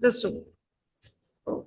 This too. Oh.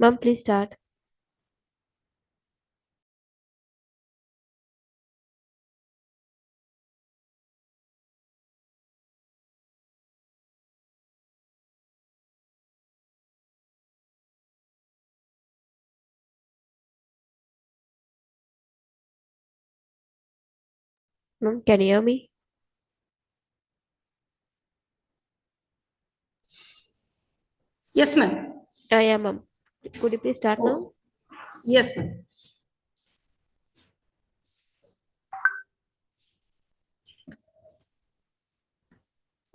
Ma'am, please start. Ma'am, can you hear me? Yes, ma'am. Yeah, ma'am. Could you please start now? Oh, yes, ma'am.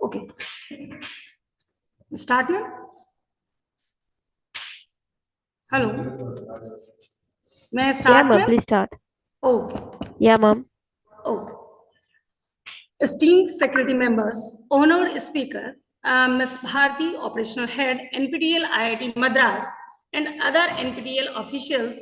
Okay. Start, ma'am. Hello. May I Yeah, start, ma'am, ma'am? please start. Okay. Yeah, ma'am. Okay. Esteemed faculty members, honored speaker, Ms. Bharti, Operational Head, NPTEL IIT Madras, and other NPTEL officials,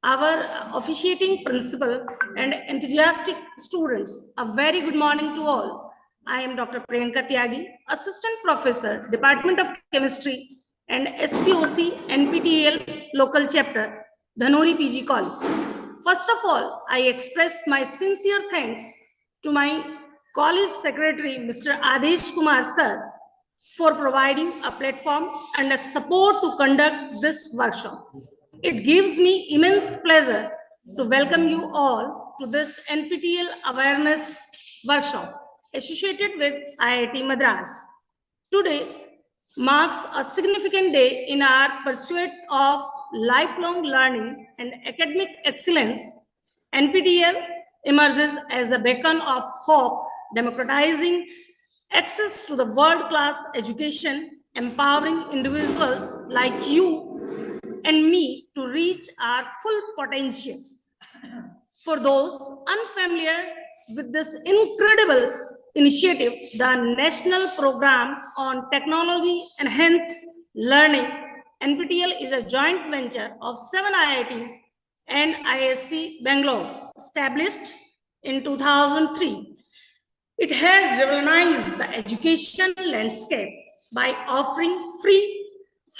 our officiating principal, and enthusiastic students, a very good morning to all. I am Dr. Priyanka Tyagi, Assistant Professor, Department of Chemistry, and SPOC NPTEL Local Chapter, DHANAURI PG College. First of all, I express my sincere thanks to my College Secretary, Mr. Adesh Kumar Sir, for providing a platform and a support to conduct this workshop. It gives me immense pleasure to welcome you all to this NPTEL Awareness Workshop associated with IIT Madras. Today marks a significant day in our pursuit of lifelong learning and academic excellence. NPTEL emerges as a beacon of hope, democratizing access to the world-class education, empowering individuals like you and me to reach our full potential. For those unfamiliar with this incredible initiative, the National Program on Technology Enhanced Learning, NPTEL, is a joint venture of 7 IITs and ISC Bangalore, established in 2003. It has revolutionized the education landscape by offering free,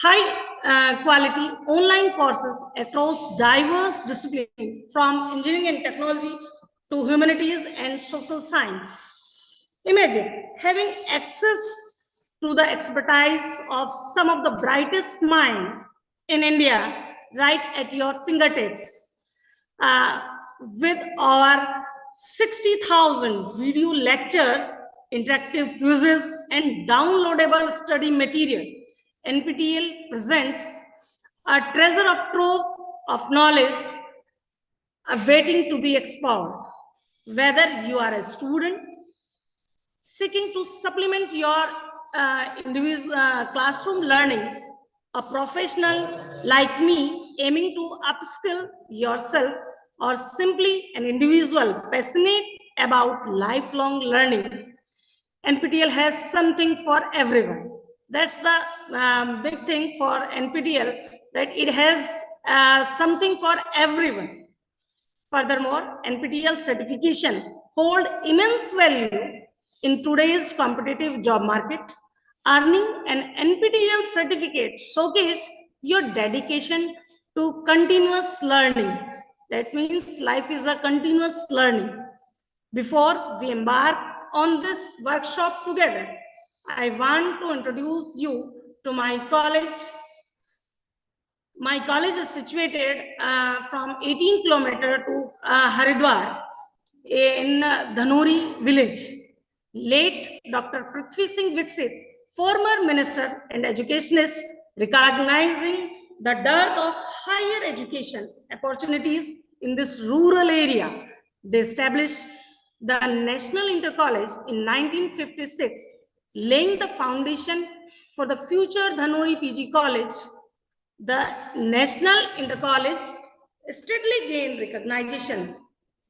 high quality online courses across diverse disciplines from engineering and technology to humanities and social science. Imagine having access to the expertise of some of the brightest minds in India right at your fingertips. With our 60,000 video lectures, interactive quizzes, and downloadable study material, NPTEL presents a treasure of trove of knowledge waiting to be explored. Whether you are a student seeking to supplement your individual classroom learning, a professional like me aiming to upskill yourself, or simply an individual passionate about lifelong learning, NPTEL has something for everyone. That's the big thing for NPTEL, that it has something for everyone. Furthermore, NPTEL certification hold immense value in today's competitive job market. Earning an NPTEL certificate showcase your dedication to continuous learning. That means life is a continuous learning. Before we embark on this workshop together, I want to introduce you to my college. My college is situated from 18 kilometers to Haridwar in DHANAURI village. Late Dr. Prithvi Singh Viksit, former minister and educationist, recognizing the dearth of higher education opportunities in this rural area, they established the National Inter College in 1956, laying the foundation for the future DHANAURI PG College. The National Inter College steadily gained recognition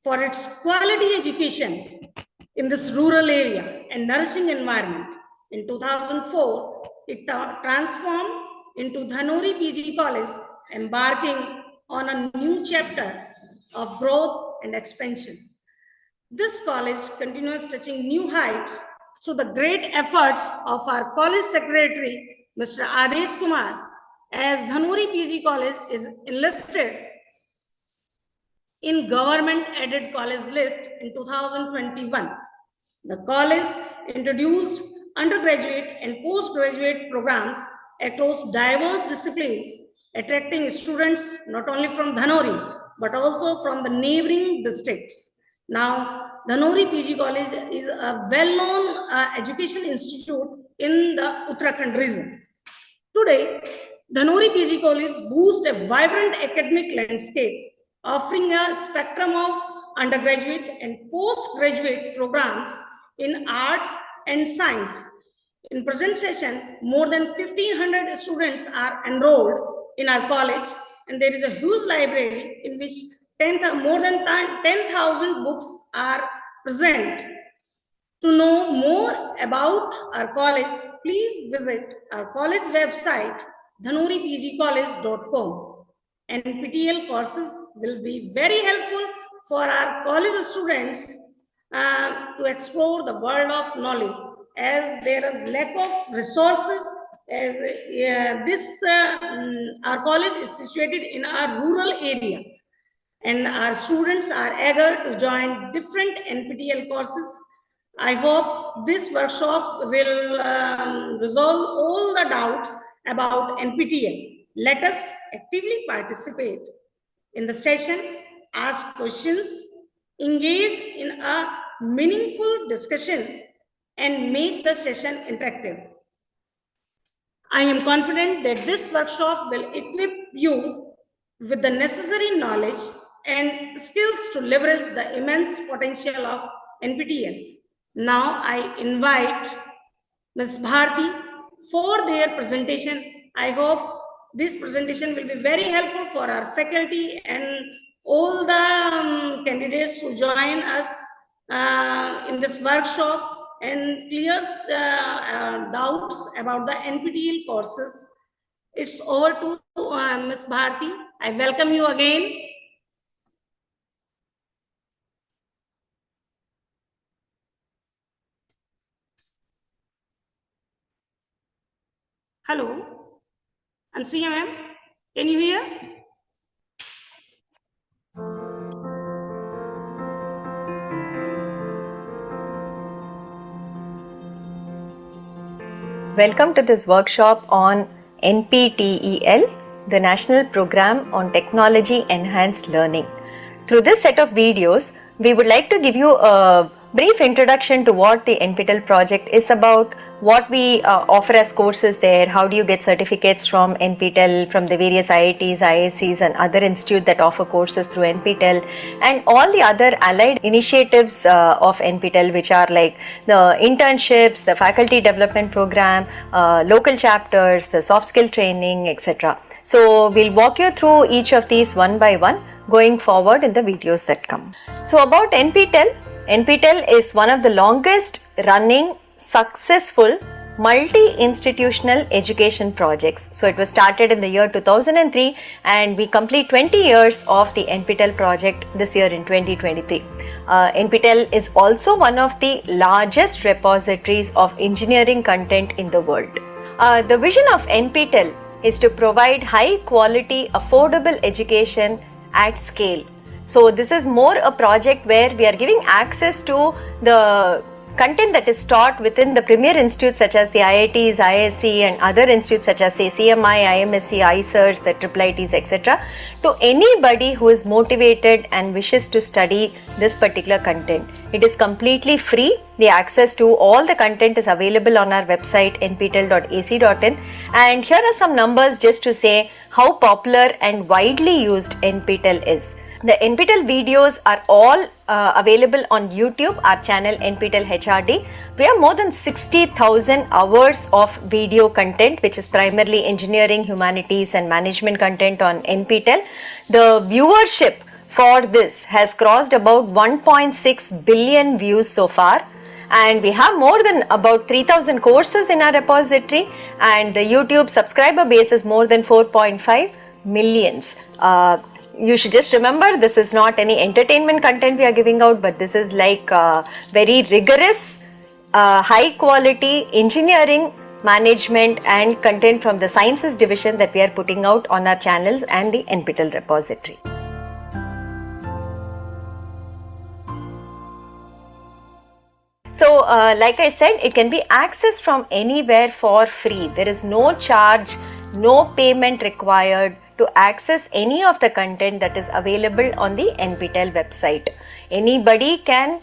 for its quality education in this rural area and nourishing environment. In 2004, it transformed into DHANAURI PG College, embarking on a new chapter of growth and expansion. This college continues touching new heights through the great efforts of our college secretary, Mr. Adesh Kumar, as DHANAURI PG College is enlisted in government aided college list in 2021. The college introduced undergraduate and postgraduate programs across diverse disciplines, attracting students not only from DHANAURI but also from the neighboring districts. Now, DHANAURI PG College is a well-known education institute in the Uttarakhand region. Today, DHANAURI PG College boosts a vibrant academic landscape, offering a spectrum of undergraduate and postgraduate programs in arts and science. In present session, more than 1,500 students are enrolled in our college, and there is a huge library in which more than 10,000 books are present. To know more about our college, please visit our college website, dhanauripgcollege.com. NPTEL courses will be very helpful for our college students to explore the world of knowledge, as there is lack of resources, as our college is situated in a rural area, and our students are eager to join different NPTEL courses. I hope this workshop will resolve all the doubts about NPTEL. Let us actively participate in the session, ask questions, engage in a meaningful discussion, and make the session interactive. I am confident that this workshop will equip you with the necessary knowledge and skills to leverage the immense potential of NPTEL. Now I invite Ms. Bharti for their presentation. I hope this presentation will be very helpful for our faculty and all the candidates who join us in this workshop, and clears doubts about the NPTEL courses. It's over to Ms. Bharti. I welcome you again. Hello, Ansuya ma'am, can you hear? Welcome to this workshop on NPTEL, the National Program on Technology Enhanced Learning. Through this set of videos, we would like to give you a brief introduction to what the NPTEL project is about, what we offer as courses there, how do you get certificates from NPTEL, from the various IITs, IIScs and other institutes that offer courses through NPTEL, and all the other allied initiatives of NPTEL, which are like the internships, the faculty development program, local chapters, the soft skill training, etc. So we'll walk you through each of these one by one going forward in the videos that come. So about NPTEL, NPTEL is one of the longest running successful multi-institutional education projects. So it was started in the year 2003 and we complete 20 years of the NPTEL project this year in 2023. NPTEL is also one of the largest repositories of engineering content in the world. The vision of NPTEL is to provide high quality, affordable education at scale. So this is more a project where we are giving access to the content that is taught within the premier institutes such as the IITs, IISc and other institutes such as say CMI, IMSc, ICERS, the IIITs, etc. to anybody who is motivated and wishes to study this particular content. It is completely free. The access to all the content is available on our website nptel.ac.in, and here are some numbers just to say how popular and widely used NPTEL is. The NPTEL videos are all available on YouTube, our channel NPTEL HRD. We have more than 60,000 hours of video content, which is primarily engineering, humanities and management content on NPTEL. The viewership for this has crossed about 1.6 billion views so far. And we have more than about 3,000 courses in our repository, and the YouTube subscriber base is more than 4.5 millions. You should just remember, this is not any entertainment content we are giving out, but this is like very rigorous, high quality engineering, management and content from the sciences division that we are putting out on our channels and the NPTEL repository. So like I said, it can be accessed from anywhere for free. There is no charge, no payment required to access any of the content that is available on the NPTEL website. Anybody can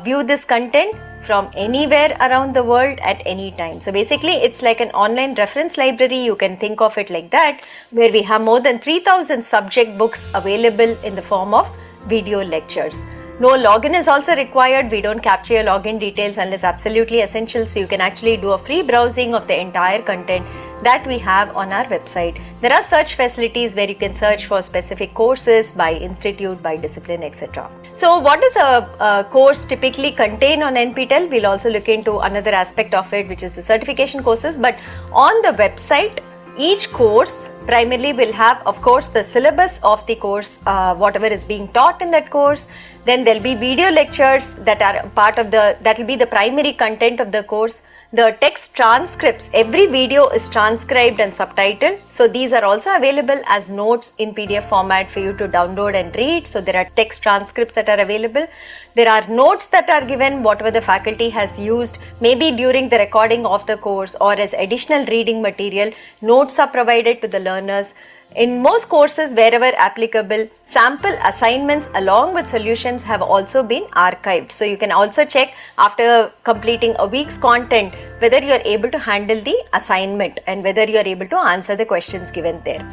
view this content from anywhere around the world at any time. So basically it's like an online reference library, you can think of it like that, where we have more than 3,000 subject books available in the form of video lectures. No login is also required. We don't capture your login details unless absolutely essential, so you can actually do a free browsing of the entire content that we have on our website. There are search facilities where you can search for specific courses by institute, by discipline, etc. So what does a course typically contain on NPTEL? We'll also look into another aspect of it, which is the certification courses. But on the website, each course primarily will have, of course, the syllabus of the course, whatever is being taught in that course. Then there'll be video lectures that are part of that will be the primary content of the course. The text transcripts, every video is transcribed and subtitled. So these are also available as notes in PDF format for you to download and read. So there are text transcripts that are available. There are notes that are given, whatever the faculty has used, maybe during the recording of the course or as additional reading material. Notes are provided to the learners. In most courses, wherever applicable, sample assignments along with solutions have also been archived. So you can also check after completing a week's content whether you are able to handle the assignment and whether you are able to answer the questions given there.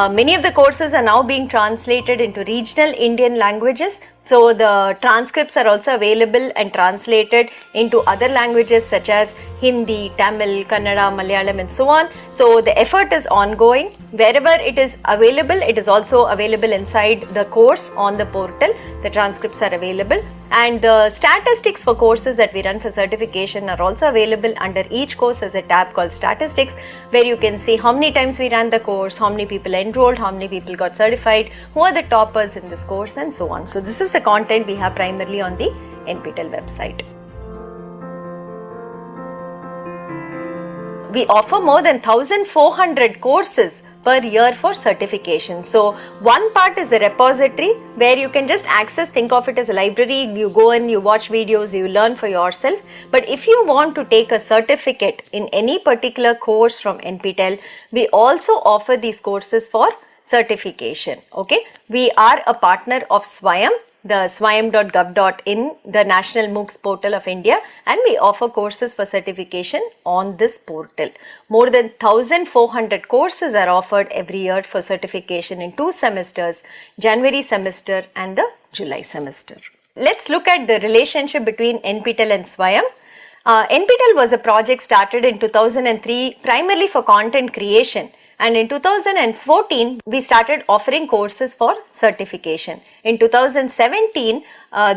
Many of the courses are now being translated into regional Indian languages. So the transcripts are also available and translated into other languages such as Hindi, Tamil, Kannada, Malayalam and so on. So the effort is ongoing. Wherever it is available, it is also available inside the course on the portal. The transcripts are available And the statistics for courses that we run for certification are also available under each course as a tab called statistics, where you can see how many times we ran the course, how many people enrolled, how many people got certified, who are the toppers in this course, and so on. So this is the content we have primarily on the NPTEL website. We offer more than 1,400 courses per year for certification. So one part is the repository where you can just access, think of it as a library, you go in, you watch videos, you learn for yourself. But if you want to take a certificate in any particular course from NPTEL, we also offer these courses for certification. Okay, we are a partner of SWAYAM, the swayam.gov.in, the National MOOCs portal of India, and we offer courses for certification on this portal. More than 1,400 courses are offered every year for certification in 2 semesters, January semester and the July semester. Let's look at the relationship between NPTEL and SWAYAM. NPTEL was a project started in 2003 primarily for content creation. And in 2014, we started offering courses for certification. In 2017,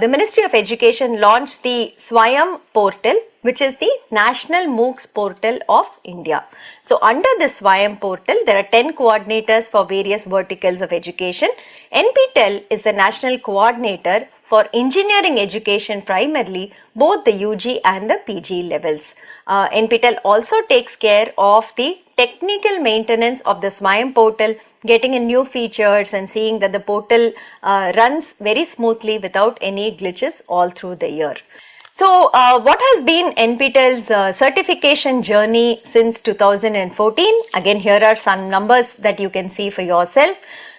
the Ministry of Education launched the SWAYAM portal, which is the National MOOCs portal of India. So under the SWAYAM portal, there are 10 coordinators for various verticals of education. NPTEL is the national coordinator for engineering education primarily, both the UG and the PG levels. NPTEL also takes care of the technical maintenance of the SWAYAM portal, getting in new features and seeing that the portal runs very smoothly without any glitches all through the year. So what has been NPTEL's certification journey since 2014? Again, here are some numbers that you can see for yourself.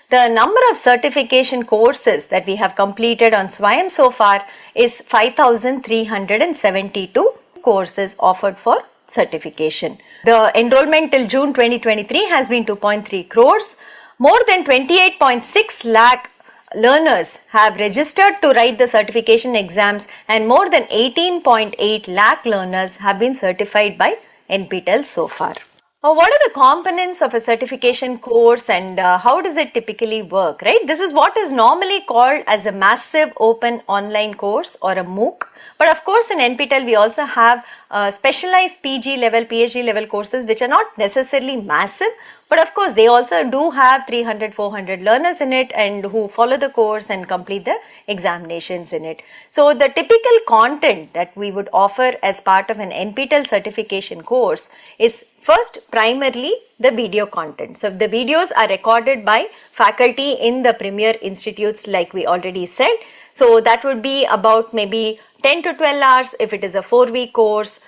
The number of certification courses that we have completed on SWAYAM so far is 5,372 courses offered for certification. The enrollment till June 2023 has been 2.3 crores. More than 28.6 lakh learners have registered to write the certification exams, and more than 18.8 lakh learners have been certified by NPTEL so far. What are the components of a certification course and how does it typically work, right? This is what is normally called as a massive open online course or a MOOC. But of course in NPTEL we also have specialized PG level, PhD level courses which are not necessarily massive, but of course they also do have 300-400 learners in it and who follow the course and complete the examinations in it. So the typical content that we would offer as part of an NPTEL certification course is first primarily the video content. So the videos are recorded by faculty in the premier institutes like we already said. So that would be about maybe 10 to 12 hours if it is a 4-week course.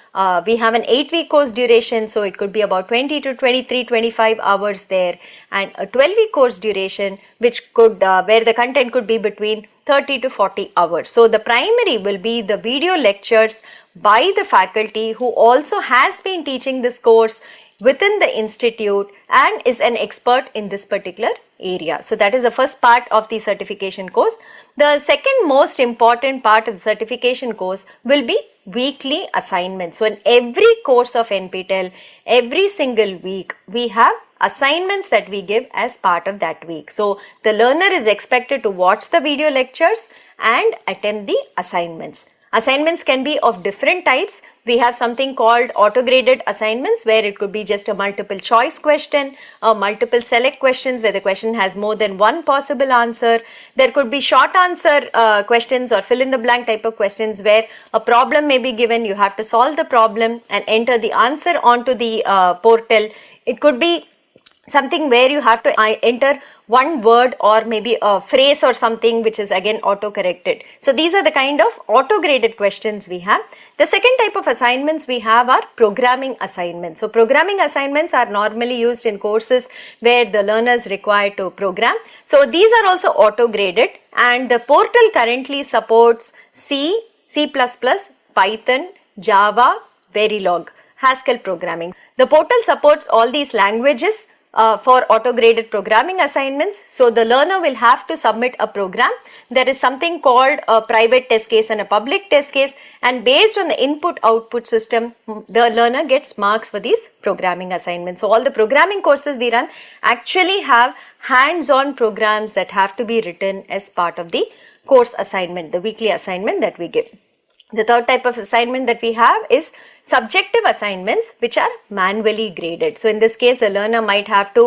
We have an 8-week course duration, so it could be about 20 to 23, 25 hours there, and a 12-week course duration which could where the content could be between 30 to 40 hours. So the primary will be the video lectures by the faculty who also has been teaching this course within the institute and is an expert in this particular area. So that is the first part of the certification course. The second most important part of the certification course will be weekly assignments. So in every course of NPTEL, every single week we have assignments that we give as part of that week. So the learner is expected to watch the video lectures and attempt the assignments. Assignments can be of different types. We have something called auto-graded assignments where it could be just a multiple choice question, or multiple select questions where the question has more than one possible answer. There could be short answer questions or fill in the blank type of questions where a problem may be given, you have to solve the problem and enter the answer onto the portal. It could be something where you have to enter one word or maybe a phrase or something which is again auto-corrected. So these are the kind of auto-graded questions we have. The second type of assignments we have are programming assignments. So programming assignments are normally used in courses where the learner is required to program. So these are also auto-graded, and the portal currently supports C, C++, Python, Java, Verilog, Haskell programming. The portal supports all these languages for auto-graded programming assignments. So the learner will have to submit a program. There is something called a private test case and a public test case, and based on the input-output system, the learner gets marks for these programming assignments. So all the programming courses we run actually have hands-on programs that have to be written as part of the course assignment, the weekly assignment that we give. The third type of assignment that we have is subjective assignments, which are manually graded. So in this case, the learner might have to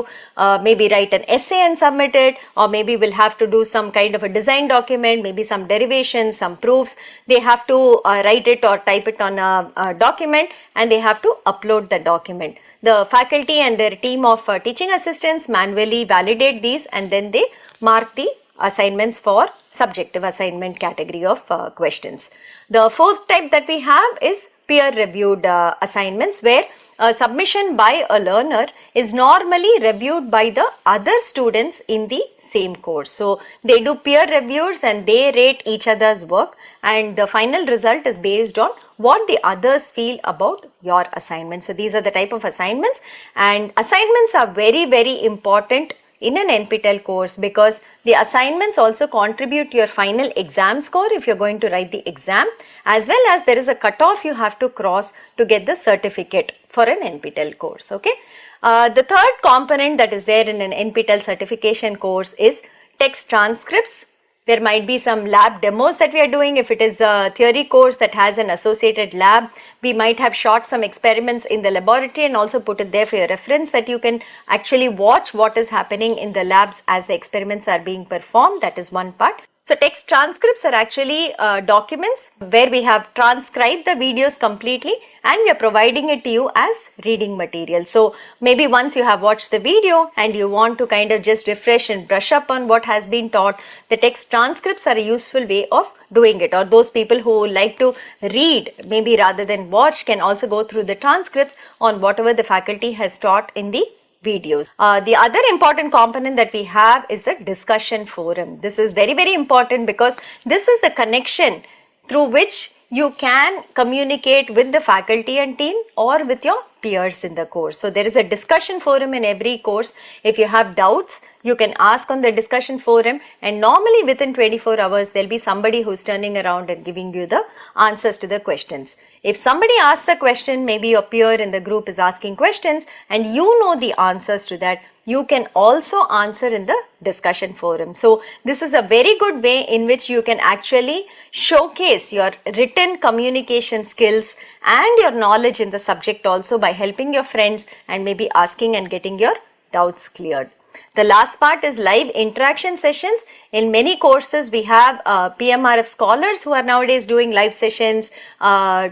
maybe write an essay and submit it, or maybe will have to do some kind of a design document, maybe some derivations, some proofs. They have to write it or type it on a document, and they have to upload the document. The faculty and their team of teaching assistants manually validate these, and then they mark the assignments for subjective assignment category of questions. The fourth type that we have is peer reviewed assignments, where a submission by a learner is normally reviewed by the other students in the same course. So they do peer reviews and they rate each other's work, and the final result is based on what the others feel about your assignment. So these are the type of assignments, and assignments are very, very important in an NPTEL course, because the assignments also contribute to your final exam score if you're going to write the exam, as well as there is a cutoff you have to cross to get the certificate for an NPTEL course. Okay. The third component that is there in an NPTEL certification course is text transcripts. There might be some lab demos that we are doing. If it is a theory course that has an associated lab, we might have shot some experiments in the laboratory and also put it there for your reference, that you can actually watch what is happening in the labs as the experiments are being performed. That is one part. So text transcripts are actually documents where we have transcribed the videos completely and we are providing it to you as reading material. So maybe once you have watched the video and you want to kind of just refresh and brush up on what has been taught, the text transcripts are a useful way of doing it. Or those people who like to read maybe rather than watch can also go through the transcripts on whatever the faculty has taught in the videos. The other important component that we have is the discussion forum. This is very, very important because this is the connection through which you can communicate with the faculty and team or with your peers in the course. So there is a discussion forum in every course. If you have doubts, you can ask on the discussion forum, and normally within 24 hours there will be somebody who's turning around and giving you the answers to the questions. If somebody asks a question, maybe your peer in the group is asking questions and you know the answers to that, you can also answer in the discussion forum. So this is a very good way in which you can actually showcase your written communication skills and your knowledge in the subject also by helping your friends and maybe asking and getting your doubts cleared. The last part is live interaction sessions. In many courses, we have PMRF scholars who are nowadays doing live sessions,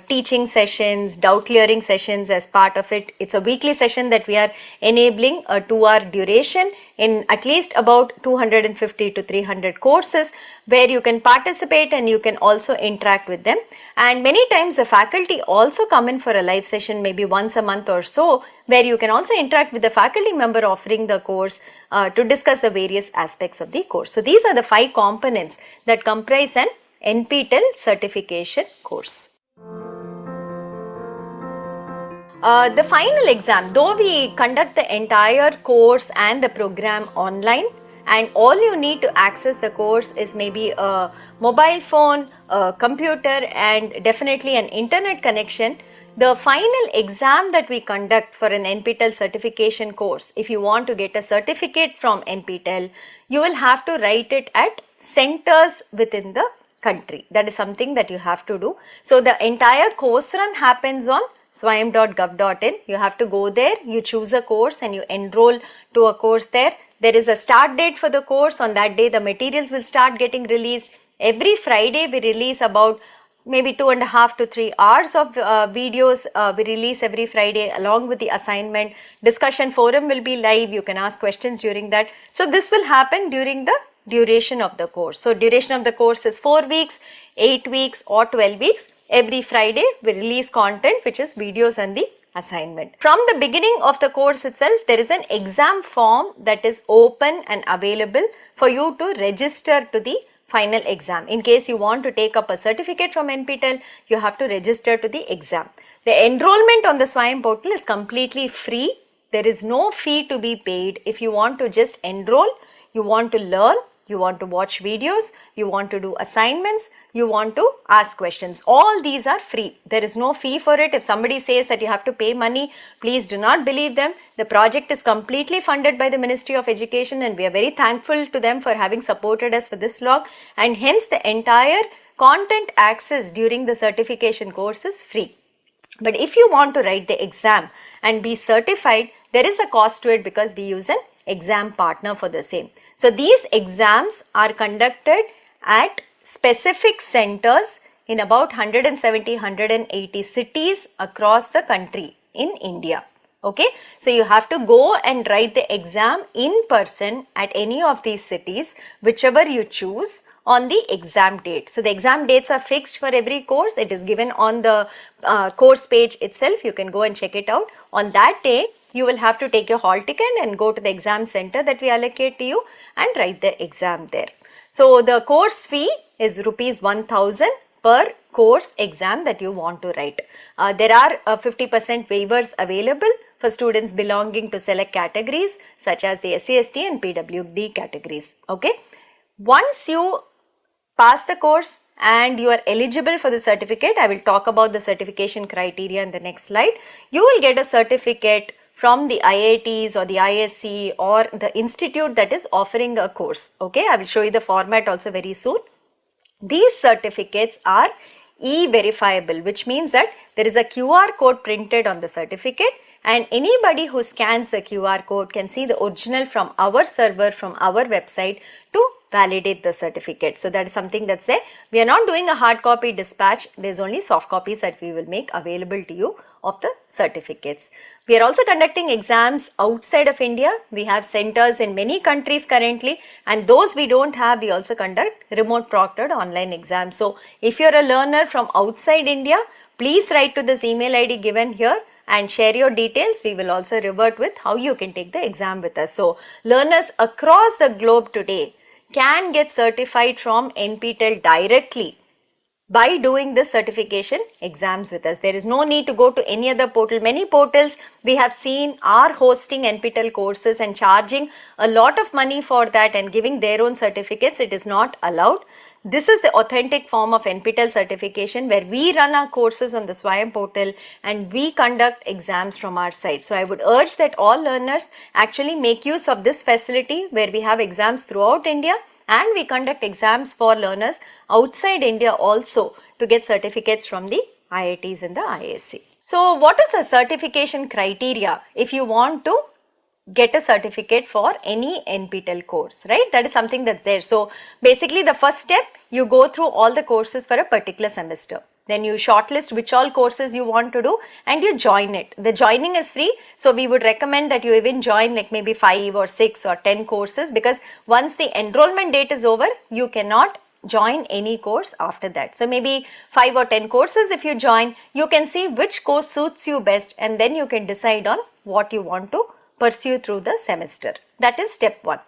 teaching sessions, doubt clearing sessions as part of it. It's a weekly session that we are enabling, a 2-hour duration in at least about 250 to 300 courses, where you can participate and you can also interact with them. And many times the faculty also come in for a live session maybe once a month or so, where you can also interact with the faculty member offering the course to discuss the various aspects of the course. So these are the 5 components that comprise an NPTEL certification course. The final exam, though we conduct the entire course and the program online, and all you need to access the course is maybe a mobile phone, a computer, and definitely an internet connection. The final exam that we conduct for an NPTEL certification course, if you want to get a certificate from NPTEL, you will have to write it at centers within the country. That is something that you have to do. So the entire course run happens on swayam.gov.in. You have to go there, you choose a course and you enroll to a course there. There is a start date for the course. On that day, the materials will start getting released. Every Friday, we release about maybe 2.5 to 3 hours of videos we release every Friday along with the assignment. Discussion forum will be live. You can ask questions during that. So this will happen during the duration of the course. So duration of the course is 4 weeks, 8 weeks or 12 weeks. Every Friday we release content which is videos and the assignment. From the beginning of the course itself, there is an exam form that is open and available for you to register to the final exam. In case you want to take up a certificate from NPTEL, you have to register to the exam. The enrollment on the Swayam portal is completely free. There is no fee to be paid. If you want to just enroll, you want to learn, you want to watch videos, you want to do assignments, you want to ask questions. All these are free. There is no fee for it. If somebody says that you have to pay money, please do not believe them. The project is completely funded by the Ministry of Education, and we are very thankful to them for having supported us for this long, and hence the entire content access during the certification course is free. But if you want to write the exam and be certified, there is a cost to it because we use an exam partner for the same. So these exams are conducted at specific centers in about 170-180 cities across the country in India. Okay, so you have to go and write the exam in person at any of these cities, whichever you choose, on the exam date. So the exam dates are fixed for every course. It is given on the course page itself. You can go and check it out. On that day, you will have to take your hall ticket and go to the exam center that we allocate to you and write the exam there. So the course fee is rupees 1000 per course exam that you want to write. There are 50% waivers available for students belonging to select categories such as the SC/ST and PWD categories. Okay. Once you pass the course and you are eligible for the certificate, I will talk about the certification criteria in the next slide. You will get a certificate from the IITs or the ISC or the institute that is offering a course. Okay, I will show you the format also very soon. These certificates are e-verifiable, which means that there is a QR code printed on the certificate, and anybody who scans the QR code can see the original from our server, from our website, to validate the certificate. So that is something that's there. We are not doing a hard copy dispatch. There's only soft copies that we will make available to you of the certificates. We are also conducting exams outside of India. We have centers in many countries currently, and those we don't have, we also conduct remote proctored online exams. So if you're a learner from outside India, please write to this email ID given here and share your details. We will also revert with how you can take the exam with us. So learners across the globe today can get certified from NPTEL directly by doing the certification exams with us. There is no need to go to any other portal. Many portals we have seen are hosting NPTEL courses and charging a lot of money for that and giving their own certificates. It is not allowed. This is the authentic form of NPTEL certification, where we run our courses on the Swayam portal and we conduct exams from our side. So I would urge that all learners actually make use of this facility, where we have exams throughout India and we conduct exams for learners outside India also to get certificates from the IITs and the ISC. So what is the certification criteria if you want to get a certificate for any NPTEL course, right? That is something that's there. So basically the first step, you go through all the courses for a particular semester. Then you shortlist which all courses you want to do and you join it. The joining is free. So we would recommend that you even join like maybe 5 or 6 or 10 courses, because once the enrollment date is over, you cannot join any course after that. So maybe 5 or 10 courses if you join, you can see which course suits you best, and then you can decide on what you want to pursue through the semester. That is step 1.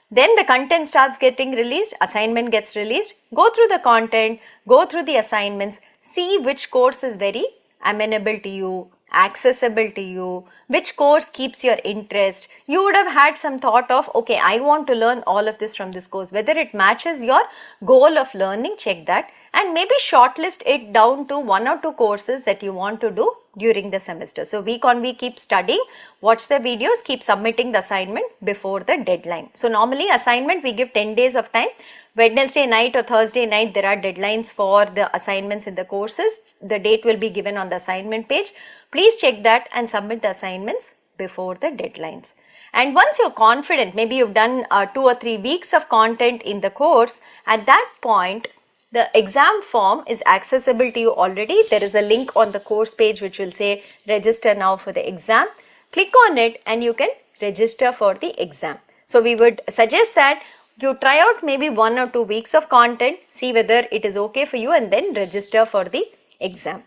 Then the content starts getting released, assignment gets released. Go through the content, go through the assignments, see which course is very amenable to you, accessible to you, which course keeps your interest. You would have had some thought of, okay, I want to learn all of this from this course. Whether it matches your goal of learning, check that, and maybe shortlist it down to 1 or 2 courses that you want to do during the semester. So week on week keep studying, watch the videos, keep submitting the assignment before the deadline. So normally assignment we give 10 days of time. Wednesday night or Thursday night there are deadlines for the assignments in the courses. The date will be given on the assignment page. Please check that and submit the assignments before the deadlines. And once you're confident, maybe you've done 2 or 3 weeks of content in the course, at that point the exam form is accessible to you already. There is a link on the course page which will say register now for the exam. Click on it and you can register for the exam. So we would suggest that you try out maybe 1 or 2 weeks of content, see whether it is okay for you, and then register for the exam.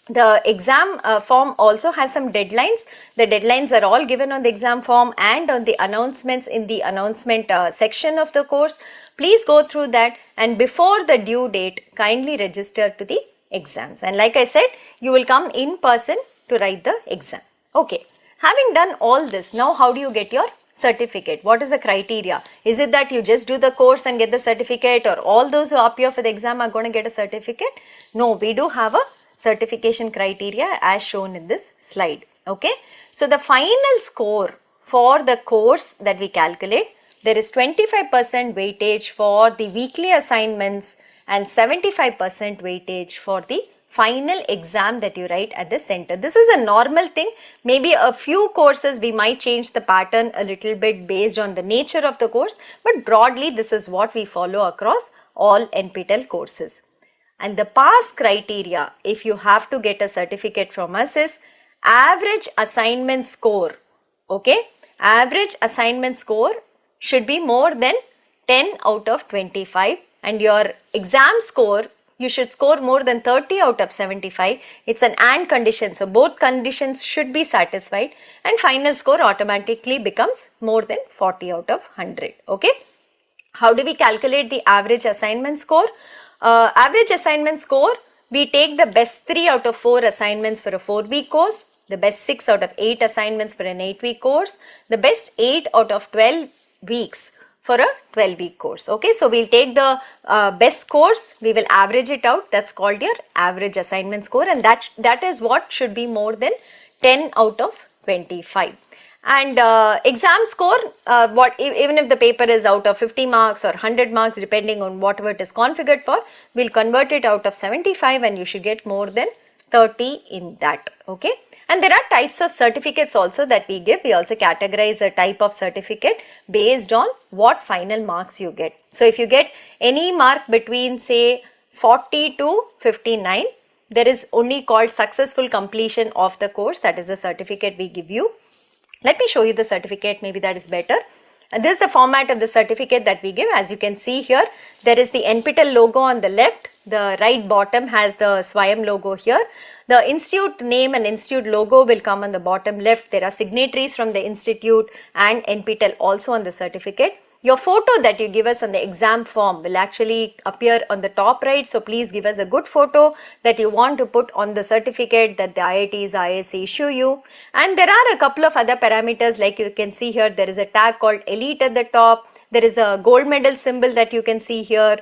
The exam form also has some deadlines. The deadlines are all given on the exam form and on the announcements in the announcement section of the course. Please go through that, and before the due date, kindly register to the exams. And like I said, you will come in person to write the exam. Okay. Having done all this, now how do you get your certificate? What is the criteria? Is it that you just do the course and get the certificate, or all those who appear for the exam are going to get a certificate? No, we do have a certification criteria as shown in this slide. Okay. So the final score for the course that we calculate, there is 25% weightage for the weekly assignments and 75% weightage for the final exam that you write at the center. This is a normal thing. Maybe a few courses we might change the pattern a little bit based on the nature of the course, but broadly this is what we follow across all NPTEL courses. And the pass criteria, if you have to get a certificate from us, is average assignment score. Okay, average assignment score should be more than 10 out of 25, and your exam score, you should score more than 30 out of 75. It's an and condition, so both conditions should be satisfied, and final score automatically becomes more than 40 out of 100. Okay, how do we calculate the average assignment score? Average assignment score, we take the best 3 out of 4 assignments for a 4-week course, the best 6 out of 8 assignments for an 8-week course, the best 8 out of 12 weeks for a 12-week course. Okay, so we'll take the best scores, we will average it out. That's called your average assignment score, and that is what should be more than 10 out of 25. And exam score, even if the paper is out of 50 marks or 100 marks, depending on whatever it is configured for, we'll convert it out of 75, and you should get more than 30 in that. Okay. And there are types of certificates also that we give. We also categorize a type of certificate based on what final marks you get. So if you get any mark between say 40 to 59, there is only called successful completion of the course. That is the certificate we give you. Let me show you the certificate, maybe that is better. And this is the format of the certificate that we give. As you can see here, there is the NPTEL logo on the left. The right bottom has the SWAYAM logo here. The institute name and institute logo will come on the bottom left. There are signatories from the institute and NPTEL also on the certificate. Your photo that you give us on the exam form will actually appear on the top right. So please give us a good photo that you want to put on the certificate that the IIT's ISC issue you. And there are a couple of other parameters, like you can see here, there is a tag called elite at the top. There is a gold medal symbol that you can see here.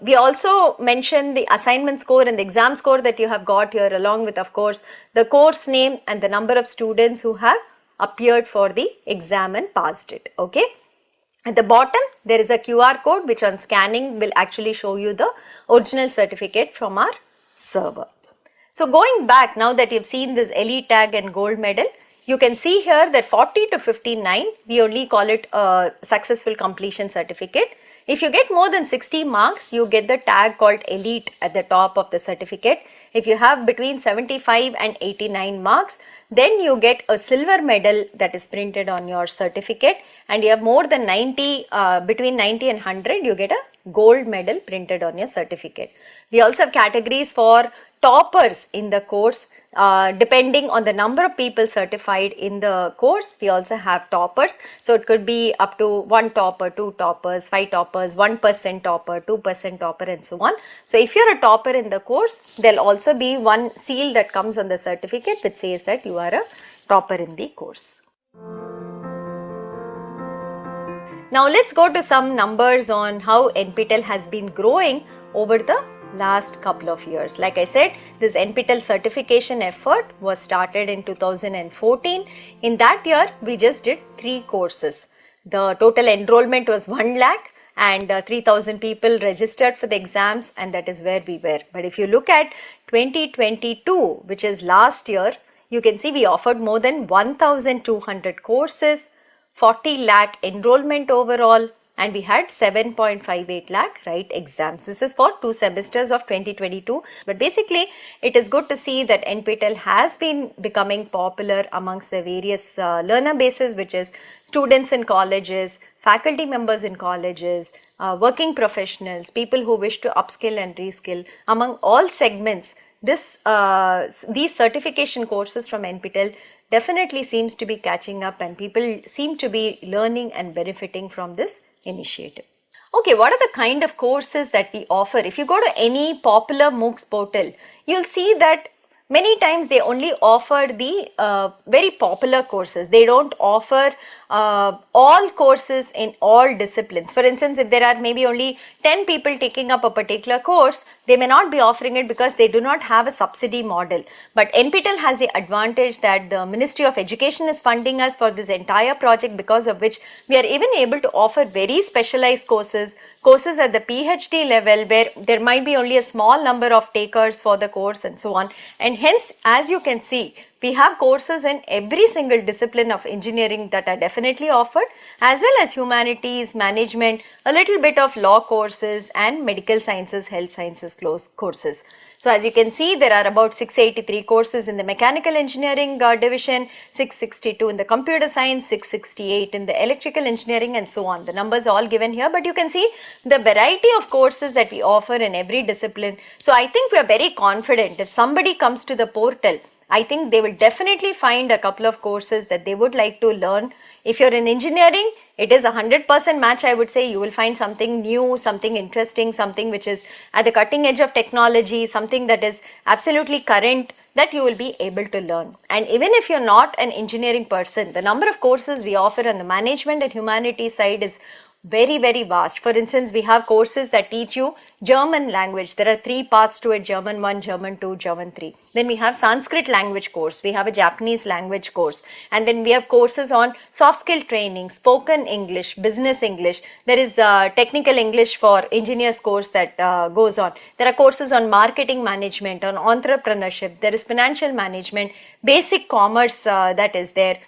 We also mention the assignment score and the exam score that you have got here, along with of course the course name and the number of students who have appeared for the exam and passed it. Okay. At the bottom, there is a QR code which on scanning will actually show you the original certificate from our server. So going back, now that you've seen this elite tag and gold medal, you can see here that 40 to 59, we only call it a successful completion certificate. If you get more than 60 marks, you get the tag called elite at the top of the certificate. If you have between 75 and 89 marks, then you get a silver medal that is printed on your certificate, and you have more than 90, between 90 and 100, you get a gold medal printed on your certificate. We also have categories for toppers in the course. Depending on the number of people certified in the course, we also have toppers. So it could be up to 1 topper, 2 toppers, 5 toppers, 1% topper, 2% topper, and so on. So if you're a topper in the course, there'll also be one seal that comes on the certificate which says that you are a topper in the course. Now let's go to some numbers on how NPTEL has been growing over the last couple of years. Like I said, this NPTEL certification effort was started in 2014. In that year, we just did 3 courses. The total enrollment was 1 lakh and 3,000 people registered for the exams, and that is where we were. But if you look at 2022, which is last year, you can see we offered more than 1,200 courses, 40 lakh enrollment overall, and we had 7.58 lakh write exams. This is for 2 semesters of 2022. But basically, it is good to see that NPTEL has been becoming popular amongst the various learner bases, which is students in colleges, faculty members in colleges, working professionals, people who wish to upskill and reskill. Among all segments, these certification courses from NPTEL definitely seems to be catching up, and people seem to be learning and benefiting from this initiative. Okay, what are the kind of courses that we offer? If you go to any popular MOOCs portal, you'll see that many times they only offer the very popular courses. They don't offer all courses in all disciplines. For instance, if there are maybe only 10 people taking up a particular course, they may not be offering it because they do not have a subsidy model. But NPTEL has the advantage that the Ministry of Education is funding us for this entire project, because of which we are even able to offer very specialized courses at the PhD level, where there might be only a small number of takers for the course and so on. And hence, as you can see, we have courses in every single discipline of engineering that are definitely offered, as well as humanities, management, a little bit of law courses, and medical sciences, health sciences courses. So as you can see, there are about 683 courses in the mechanical engineering division, 662 in the computer science, 668 in the electrical engineering, and so on. The numbers are all given here, but you can see the variety of courses that we offer in every discipline. So I think we are very confident if somebody comes to the portal, I think they will definitely find a couple of courses that they would like to learn. If you're in engineering, it is a 100% match. I would say you will find something new, something interesting, something which is at the cutting edge of technology, something that is absolutely current, that you will be able to learn. And even if you're not an engineering person, the number of courses we offer on the management and humanities side is very, very vast. For instance, we have courses that teach you German language. There are 3 parts to it: German 1, German 2, German 3. Then we have Sanskrit language course, we have a Japanese language course, and then we have courses on soft skill training, spoken English, business English. There is technical English for engineers course that goes on. There are courses on marketing management, on entrepreneurship. There is financial management, basic commerce that is there.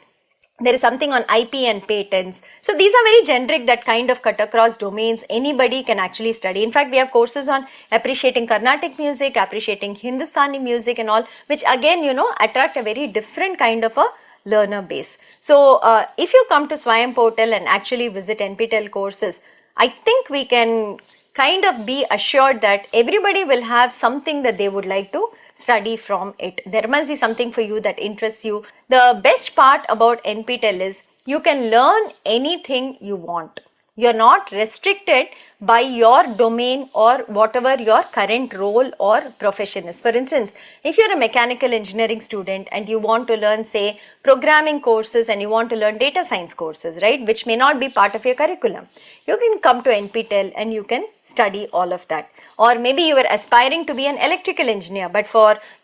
There is something on IP and patents. So these are very generic, that kind of cut across domains anybody can actually study. In fact, we have courses on appreciating Carnatic music, appreciating Hindustani music and all, which again, attract a very different kind of a learner base. So if you come to Swayam portal and actually visit NPTEL courses, I think we can kind of be assured that everybody will have something that they would like to study from it. There must be something for you that interests you. The best part about NPTEL is you can learn anything you want. You're not restricted by your domain or whatever your current role or profession is. For instance, if you're a mechanical engineering student and you want to learn, say, programming courses, and you want to learn data science courses, right, which may not be part of your curriculum, you can come to NPTEL and you can study all of that. Or maybe you are aspiring to be an electrical engineer, but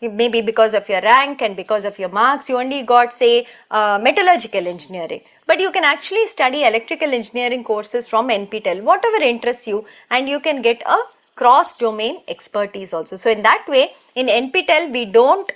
maybe because of your rank and because of your marks, you only got, say, metallurgical engineering. But you can actually study electrical engineering courses from NPTEL, whatever interests you, and you can get a cross-domain expertise also. So in that way, in NPTEL, we don't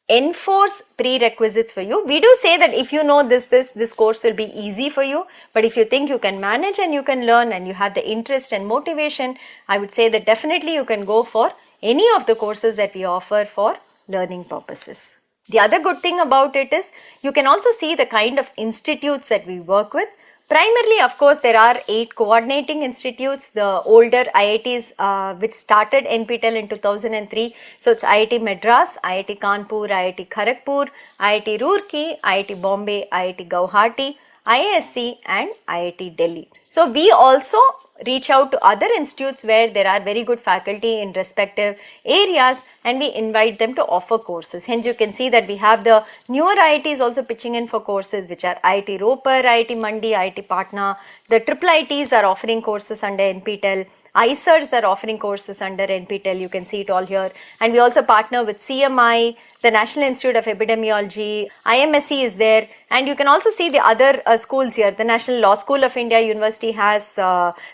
enforce prerequisites for you. We do say that if you know this course will be easy for you, but if you think you can manage and you can learn and you have the interest and motivation, I would say that definitely you can go for any of the courses that we offer for learning purposes. The other good thing about it is you can also see the kind of institutes that we work with. Primarily, of course, there are 8 coordinating institutes, the older IITs which started NPTEL in 2003. So it's IIT Madras, IIT Kanpur, IIT Kharagpur, IIT Roorkee, IIT Bombay, IIT Guwahati, IISc and IIT Delhi. So we also reach out to other institutes where there are very good faculty in respective areas, and we invite them to offer courses. Hence you can see that we have the newer IITs also pitching in for courses, which are IIT Ropar, IIT Mandi, IIT Patna. The IIITs are offering courses under NPTEL. ICERs are offering courses under NPTEL. You can see it all here. And we also partner with CMI, the National Institute of Epidemiology, IMSC is there, and you can also see the other schools here. The National Law School of India University has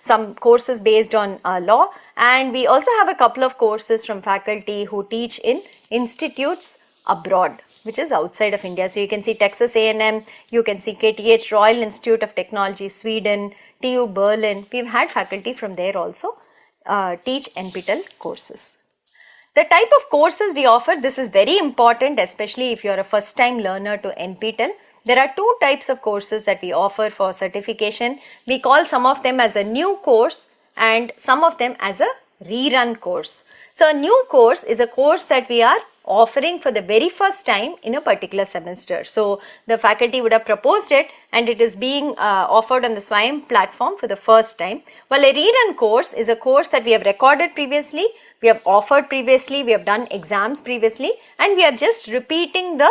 some courses based on law, and we also have a couple of courses from faculty who teach in institutes abroad, which is outside of India. So you can see Texas A&M, you can see KTH Royal Institute of Technology, Sweden, TU Berlin. We've had faculty from there also teach NPTEL courses. The type of courses we offer, this is very important, especially if you're a first time learner to NPTEL. There are 2 types of courses that we offer for certification. We call some of them as a new course and some of them as a rerun course. So a new course is a course that we are offering for the very first time in a particular semester. So the faculty would have proposed it and it is being offered on the Swayam platform for the first time. While a rerun course is a course that we have recorded previously, we have offered previously, we have done exams previously, and we are just repeating the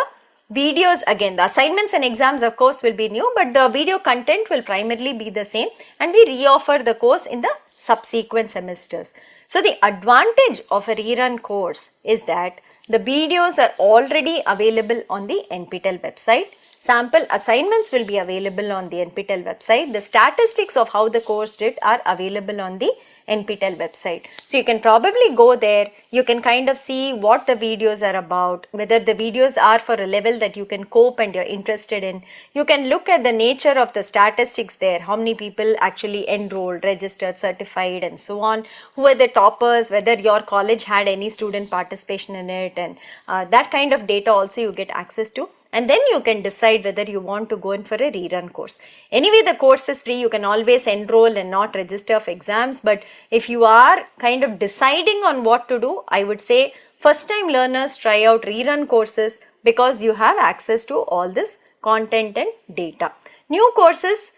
videos, again the assignments and exams of course will be new, but the video content will primarily be the same, and we reoffer the course in the subsequent semesters. So the advantage of a rerun course is that the videos are already available on the NPTEL website. Sample assignments will be available on the NPTEL website. The statistics of how the course did are available on the NPTEL website. So you can probably go there, you can kind of see what the videos are about, whether the videos are for a level that you can cope and you're interested in. You can look at the nature of the statistics there, how many people actually enrolled, registered, certified and so on, who are the toppers, whether your college had any student participation in it, and that kind of data also you get access to. And then you can decide whether you want to go in for a rerun course. Anyway, the course is free. You can always enroll and not register for exams. But if you are kind of deciding on what to do, I would say first time learners try out rerun courses because you have access to all this content and data. New courses,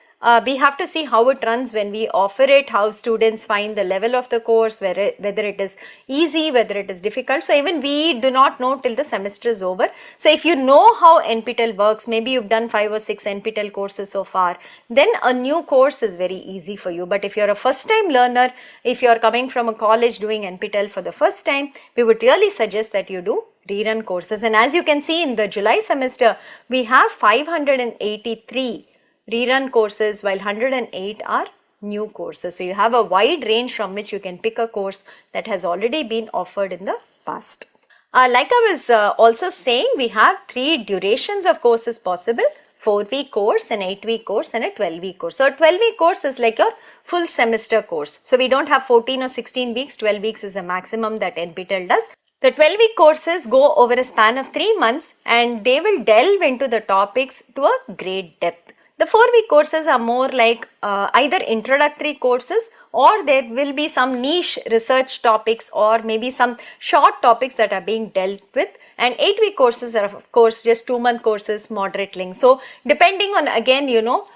we have to see how it runs when we offer it, how students find the level of the course, whether it is easy, whether it is difficult. So even we do not know till the semester is over. So if you know how NPTEL works, maybe you've done 5 or 6 NPTEL courses so far, then a new course is very easy for you. But if you're a first time learner, if you're coming from a college doing NPTEL for the first time, we would really suggest that you do rerun courses. And as you can see in the July semester, we have 583 rerun courses, while 108 are new courses. So you have a wide range from which you can pick a course that has already been offered in the past. Like I was also saying, we have 3 durations of courses possible: 4-week course, an 8-week course and a 12-week course. So a 12-week course is like your full semester course. So we don't have 14 or 16 weeks, 12 weeks is the maximum that NPTEL does. The 12-week courses go over a span of 3 months and they will delve into the topics to a great depth. The 4-week courses are more like either introductory courses, or there will be some niche research topics or maybe some short topics that are being dealt with. And 8-week courses are of course just 2-month courses, moderate length. So depending on, again, you know,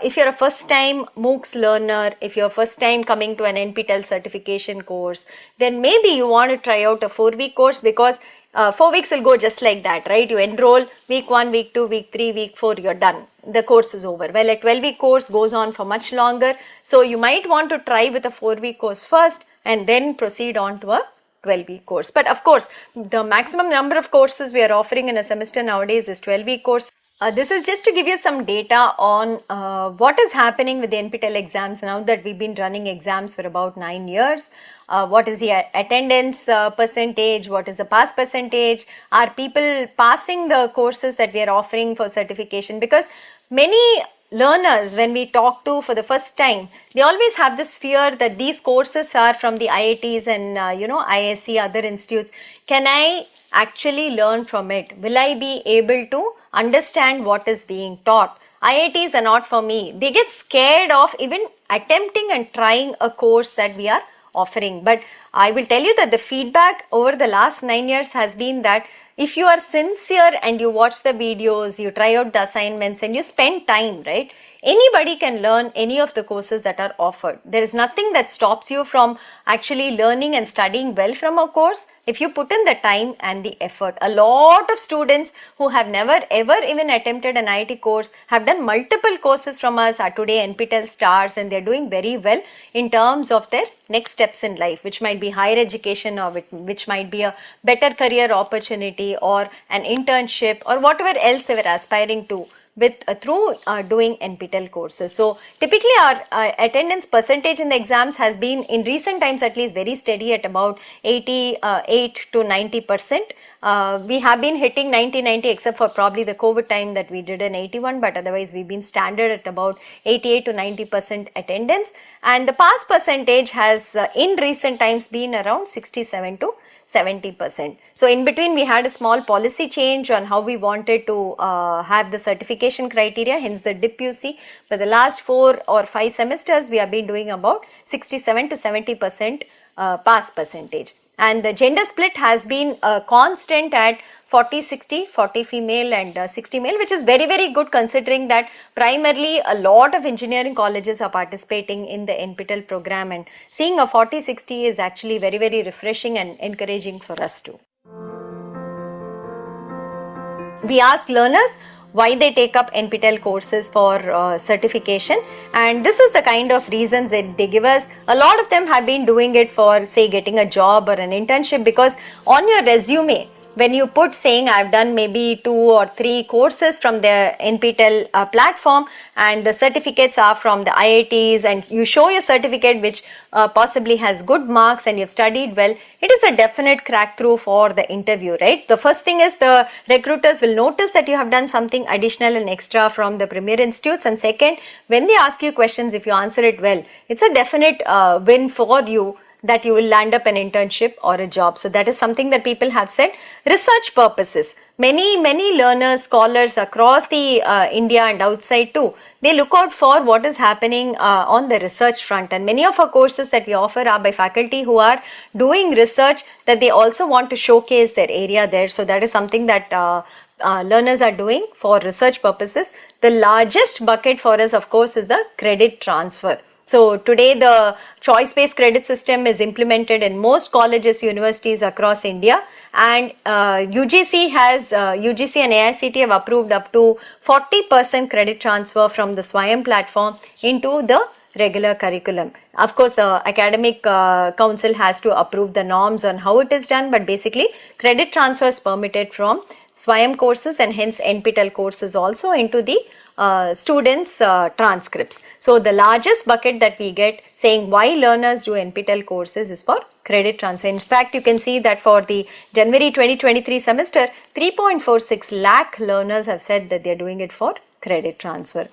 if you're a first time MOOCs learner, if you're first time coming to an NPTEL certification course, then maybe you want to try out a 4-week course, because 4 weeks will go just like that, right? You enroll week 1, week 2, week 3, week 4, you're done. The course is over. Well, a 12-week course goes on for much longer. So you might want to try with a 4-week course first and then proceed on to a 12-week course. But of course, the maximum number of courses we are offering in a semester nowadays is 12-week course. This is just to give you some data on what is happening with the NPTEL exams now that we've been running exams for about 9 years. What is the attendance percentage, what is the pass percentage, are people passing the courses that we are offering for certification? Because many learners, when we talk to for the first time, they always have this fear that these courses are from the IITs and ISC, other institutes. Can I actually learn from it? Will I be able to understand what is being taught? IITs are not for me. They get scared of even attempting and trying a course that we are offering. But I will tell you that the feedback over the last 9 years has been that if you are sincere and you watch the videos, you try out the assignments and you spend time, right? Anybody can learn any of the courses that are offered. There is nothing that stops you from actually learning and studying well from a course if you put in the time and the effort. A lot of students who have never ever even attempted an IIT course have done multiple courses from us, are today NPTEL stars, and they're doing very well in terms of their next steps in life, which might be higher education or which might be a better career opportunity or an internship or whatever else they were aspiring to with through doing NPTEL courses. So typically our attendance percentage in the exams has been in recent times at least very steady at about 88 to 90%. We have been hitting 90 except for probably the COVID time that we did an 81, but otherwise we've been standard at about 88 to 90% attendance, and the pass percentage has in recent times been around 67 to 70%. So in between we had a small policy change on how we wanted to have the certification criteria, hence the dip you see. For the last 4 or 5 semesters we have been doing about 67 to 70% pass percentage. And the gender split has been constant at 40-60, 40 female and 60 male, which is very, very good considering that primarily a lot of engineering colleges are participating in the NPTEL program, and seeing a 40-60 is actually very, very refreshing and encouraging for us too. We asked learners why they take up NPTEL courses for certification, and this is the kind of reasons that they give us. A lot of them have been doing it for, say, getting a job or an internship, because on your resume, when you put saying I've done maybe 2 or 3 courses from the NPTEL platform, and the certificates are from the IITs, and you show your certificate which possibly has good marks and you've studied well, it is a definite crack through for the interview, right? The first thing is the recruiters will notice that you have done something additional and extra from the premier institutes, and second, when they ask you questions, if you answer it well, it's a definite win for you, that you will land up an internship or a job. So that is something that people have said. Research purposes, many learners, scholars across the India and outside too, they look out for what is happening on the research front, and many of our courses that we offer are by faculty who are doing research, that they also want to showcase their area there. So that is something that learners are doing for research purposes. The largest bucket for us, of course, is the credit transfer. So today the choice-based credit system is implemented in most colleges, universities across India, and UGC and AICTE have approved up to 40% credit transfer from the SWAYAM platform into the regular curriculum. Of course, the academic council has to approve the norms on how it is done, but basically credit transfer is permitted from SWAYAM courses, and hence NPTEL courses also into the students' transcripts. So the largest bucket that we get saying why learners do NPTEL courses is for credit transfer. In fact, you can see that for the January 2023 semester, 3.46 lakh learners have said that they are doing it for credit transfer.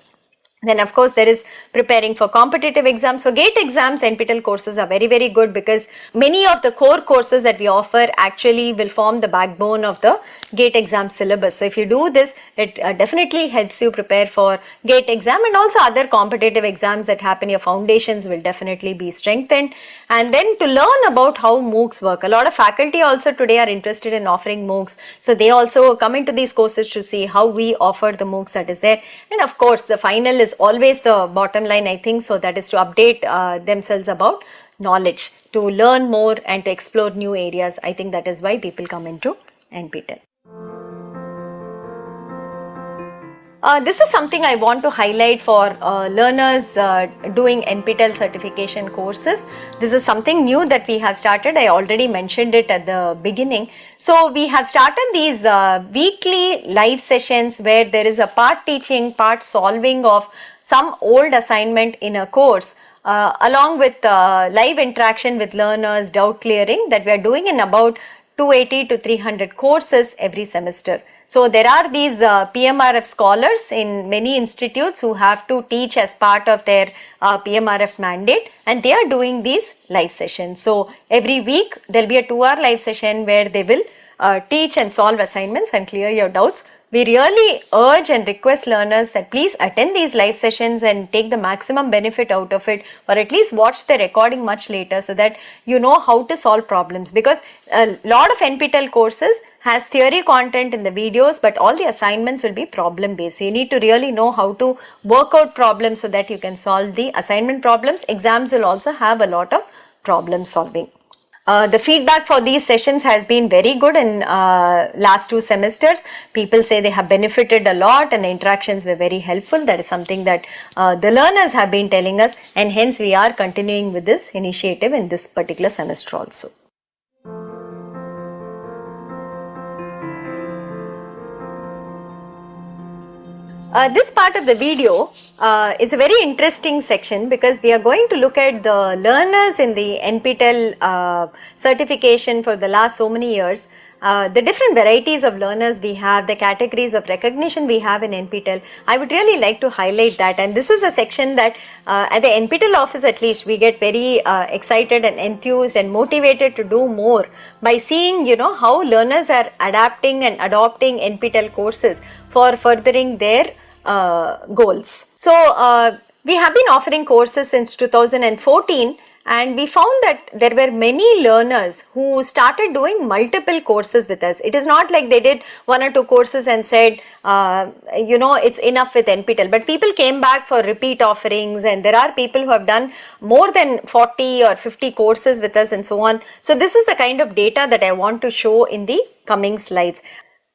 Then of course there is preparing for competitive exams. For GATE exams, NPTEL courses are very good, because many of the core courses that we offer actually will form the backbone of the GATE exam syllabus. So if you do this, it definitely helps you prepare for GATE exam, and also other competitive exams that happen. Your foundations will definitely be strengthened. And then to learn about how MOOCs work, a lot of faculty also today are interested in offering MOOCs. So they also come into these courses to see how we offer the MOOCs that is there. And of course the final is always the bottom line, I think, so that is to update themselves about knowledge, to learn more and to explore new areas. I think that is why people come into NPTEL. This is something I want to highlight for learners doing NPTEL certification courses. This is something new that we have started. I already mentioned it at the beginning. So we have started these weekly live sessions where there is a part teaching, part solving of some old assignment in a course, along with live interaction with learners, doubt clearing, that we are doing in about 280 to 300 courses every semester. So there are these PMRF scholars in many institutes who have to teach as part of their PMRF mandate, and they are doing these live sessions. So every week there will be a 2-hour live session where they will teach and solve assignments and clear your doubts. We really urge and request learners that please attend these live sessions and take the maximum benefit out of it, or at least watch the recording much later, so that you know how to solve problems, because a lot of NPTEL courses has theory content in the videos, but all the assignments will be problem based. So you need to really know how to work out problems so that you can solve the assignment problems. Exams will also have a lot of problem solving. The feedback for these sessions has been very good in last 2 semesters. People say they have benefited a lot and the interactions were very helpful. That is something that the learners have been telling us, and hence we are continuing with this initiative in this particular semester also. This part of the video is a very interesting section, because we are going to look at the learners in the NPTEL certification for the last so many years, the different varieties of learners we have, the categories of recognition we have in NPTEL. I would really like to highlight that, and this is a section that at the NPTEL office at least we get very excited and enthused and motivated to do more by seeing, you know, how learners are adapting and adopting NPTEL courses for furthering their goals. So we have been offering courses since 2014, and we found that there were many learners who started doing multiple courses with us. It is not like they did 1 or 2 courses and said, you know, it's enough with NPTEL, but people came back for repeat offerings, and there are people who have done more than 40 or 50 courses with us and so on. So this is the kind of data that I want to show in the coming slides.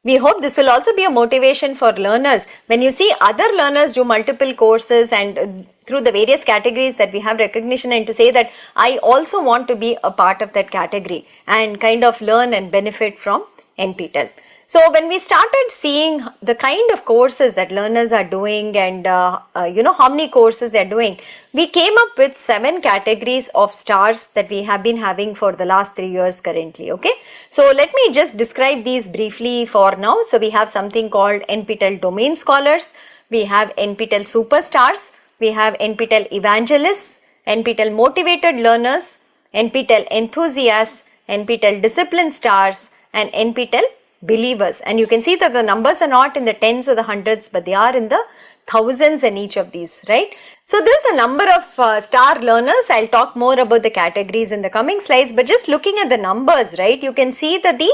We hope this will also be a motivation for learners. When you see other learners do multiple courses and through the various categories that we have recognition, and to say that I also want to be a part of that category and kind of learn and benefit from NPTEL. So when we started seeing the kind of courses that learners are doing and how many courses they are doing, we came up with 7 categories of stars that we have been having for the last 3 years currently. Okay, so let me just describe these briefly for now. So we have something called NPTEL Domain Scholars, we have NPTEL Superstars, we have NPTEL Evangelists, NPTEL Motivated Learners, NPTEL Enthusiasts, NPTEL Discipline Stars, and NPTEL Believers. And you can see that the numbers are not in the tens or the hundreds, but they are in the thousands in each of these, right? So there's a number of star learners. I'll talk more about the categories in the coming slides, but just looking at the numbers, right, you can see that the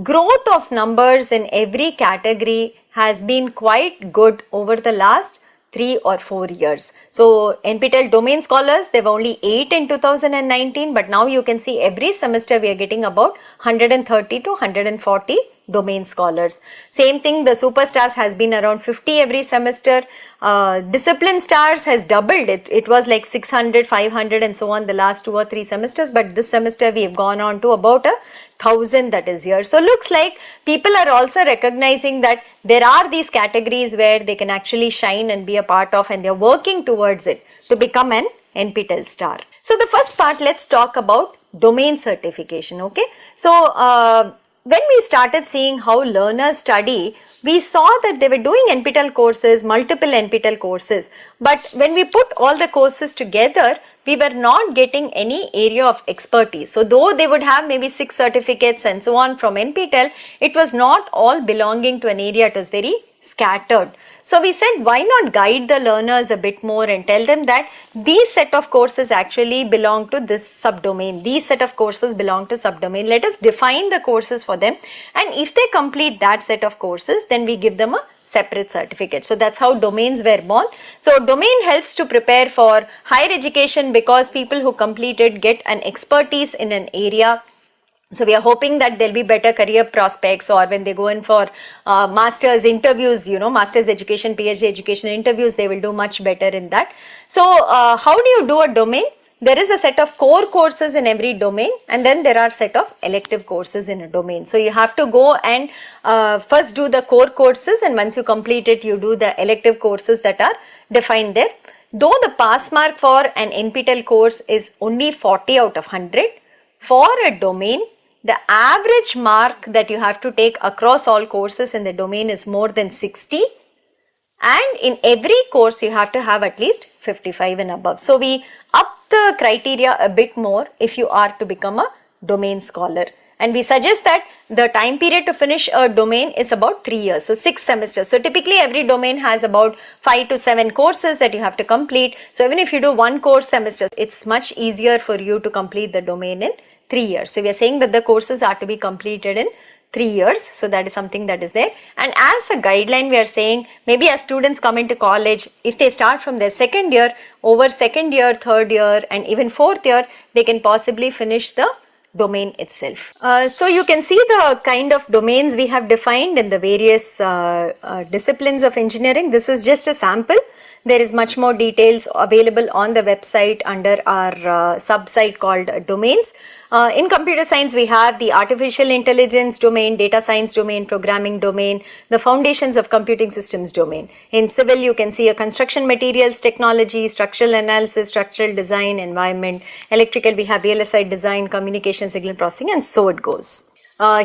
growth of numbers in every category has been quite good over the last 3 or 4 years. So NPTEL Domain Scholars, there were only 8 in 2019, but now you can see every semester we are getting about 130 to 140 domain scholars. Same thing, the Superstars has been around 50 every semester. Discipline Stars has doubled it. It was like 600, 500 and so on the last 2 or 3 semesters, but this semester we have gone on to about 1,000 that is here. So looks like people are also recognizing that there are these categories where they can actually shine and be a part of, and they are working towards it to become an NPTEL star. So the first part, let's talk about domain certification. Okay, so when we started seeing how learners study, we saw that they were doing NPTEL courses, multiple NPTEL courses, but when we put all the courses together, we were not getting any area of expertise. So though they would have maybe 6 certificates and so on from NPTEL, it was not all belonging to an area, it was very scattered. So we said, why not guide the learners a bit more and tell them that these set of courses actually belong to this subdomain, these set of courses belong to subdomain. Let us define the courses for them, and if they complete that set of courses, then we give them a separate certificate. So that's how domains were born. So domain helps to prepare for higher education because people who complete it get an expertise in an area. So we are hoping that there will be better career prospects, or when they go in for master's interviews, master's education, PhD education interviews, they will do much better in that. So how do you do a domain? There is a set of core courses in every domain, and then there are set of elective courses in a domain. So you have to go and first do the core courses, and once you complete it, you do the elective courses that are defined there. Though the pass mark for an NPTEL course is only 40 out of 100, for a domain, the average mark that you have to take across all courses in the domain is more than 60, and in every course you have to have at least 55 and above. So we up the criteria a bit more if you are to become a domain scholar, and we suggest that the time period to finish a domain is about 3 years, so 6 semesters. So typically every domain has about 5 to 7 courses that you have to complete. So even if you do 1 course semester, it's much easier for you to complete the domain in 3 years. So we are saying that the courses are to be completed in 3 years. So that is something that is there. And as a guideline, we are saying maybe as students come into college, if they start from their second year, over second year, third year and even fourth year, they can possibly finish the domain itself. So you can see the kind of domains we have defined in the various disciplines of engineering. This is just a sample. There is much more details available on the website under our sub-site called domains. In computer science, we have the artificial intelligence domain, data science domain, programming domain, the foundations of computing systems domain. In civil, you can see a construction materials technology, structural analysis, structural design, environment. Electrical, we have VLSI design, communication, signal processing, and so it goes.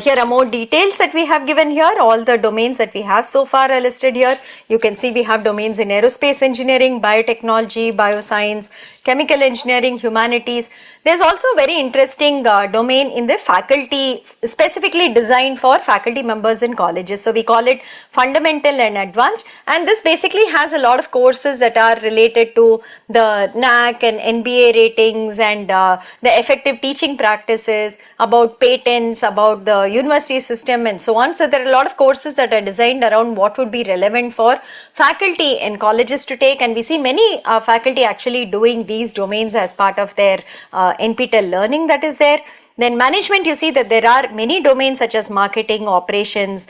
Here are more details that we have given here. All the domains that we have so far are listed here. You can see we have domains in aerospace engineering, biotechnology, bioscience, chemical engineering, humanities. There's also a very interesting domain in the faculty, specifically designed for faculty members in colleges. So we call it fundamental and advanced, and this basically has a lot of courses that are related to the NAAC and NBA ratings and the effective teaching practices, about patents, about the university system and so on. So there are a lot of courses that are designed around what would be relevant for faculty in colleges to take, and we see many faculty actually doing these these domains as part of their NPTEL learning that is there. Then management, you see that there are many domains such as marketing, operations,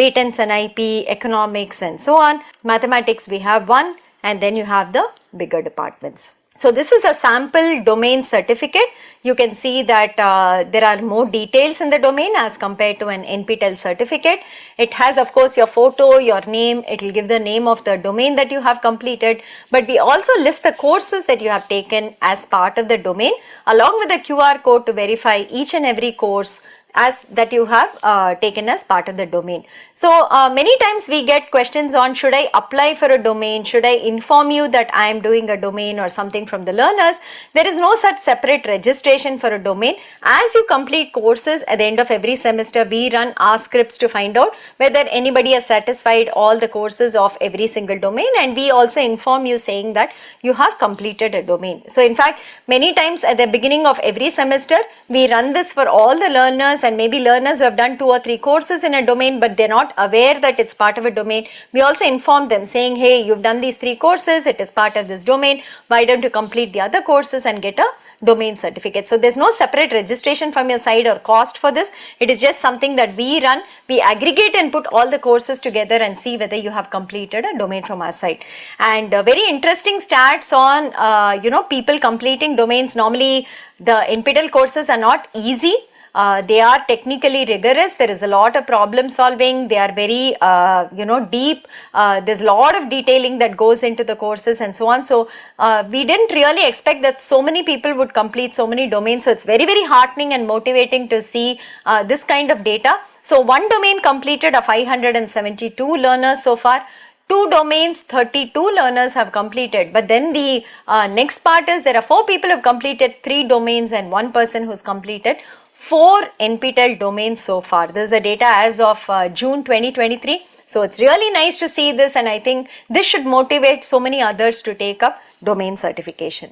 patents and IP, economics and so on. Mathematics, we have one, and then you have the bigger departments. So this is a sample domain certificate. You can see that there are more details in the domain as compared to an NPTEL certificate. It has of course your photo, your name, it will give the name of the domain that you have completed, but we also list the courses that you have taken as part of the domain along with the QR code to verify each and every course as that you have taken as part of the domain. So many times we get questions on, should I apply for a domain, should I inform you that I am doing a domain or something from the learners. There is no such separate registration for a domain. As you complete courses at the end of every semester, we run our scripts to find out whether anybody has satisfied all the courses of every single domain, and we also inform you saying that you have completed a domain. So in fact, many times at the beginning of every semester, we run this for all the learners, and maybe learners who have done 2 or 3 courses in a domain but they're not aware that it's part of a domain. We also inform them saying, hey, you've done these 3 courses, it is part of this domain, why don't you complete the other courses and get a domain certificate. So there's no separate registration from your side or cost for this. It is just something that we run. We aggregate and put all the courses together and see whether you have completed a domain from our side. And very interesting stats on people completing domains. Normally the NPTEL courses are not easy. They are technically rigorous. There is a lot of problem solving. They are very, deep. There's a lot of detailing that goes into the courses and so on. So we didn't really expect that so many people would complete so many domains. So it's very, very heartening and motivating to see this kind of data. So one domain completed a 572 learners so far. 2 domains, 32 learners have completed. But then the next part is there are 4 people who have completed 3 domains and 1 person who's completed 4 NPTEL domains so far. This is the data as of June 2023. So it's really nice to see this, and I think this should motivate so many others to take up domain certification.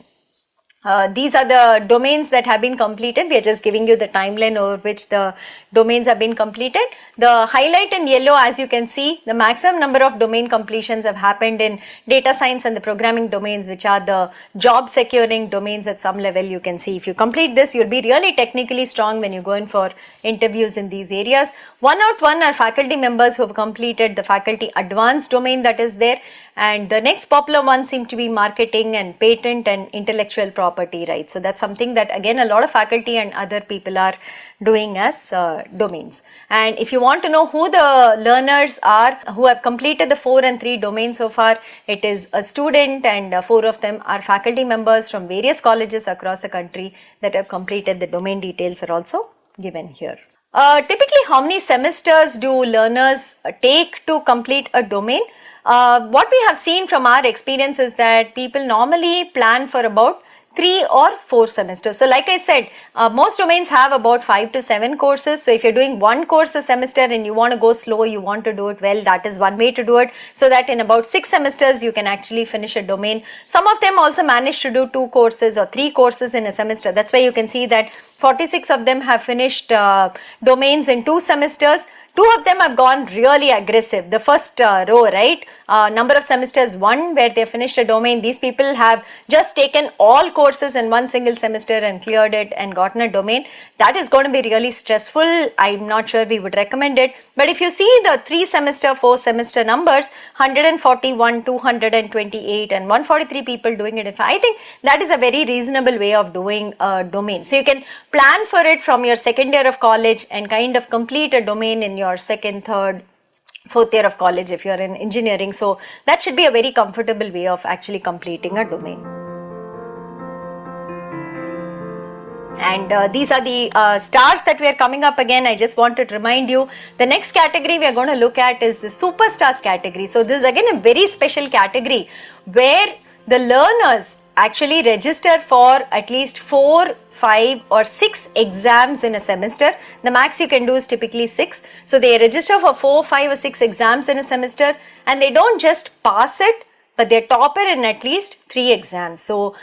These are the domains that have been completed. We are just giving you the timeline over which the domains have been completed. The highlight in yellow, as you can see, the maximum number of domain completions have happened in data science and the programming domains, which are the job securing domains at some level. You can see if you complete this, you'll be really technically strong when you go in for interviews in these areas. 1 out 1 are faculty members who have completed the faculty advanced domain that is there. And the next popular one seem to be marketing and patent and intellectual property rights. So that's something that again a lot of faculty and other people are doing as domains. And if you want to know who the learners are who have completed the 4 and 3 domains so far, it is a student, and 4 of them are faculty members from various colleges across the country that have completed. The domain details are also given here. Typically, how many semesters do learners take to complete a domain? What we have seen from our experience is that people normally plan for about 3 or 4 semesters. So like I said, most domains have about 5 to 7 courses. So if you're doing 1 course a semester and you want to go slow, you want to do it well, that is one way to do it, so that in about 6 semesters you can actually finish a domain. Some of them also manage to do 2 courses or 3 courses in a semester. That's why you can see that 46 of them have finished domains in 2 semesters. 2 of them have gone really aggressive. The first row, right? Number of semesters 1 where they finished a domain. These people have just taken all courses in 1 single semester and cleared it and gotten a domain. That is going to be really stressful. I'm not sure we would recommend it. But if you see the 3 semester, 4 semester numbers, 141, 228 and 143 people doing it. I think that is a very reasonable way of doing a domain. So you can plan for it from your second year of college and kind of complete a domain in your second, third, 4th year of college if you are in engineering. So that should be a very comfortable way of actually completing a domain. And these are the stars that we are coming up again. I just wanted to remind you, the next category we are going to look at is the superstars category. So this is again a very special category where the learners actually register for at least 4, 5 or 6 exams in a semester. The max you can do is typically 6. So they register for 4, 5 or 6 exams in a semester, and they don't just pass it, but they're topper in at least 3 exams. So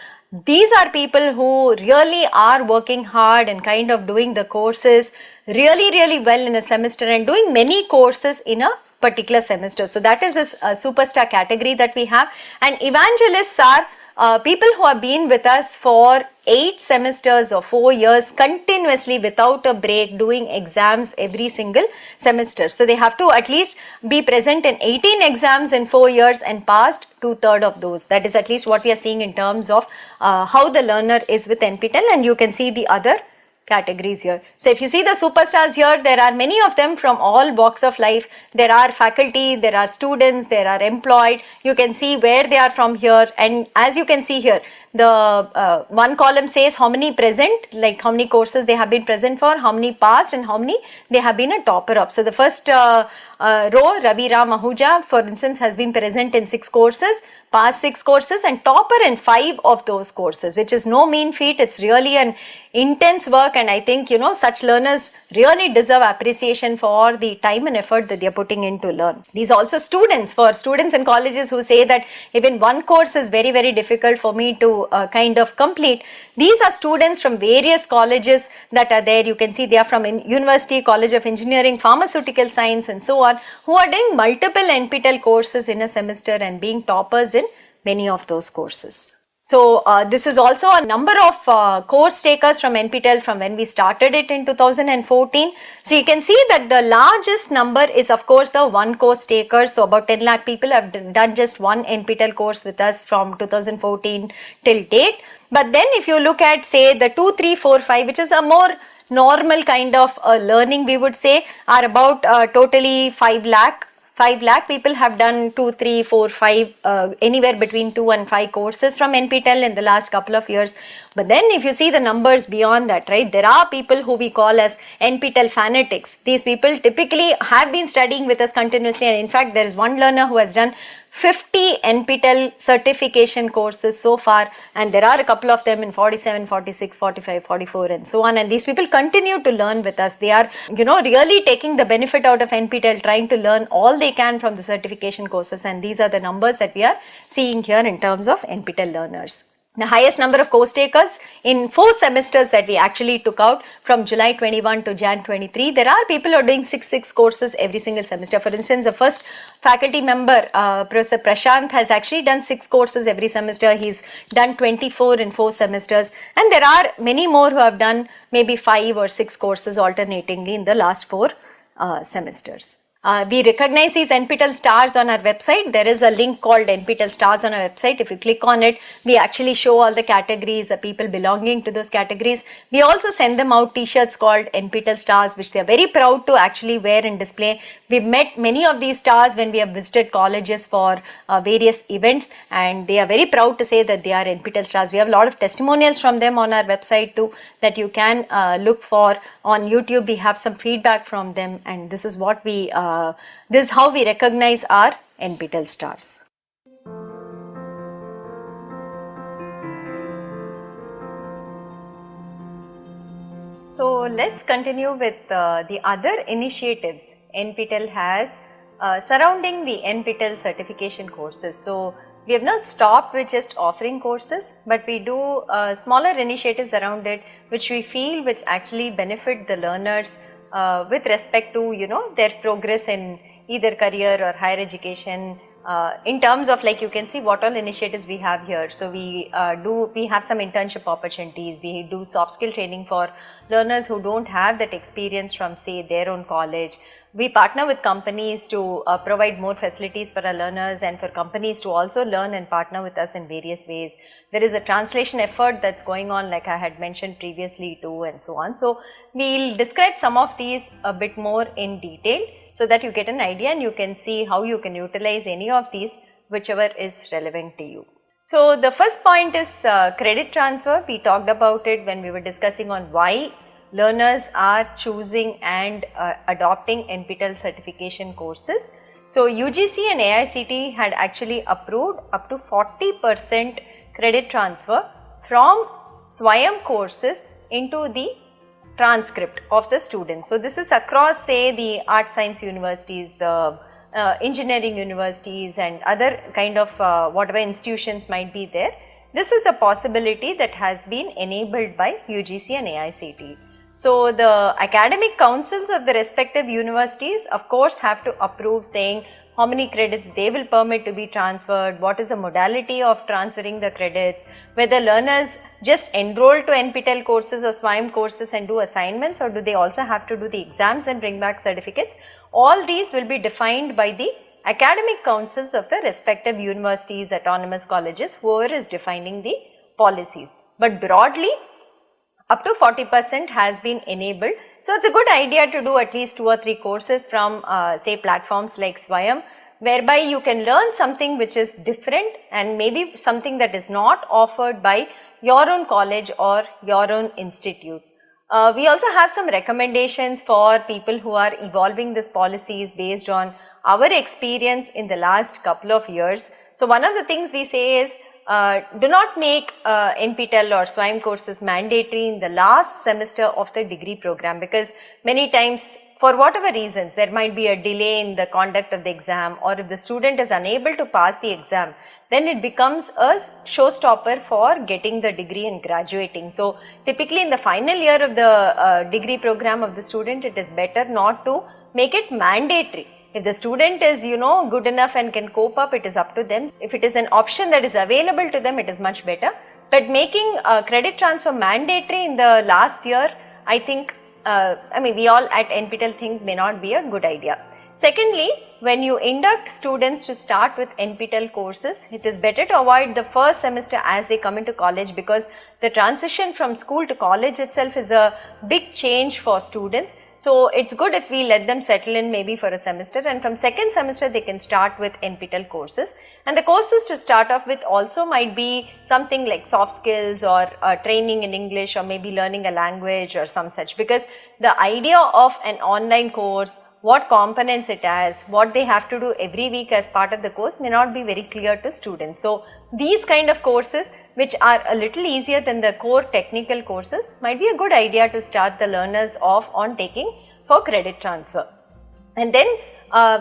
these are people who really are working hard and kind of doing the courses really well in a semester and doing many courses in a particular semester. So that is this superstar category that we have. And evangelists are people who have been with us for 8 semesters or 4 years continuously without a break, doing exams every single semester. So they have to at least be present in 18 exams in 4 years and passed 2/3 of those. That is at least what we are seeing in terms of how the learner is with NPTEL, and you can see the other categories here. So if you see the superstars here, there are many of them from all walks of life. There are faculty, there are students, there are employed. You can see where they are from here, and as you can see here, the one column says how many present, like how many courses they have been present for, how many passed, and how many they have been a topper of. So the first row, Ravi Ram Ahuja, for instance, has been present in 6 courses, passed 6 courses, and topper in 5 of those courses, which is no mean feat. It's really an intense work, and I think, you know, such learners really deserve appreciation for the time and effort that they are putting in to learn. These also students, for students in colleges who say that even one course is very, very difficult for me to kind of complete. These are students from various colleges that are there. You can see they are from University, College of Engineering, Pharmaceutical Science, and so on, who are doing multiple NPTEL courses in a semester and being toppers in many of those courses. So this is also a number of course takers from NPTEL from when we started it in 2014. So you can see that the largest number is of course the one course takers. So about 10 lakh people have done just one NPTEL course with us from 2014 till date. But then if you look at say the 2, 3, 4, 5, which is a more normal kind of learning, we would say, are about totally 5 lakh. 5 lakh people have done 2, 3, 4, 5, anywhere between 2 and 5 courses from NPTEL in the last couple of years. But then if you see the numbers beyond that, right, there are people who we call as NPTEL fanatics. These people typically have been studying with us continuously, and in fact there is one learner who has done 50 NPTEL certification courses so far, and there are a couple of them in 47, 46, 45, 44 and so on, and these people continue to learn with us. They are, you know, really taking the benefit out of NPTEL, trying to learn all they can from the certification courses, and these are the numbers that we are seeing here in terms of NPTEL learners. The highest number of course takers in 4 semesters that we actually took out from July 21 to Jan 23. There are people who are doing 6 courses every single semester. For instance, the first faculty member, Professor Prashant, has actually done 6 courses every semester. He's done 24 in 4 semesters, and there are many more who have done maybe 5 or 6 courses alternatingly in the last 4 semesters. We recognize these NPTEL stars on our website. There is a link called NPTEL stars on our website. If you click on it, we actually show all the categories, the people belonging to those categories. We also send them out t-shirts called NPTEL stars, which they are very proud to actually wear and display. We've met many of these stars when we have visited colleges for various events, and they are very proud to say that they are NPTEL stars. We have a lot of testimonials from them on our website too that you can look for. On YouTube, we have some feedback from them, and this is what we this is how we recognize our NPTEL stars. So let's continue with the other initiatives NPTEL has surrounding the NPTEL certification courses. So we have not stopped with just offering courses, but we do smaller initiatives around it, which we feel which actually benefit the learners with respect to, you know, their progress in either career or higher education. In terms of, like, you can see what all initiatives we have here. So we have some internship opportunities. We do soft skill training for learners who don't have that experience from, say, their own college. We partner with companies to provide more facilities for our learners, and for companies to also learn and partner with us in various ways. There is a translation effort that's going on, like I had mentioned previously too, and so on. So we'll describe some of these a bit more in detail, so that you get an idea and you can see how you can utilize any of these, whichever is relevant to you. So the first point is credit transfer. We talked about it when we were discussing on why learners are choosing and adopting NPTEL certification courses. So UGC and AICTE had actually approved up to 40% credit transfer from Swayam courses into the transcript of the student. So this is across, say, the art science universities, the engineering universities, and other kind of whatever institutions might be there. This is a possibility that has been enabled by UGC and AICTE. So the academic councils of the respective universities, of course, have to approve, saying how many credits they will permit to be transferred, what is the modality of transferring the credits, whether learners just enroll to NPTEL courses or SWAYAM courses and do assignments, or do they also have to do the exams and bring back certificates. All these will be defined by the academic councils of the respective universities, autonomous colleges, whoever is defining the policies. But broadly, up to 40% has been enabled. So, it is a good idea to do at least 2 or 3 courses from say platforms like SWAYAM, whereby you can learn something which is different and maybe something that is not offered by your own college or your own institute. We also have some recommendations for people who are evolving these policies based on our experience in the last couple of years. So, one of the things we say is do not make NPTEL or SWAYAM courses mandatory in the last semester of the degree program, because many times for whatever reasons there might be a delay in the conduct of the exam, or if the student is unable to pass the exam, then it becomes a showstopper for getting the degree and graduating. So, typically in the final year of the degree program of the student, it is better not to make it mandatory. If the student is good enough and can cope up, it is up to them. If it is an option that is available to them, it is much better. But making credit transfer mandatory in the last year, I think, we all at NPTEL think may not be a good idea. Secondly, when you induct students to start with NPTEL courses, it is better to avoid the first semester as they come into college, because the transition from school to college itself is a big change for students. So, it is good if we let them settle in maybe for a semester, and from second semester they can start with NPTEL courses. And the courses to start off with also might be something like soft skills or training in English, or maybe learning a language or some such, because the idea of an online course, what components it has, what they have to do every week as part of the course may not be very clear to students. So, these kind of courses which are a little easier than the core technical courses might be a good idea to start the learners off on taking for credit transfer. And then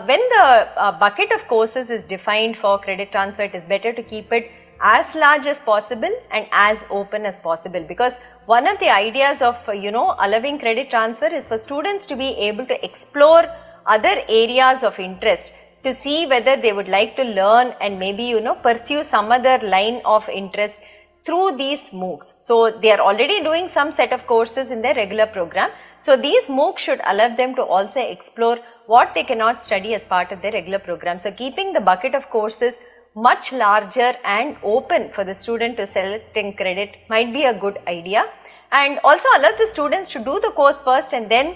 when the bucket of courses is defined for credit transfer, it is better to keep it as large as possible and as open as possible, because one of the ideas of allowing credit transfer is for students to be able to explore other areas of interest, to see whether they would like to learn and maybe pursue some other line of interest through these MOOCs. So, they are already doing some set of courses in their regular program. So, these MOOCs should allow them to also explore what they cannot study as part of their regular program. So, keeping the bucket of courses much larger and open for the student to select and credit might be a good idea, and also allow the students to do the course first and then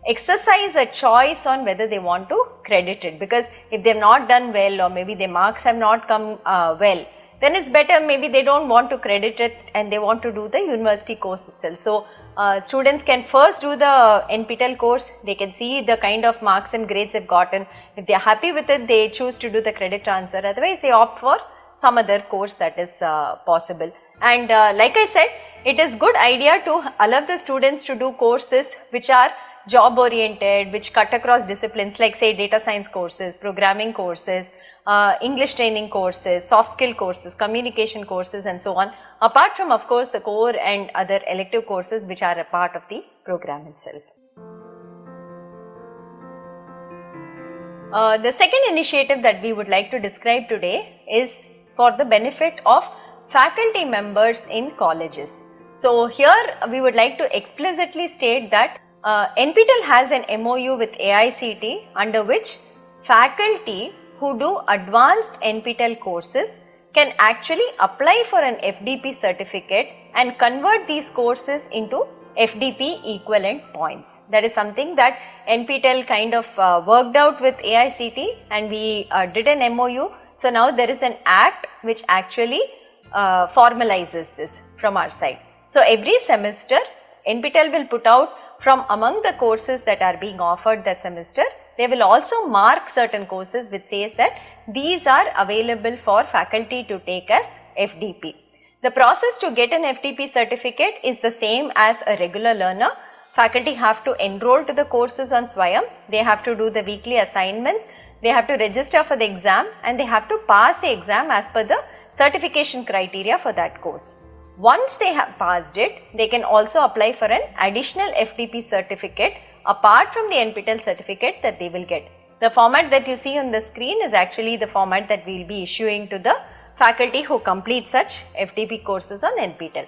exercise a choice on whether they want to credit it, because if they have not done well or maybe their marks have not come well, then it is better maybe they do not want to credit it and they want to do the university course itself. So, students can first do the NPTEL course, they can see the kind of marks and grades they have gotten. If they are happy with it, they choose to do the credit transfer, otherwise they opt for some other course that is possible. And like I said, it is good idea to allow the students to do courses which are job oriented, which cut across disciplines, like say data science courses, programming courses, English training courses, soft skill courses, communication courses and so on, apart from of course the core and other elective courses which are a part of the program itself. The second initiative that we would like to describe today is for the benefit of faculty members in colleges. So, here we would like to explicitly state that NPTEL has an MOU with AICTE, under which faculty who do advanced NPTEL courses can actually apply for an FDP certificate and convert these courses into FDP equivalent points. That is something that NPTEL kind of worked out with AICTE, and we did an MOU. So, now there is an act which actually formalizes this from our side. So, every semester NPTEL will put out from among the courses that are being offered that semester, they will also mark certain courses which says that these are available for faculty to take as FDP. The process to get an FDP certificate is the same as a regular learner. Faculty have to enroll to the courses on SWAYAM, they have to do the weekly assignments, they have to register for the exam, and they have to pass the exam as per the certification criteria for that course. Once they have passed it, they can also apply for an additional FDP certificate apart from the NPTEL certificate that they will get. The format that you see on the screen is actually the format that we will be issuing to the faculty who complete such FDP courses on NPTEL.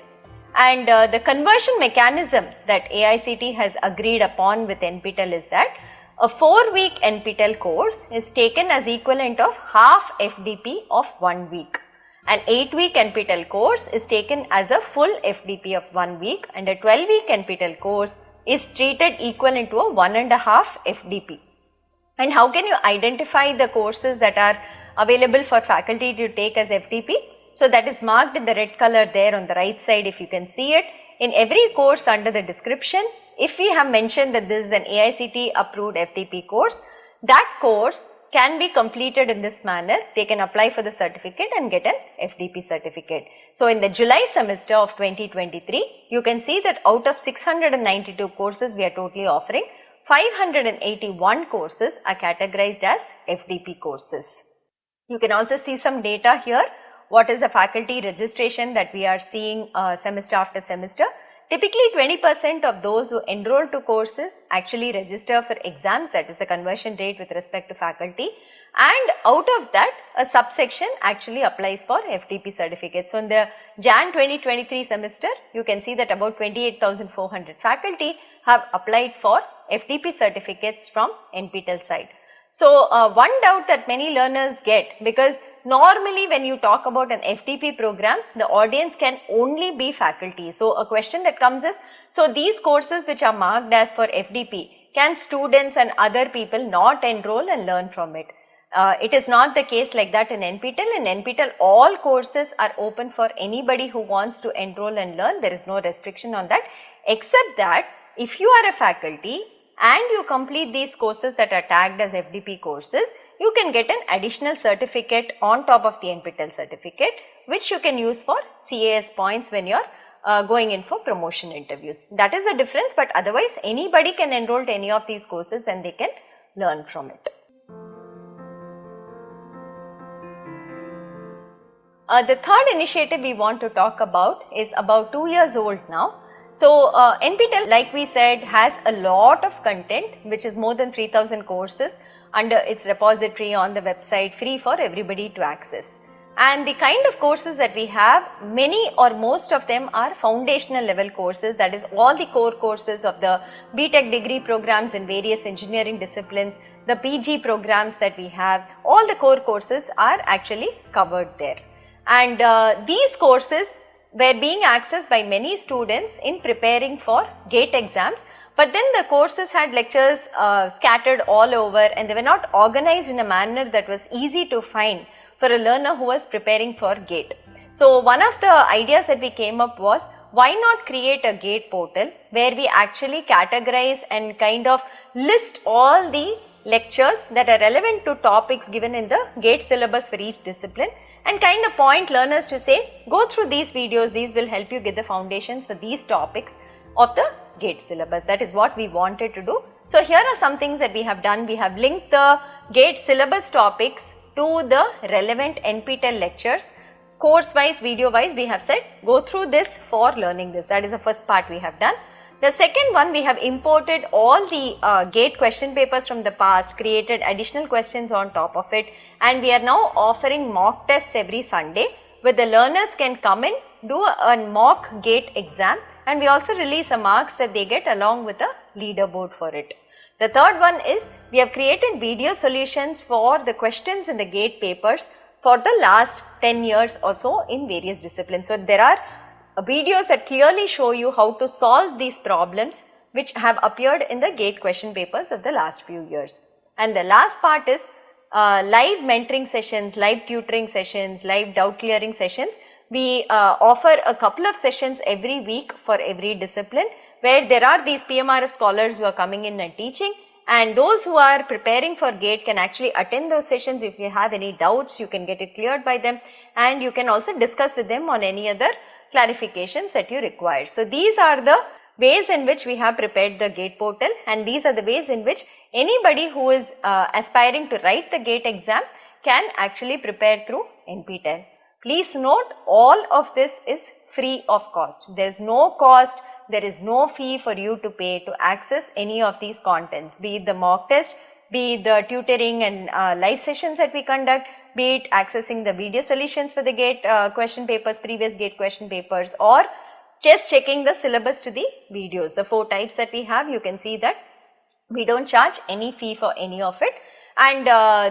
And the conversion mechanism that AICTE has agreed upon with NPTEL is that a 4-week NPTEL course is taken as equivalent of half FDP of 1 week. An 8-week NPTEL course is taken as a full FDP of 1 week, and a 12-week NPTEL course is treated equivalent to a 1.5 FDP. And how can you identify the courses that are available for faculty to take as FDP? So that is marked in the red color there on the right side, if you can see it. In every course under the description, if we have mentioned that this is an AICTE approved FDP course, that course can be completed in this manner. They can apply for the certificate and get an FDP certificate. So in the July semester of 2023, you can see that out of 692 courses we are totally offering, 581 courses are categorized as FDP courses. You can also see some data here. What is the faculty registration that we are seeing semester after semester? Typically 20% of those who enroll to courses actually register for exams, that is the conversion rate with respect to faculty, and out of that a subsection actually applies for FDP certificates. So in the Jan 2023 semester, you can see that about 28,400 faculty have applied for FDP certificates from NPTEL side. So one doubt that many learners get, because normally when you talk about an FDP program, the audience can only be faculty. So a question that comes is, so these courses which are marked as for FDP, can students and other people not enroll and learn from it? It is not the case like that in NPTEL. In NPTEL, all courses are open for anybody who wants to enroll and learn. There is no restriction on that, except that if you are a faculty and you complete these courses that are tagged as FDP courses, you can get an additional certificate on top of the NPTEL certificate, which you can use for CAS points when you are going in for promotion interviews. That is the difference, but otherwise anybody can enroll to any of these courses and they can learn from it. The third initiative we want to talk about is about 2 years old now. So NPTEL, like we said, has a lot of content, which is more than 3,000 courses under its repository on the website, free for everybody to access. And the kind of courses that we have, many or most of them are foundational level courses, that is all the core courses of the BTech degree programs in various engineering disciplines, the PG programs that we have, all the core courses are actually covered there. And these courses were being accessed by many students in preparing for GATE exams, but then the courses had lectures scattered all over and they were not organized in a manner that was easy to find for a learner who was preparing for GATE. So one of the ideas that we came up was, why not create a GATE portal where we actually categorize and kind of list all the lectures that are relevant to topics given in the GATE syllabus for each discipline, and kind of point learners to say, go through these videos, these will help you get the foundations for these topics of the GATE syllabus. That is what we wanted to do. So here are some things that we have done. We have linked the GATE syllabus topics to the relevant NPTEL lectures. Course wise, video wise, we have said, go through this for learning this. That is the first part we have done. The second one, we have imported all the GATE question papers from the past, created additional questions on top of it, and we are now offering mock tests every Sunday where the learners can come in, do a mock GATE exam, and we also release the marks that they get along with a leaderboard for it. The third one is, we have created video solutions for the questions in the GATE papers for the last 10 years or so in various disciplines. So there are videos that clearly show you how to solve these problems which have appeared in the GATE question papers of the last few years. And the last part is live mentoring sessions, live tutoring sessions, live doubt clearing sessions. We offer a couple of sessions every week for every discipline, where there are these PMRF scholars who are coming in and teaching, and those who are preparing for GATE can actually attend those sessions. If you have any doubts, you can get it cleared by them, and you can also discuss with them on any other clarifications that you require. So these are the ways in which we have prepared the GATE portal, and these are the ways in which anybody who is aspiring to write the GATE exam can actually prepare through NPTEL. Please note, all of this is free of cost. There is no cost, there is no fee for you to pay to access any of these contents, be it the mock test, be it the tutoring and live sessions that we conduct, be it accessing the video solutions for the GATE question papers, previous GATE question papers, or just checking the syllabus to the videos. The 4 types that we have, you can see that we don't charge any fee for any of it. And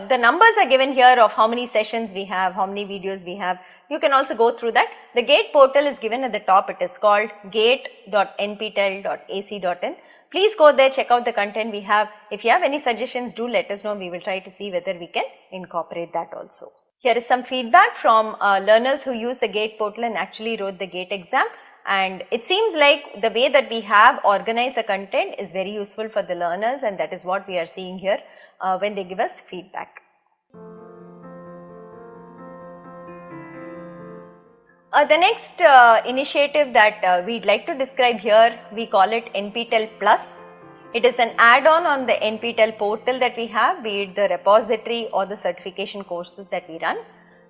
the numbers are given here of how many sessions we have, how many videos we have. You can also go through that. The GATE portal is given at the top. It is called gate.nptel.ac.in. Please go there, check out the content we have. If you have any suggestions, do let us know. We will try to see whether we can incorporate that also. Here is some feedback from learners who use the GATE portal and actually wrote the GATE exam. And it seems like the way that we have organized the content is very useful for the learners, and that is what we are seeing here when they give us feedback. The next initiative that we'd like to describe here, we call it NPTEL Plus. It is an add-on on the NPTEL portal that we have, be it the repository or the certification courses that we run.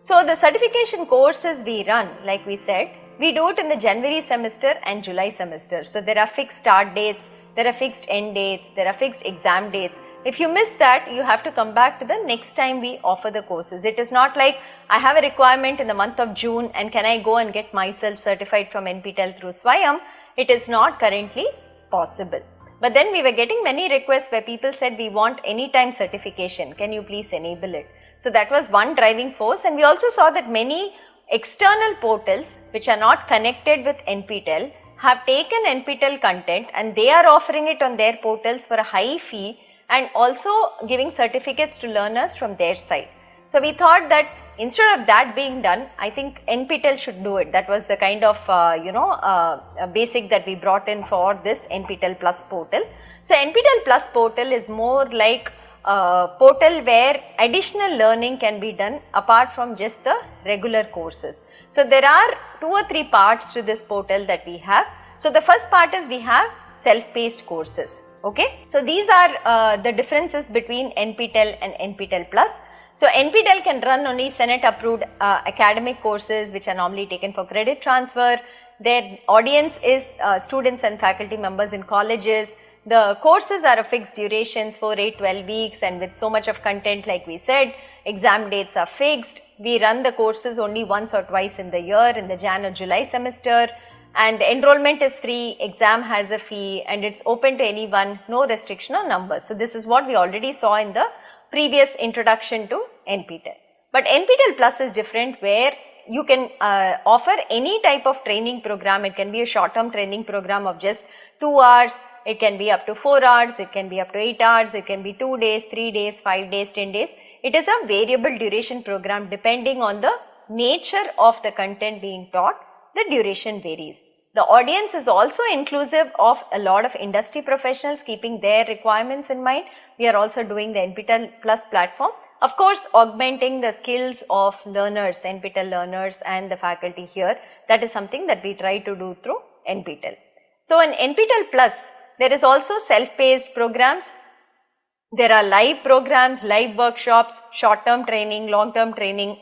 So the certification courses we run, like we said, we do it in the January semester and July semester. So there are fixed start dates, there are fixed end dates, there are fixed exam dates. If you miss that, you have to come back to the next time we offer the courses. It is not like I have a requirement in the month of June and can I go and get myself certified from NPTEL through SWAYAM. It is not currently possible. But then we were getting many requests where people said we want anytime certification. Can you please enable it? So that was one driving force, and we also saw that many external portals which are not connected with NPTEL have taken NPTEL content and they are offering it on their portals for a high fee and also giving certificates to learners from their side. So we thought that instead of that being done, I think NPTEL should do it. That was the kind of basic that we brought in for this NPTEL Plus portal. So NPTEL Plus portal is more like portal where additional learning can be done apart from just the regular courses. So there are 2 or 3 parts to this portal that we have. So the first part is we have self-paced courses. Okay, so these are the differences between NPTEL and NPTEL Plus. So NPTEL can run only Senate approved academic courses which are normally taken for credit transfer. Their audience is students and faculty members in colleges. The courses are of fixed durations, 4, 8, 12 weeks, and with so much of content, like we said. Exam dates are fixed. We run the courses only once or twice in the year, in the Jan or July semester, and the enrollment is free, exam has a fee, and it's open to anyone, no restriction on numbers. So this is what we already saw in the previous introduction to NPTEL. But NPTEL Plus is different, where you can offer any type of training program. It can be a short-term training program of just 2 hours, it can be up to 4 hours, it can be up to 8 hours, it can be 2 days, 3 days, 5 days, 10 days. It is a variable duration program depending on the nature of the content being taught. The duration varies. The audience is also inclusive of a lot of industry professionals, keeping their requirements in mind. We are also doing the NPTEL Plus platform. Of course, augmenting the skills of learners, NPTEL learners and the faculty here. That is something that we try to do through NPTEL. So in NPTEL Plus, there is also self-paced programs. There are live programs, live workshops, short-term training, long-term training.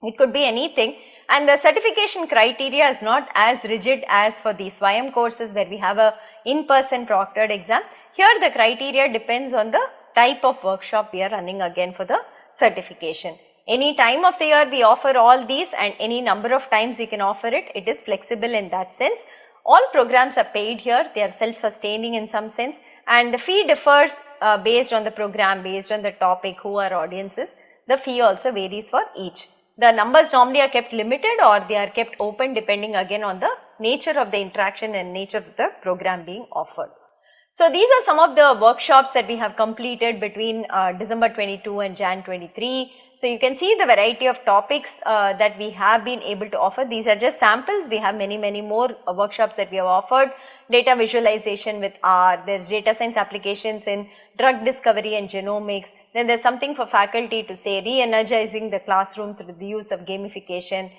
It could be anything. And the certification criteria is not as rigid as for the SWAYAM courses where we have a in-person proctored exam. Here the criteria depends on the type of workshop we are running again for the certification. Any time of the year we offer all these, and any number of times we can offer it. It is flexible in that sense. All programs are paid here, they are self-sustaining in some sense, and the fee differs based on the program, based on the topic, who our audience is. The fee also varies for each. The numbers normally are kept limited or they are kept open depending again on the nature of the interaction and nature of the program being offered. So these are some of the workshops that we have completed between December 22 and Jan 23. So you can see the variety of topics that we have been able to offer. These are just samples. We have many more workshops that we have offered. Data visualization with R, there's data science applications in drug discovery and genomics. Then there's something for faculty to say re-energizing the classroom through the use of gamification.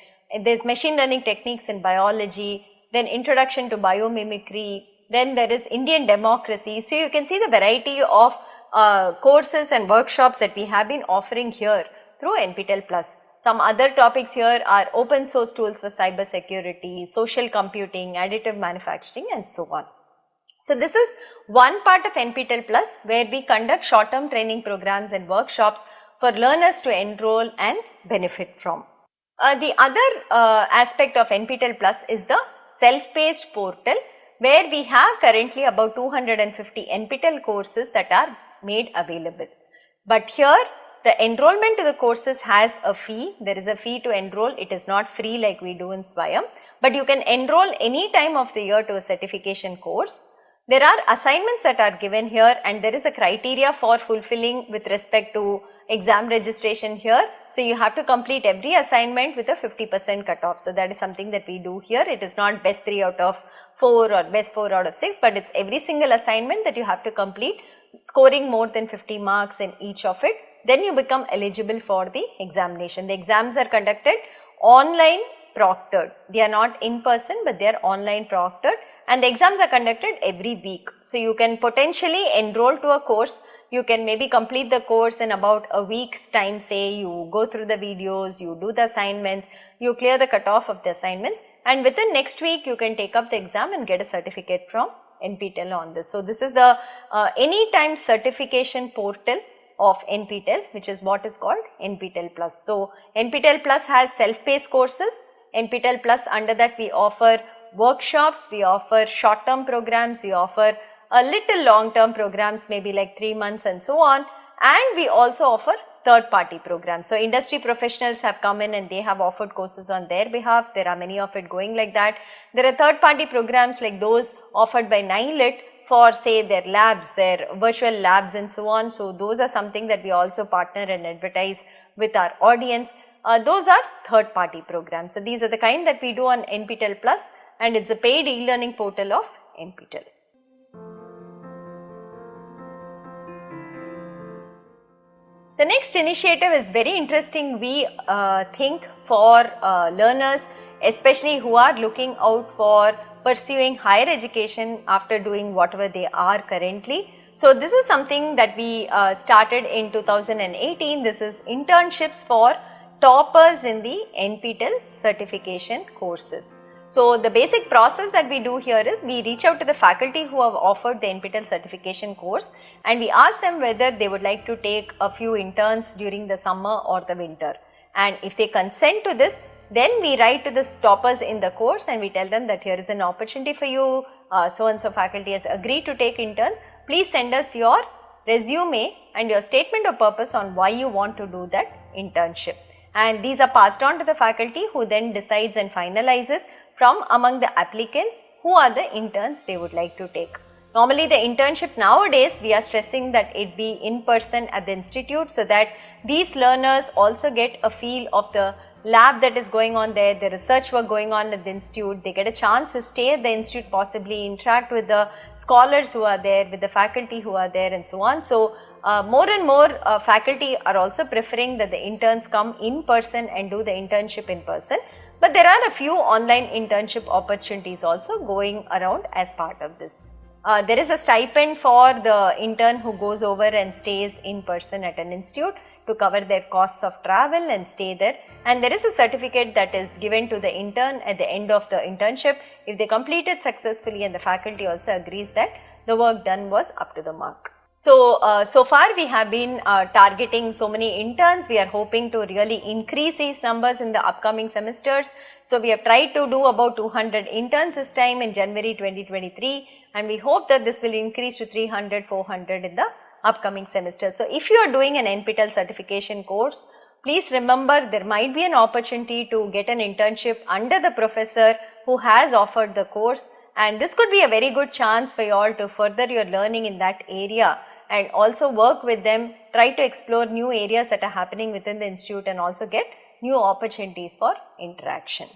There's machine learning techniques in biology, then introduction to biomimicry. Then there is Indian democracy. So you can see the variety of courses and workshops that we have been offering here through NPTEL Plus. Some other topics here are open source tools for cyber security, social computing, additive manufacturing and so on. So this is one part of NPTEL Plus where we conduct short-term training programs and workshops for learners to enroll and benefit from. The other aspect of NPTEL Plus is the self-paced portal, where we have currently about 250 NPTEL courses that are made available. But here the enrollment to the courses has a fee. There is a fee to enroll. It is not free like we do in Swayam, but you can enroll any time of the year to a certification course. There are assignments that are given here, and there is a criteria for fulfilling with respect to exam registration here. So you have to complete every assignment with a 50% cutoff. So that is something that we do here. It is not best 3 out of 4 or best 4 out of 6, but it's every single assignment that you have to complete, scoring more than 50 marks in each of it. Then you become eligible for the examination. The exams are conducted online proctored. They are not in person, but they are online proctored, and the exams are conducted every week. So you can potentially enroll to a course. You can maybe complete the course in about a week's time. Say you go through the videos, you do the assignments, you clear the cutoff of the assignments, and within next week you can take up the exam and get a certificate from NPTEL on this. So this is the anytime certification portal of NPTEL, which is what is called NPTEL Plus. So NPTEL Plus has self-paced courses. NPTEL Plus, under that we offer workshops, we offer short-term programs, we offer a little long-term programs, maybe like 3 months and so on, and we also offer third-party programs. So industry professionals have come in and they have offered courses on their behalf. There are many of it going like that. There are third-party programs like those offered by NILIT for say their labs, their virtual labs and so on. So those are something that we also partner and advertise with our audience. Those are third party programs. So these are the kind that we do on NPTEL Plus, and it's a paid e-learning portal of NPTEL. The next initiative is very interesting, we think, for learners, especially who are looking out for pursuing higher education after doing whatever they are currently. So this is something that we started in 2018. This is internships for toppers in the NPTEL certification courses. So the basic process that we do here is we reach out to the faculty who have offered the NPTEL certification course, and we ask them whether they would like to take a few interns during the summer or the winter. And if they consent to this, then we write to the toppers in the course and we tell them that here is an opportunity for you, so and so faculty has agreed to take interns. Please send us your resume and your statement of purpose on why you want to do that internship. And these are passed on to the faculty, who then decides and finalizes from among the applicants who are the interns they would like to take. Normally the internship nowadays, we are stressing that it be in person at the institute, so that these learners also get a feel of the lab that is going on there, the research work going on at the institute. They get a chance to stay at the institute, possibly interact with the scholars who are there, with the faculty who are there and so on. So more and more faculty are also preferring that the interns come in person and do the internship in person. But there are a few online internship opportunities also going around as part of this. There is a stipend for the intern who goes over and stays in person at an institute to cover their costs of travel and stay there. And there is a certificate that is given to the intern at the end of the internship if they complete it successfully and the faculty also agrees that the work done was up to the mark. So, so far we have been targeting so many interns. We are hoping to really increase these numbers in the upcoming semesters. So, we have tried to do about 200 interns this time in January 2023, and we hope that this will increase to 300, 400 in the upcoming semester. So, if you are doing an NPTEL certification course, please remember there might be an opportunity to get an internship under the professor who has offered the course, and this could be a very good chance for you all to further your learning in that area and also work with them, try to explore new areas that are happening within the institute and also get new opportunities for interaction.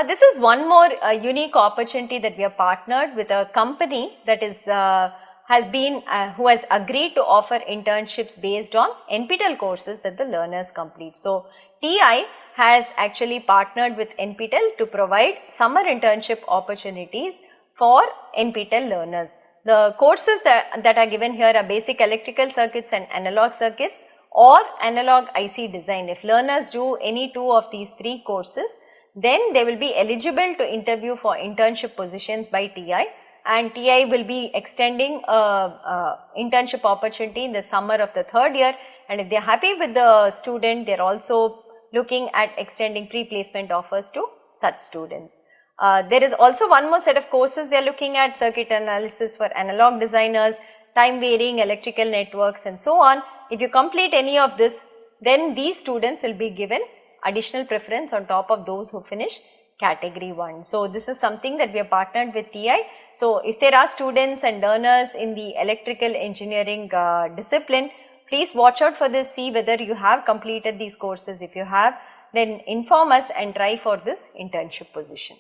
This is one more unique opportunity that we have partnered with a company that is who has agreed to offer internships based on NPTEL courses that the learners complete. So, TI has actually partnered with NPTEL to provide summer internship opportunities for NPTEL learners. The courses that are given here are basic electrical circuits and analog circuits or analog IC design. If learners do any two of these three courses, then they will be eligible to interview for internship positions by TI, and TI will be extending a internship opportunity in the summer of the 3rd year, and if they are happy with the student, they are also looking at extending pre-placement offers to such students. There is also one more set of courses they are looking at: circuit analysis for analog designers, time varying electrical networks, and so on. If you complete any of this, then these students will be given additional preference on top of those who finish category 1. So, this is something that we have partnered with TI. So, if there are students and learners in the electrical engineering discipline, please watch out for this, see whether you have completed these courses. If you have, then inform us and try for this internship position.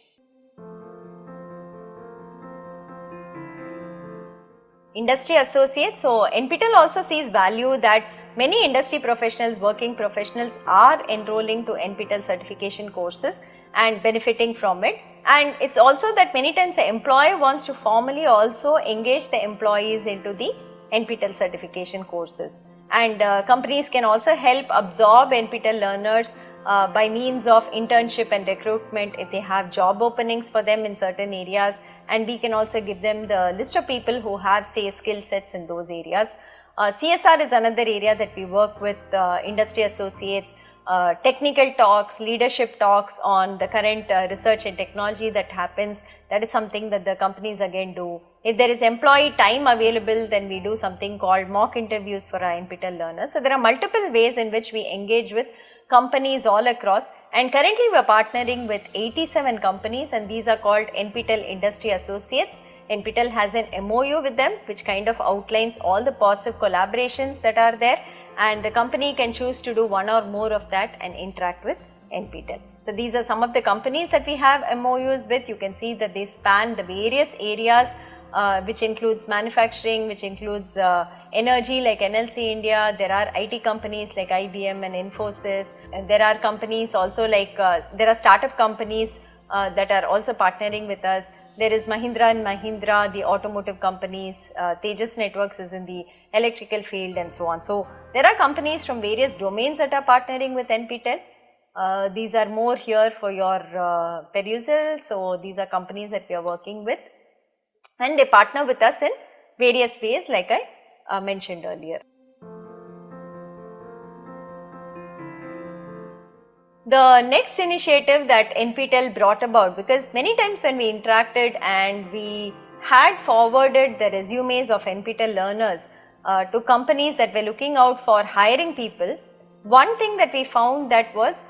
Industry associates. So, NPTEL also sees value that many industry professionals, working professionals are enrolling to NPTEL certification courses and benefiting from it. And it is also that many times the employer wants to formally also engage the employees into the NPTEL certification courses. And companies can also help absorb NPTEL learners by means of internship and recruitment if they have job openings for them in certain areas, and we can also give them the list of people who have, say, skill sets in those areas. CSR is another area that we work with industry associates, technical talks, leadership talks on the current research and technology that happens. That is something that the companies again do. If there is employee time available, then we do something called mock interviews for our NPTEL learners. So, there are multiple ways in which we engage with companies all across, and currently we are partnering with 87 companies, and these are called NPTEL Industry Associates. NPTEL has an MOU with them which kind of outlines all the positive collaborations that are there, and the company can choose to do one or more of that and interact with NPTEL. So, these are some of the companies that we have MOUs with. You can see that they span the various areas which includes manufacturing, which includes energy like NLC India. There are IT companies like IBM and Infosys, and there are companies also like there are startup companies that are also partnering with us. There is Mahindra and Mahindra, the automotive companies, Tejas Networks is in the electrical field, and so on. So, there are companies from various domains that are partnering with NPTEL. These are more here for your perusal. So, these are companies that we are working with, and they partner with us in various ways like I mentioned earlier. The next initiative that NPTEL brought about, because many times when we interacted and we had forwarded the resumes of NPTEL learners to companies that were looking out for hiring people, one thing that we found that was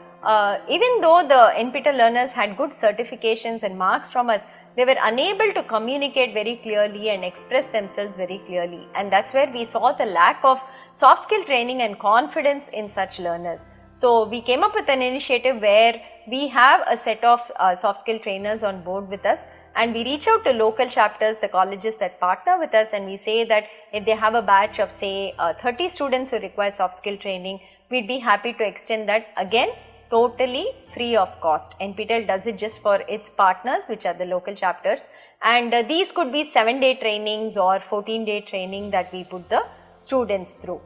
even though the NPTEL learners had good certifications and marks from us, they were unable to communicate very clearly and express themselves very clearly, and that is where we saw the lack of soft skill training and confidence in such learners. So, we came up with an initiative where we have a set of soft skill trainers on board with us, and we reach out to local chapters, the colleges that partner with us, and we say that if they have a batch of say 30 students who require soft skill training, we would be happy to extend that, again totally free of cost. NPTEL does it just for its partners, which are the local chapters, and these could be 7-day trainings or 14-day training that we put the students through.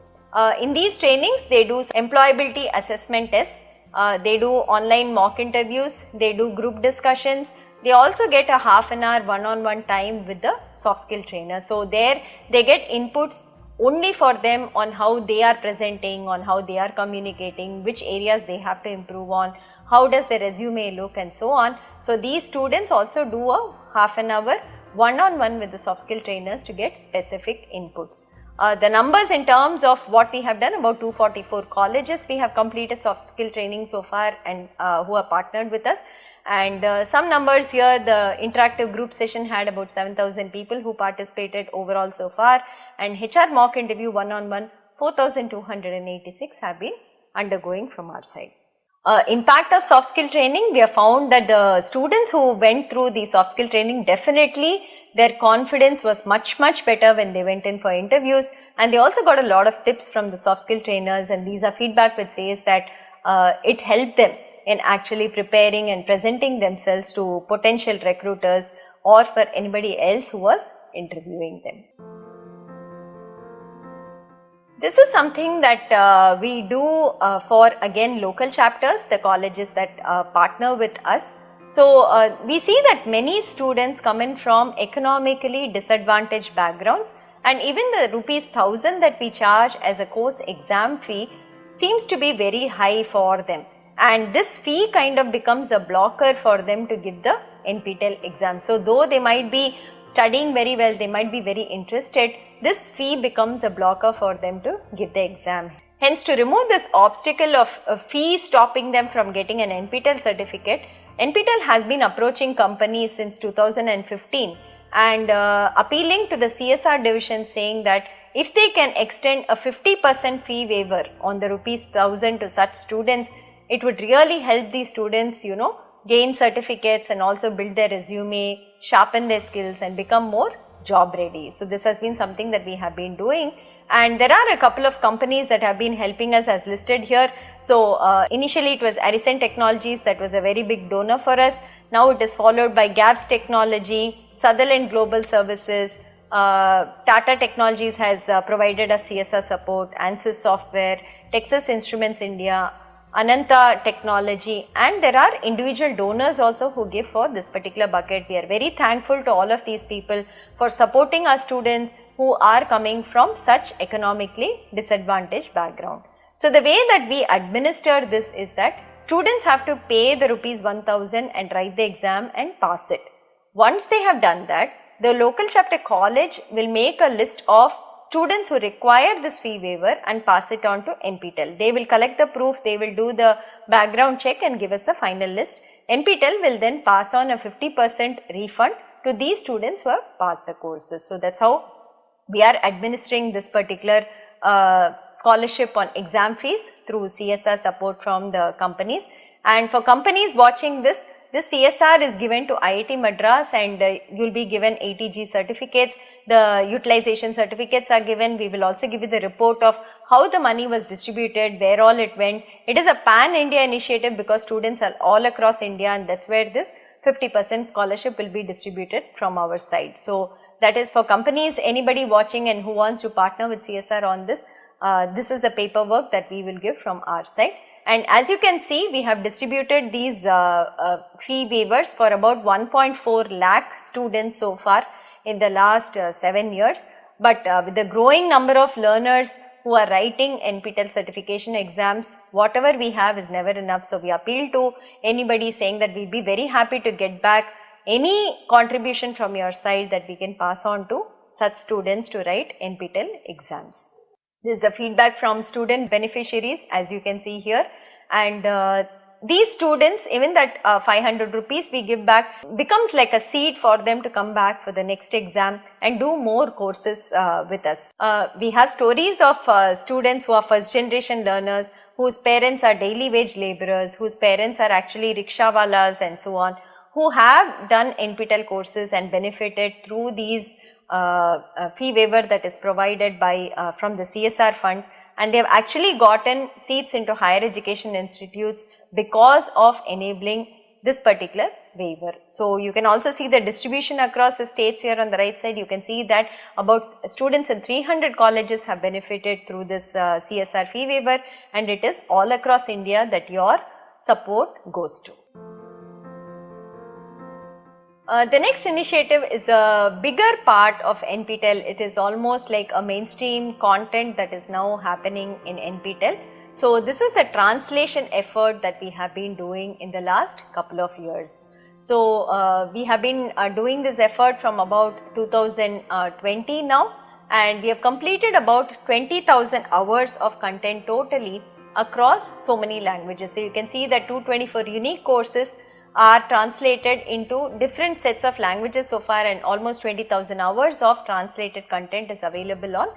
In these trainings, they do employability assessment tests, they do online mock interviews, they do group discussions, they also get a half an hour one-on-one time with the soft skill trainer. So, there they get inputs only for them on how they are presenting, on how they are communicating, which areas they have to improve on, how does the resume look, and so on. So, these students also do a half an hour one-on-one with the soft skill trainers to get specific inputs. The numbers in terms of what we have done, about 244 colleges we have completed soft skill training so far, and who are partnered with us. And some numbers here, the interactive group session had about 7,000 people who participated overall so far, and HR mock interview one-on-one 4,286 have been undergoing from our side. Impact of soft skill training, we have found that the students who went through the soft skill training, definitely their confidence was much better when they went in for interviews, and they also got a lot of tips from the soft skill trainers, and these are feedback which says that it helped them in actually preparing and presenting themselves to potential recruiters or for anybody else who was interviewing them. This is something that we do for again local chapters, the colleges that partner with us. So, we see that many students come in from economically disadvantaged backgrounds, and even the rupees 1000 that we charge as a course exam fee seems to be very high for them, and this fee kind of becomes a blocker for them to give the NPTEL exam. So, though they might be studying very well, they might be very interested, this fee becomes a blocker for them to give the exam. Hence, to remove this obstacle of a fee stopping them from getting an NPTEL certificate, NPTEL has been approaching companies since 2015 and appealing to the CSR division, saying that if they can extend a 50% fee waiver on the rupees 1000 to such students, it would really help these students, gain certificates and also build their resume, sharpen their skills and become more job ready. So, this has been something that we have been doing, and there are a couple of companies that have been helping us as listed here. So, initially it was Arisen Technologies that was a very big donor for us. Now it is followed by Gaps Technology, Sutherland Global Services, Tata Technologies has provided us CSR support, ANSYS Software, Texas Instruments India, Ananta Technology, and there are individual donors also who give for this particular bucket. We are very thankful to all of these people for supporting our students who are coming from such economically disadvantaged background. So, the way that we administer this is that students have to pay the rupees 1000 and write the exam and pass it. Once they have done that, the local chapter college will make a list of students who require this fee waiver and pass it on to NPTEL. They will collect the proof, they will do the background check and give us the final list. NPTEL will then pass on a 50% refund to these students who have passed the courses. So, that is how we are administering this particular scholarship on exam fees through CSR support from the companies. And for companies watching this CSR is given to IIT Madras, and you will be given ATG certificates. The utilization certificates are given. We will also give you the report of how the money was distributed, where all it went. It is a pan-India initiative because students are all across India, and that is where this 50% scholarship will be distributed from our side. So, that is for companies, anybody watching and who wants to partner with CSR on this, this is the paperwork that we will give from our side. And as you can see, we have distributed these fee waivers for about 1.4 lakh students so far in the last 7 years. But with the growing number of learners who are writing NPTEL certification exams, whatever we have is never enough. So, we appeal to anybody saying that we will be very happy to get back any contribution from your side that we can pass on to such students to write NPTEL exams. This is the feedback from student beneficiaries, as you can see here, and these students, even that 500 rupees we give back becomes like a seed for them to come back for the next exam and do more courses with us. We have stories of students who are first generation learners, whose parents are daily wage laborers, whose parents are actually rickshawalas and so on, who have done NPTEL courses and benefited through these fee waiver that is provided by from the CSR funds, and they have actually gotten seats into higher education institutes because of enabling this particular waiver. So, you can also see the distribution across the states here on the right side. You can see that about students in 300 colleges have benefited through this CSR fee waiver, and it is all across India that your support goes to. The next initiative is a bigger part of NPTEL. It is almost like a mainstream content that is now happening in NPTEL. So, this is the translation effort that we have been doing in the last couple of years. So, we have been doing this effort from about 2020 now, and we have completed about 20,000 hours of content totally across so many languages. So, you can see that 224 unique courses are translated into different sets of languages so far, and almost 20,000 hours of translated content is available on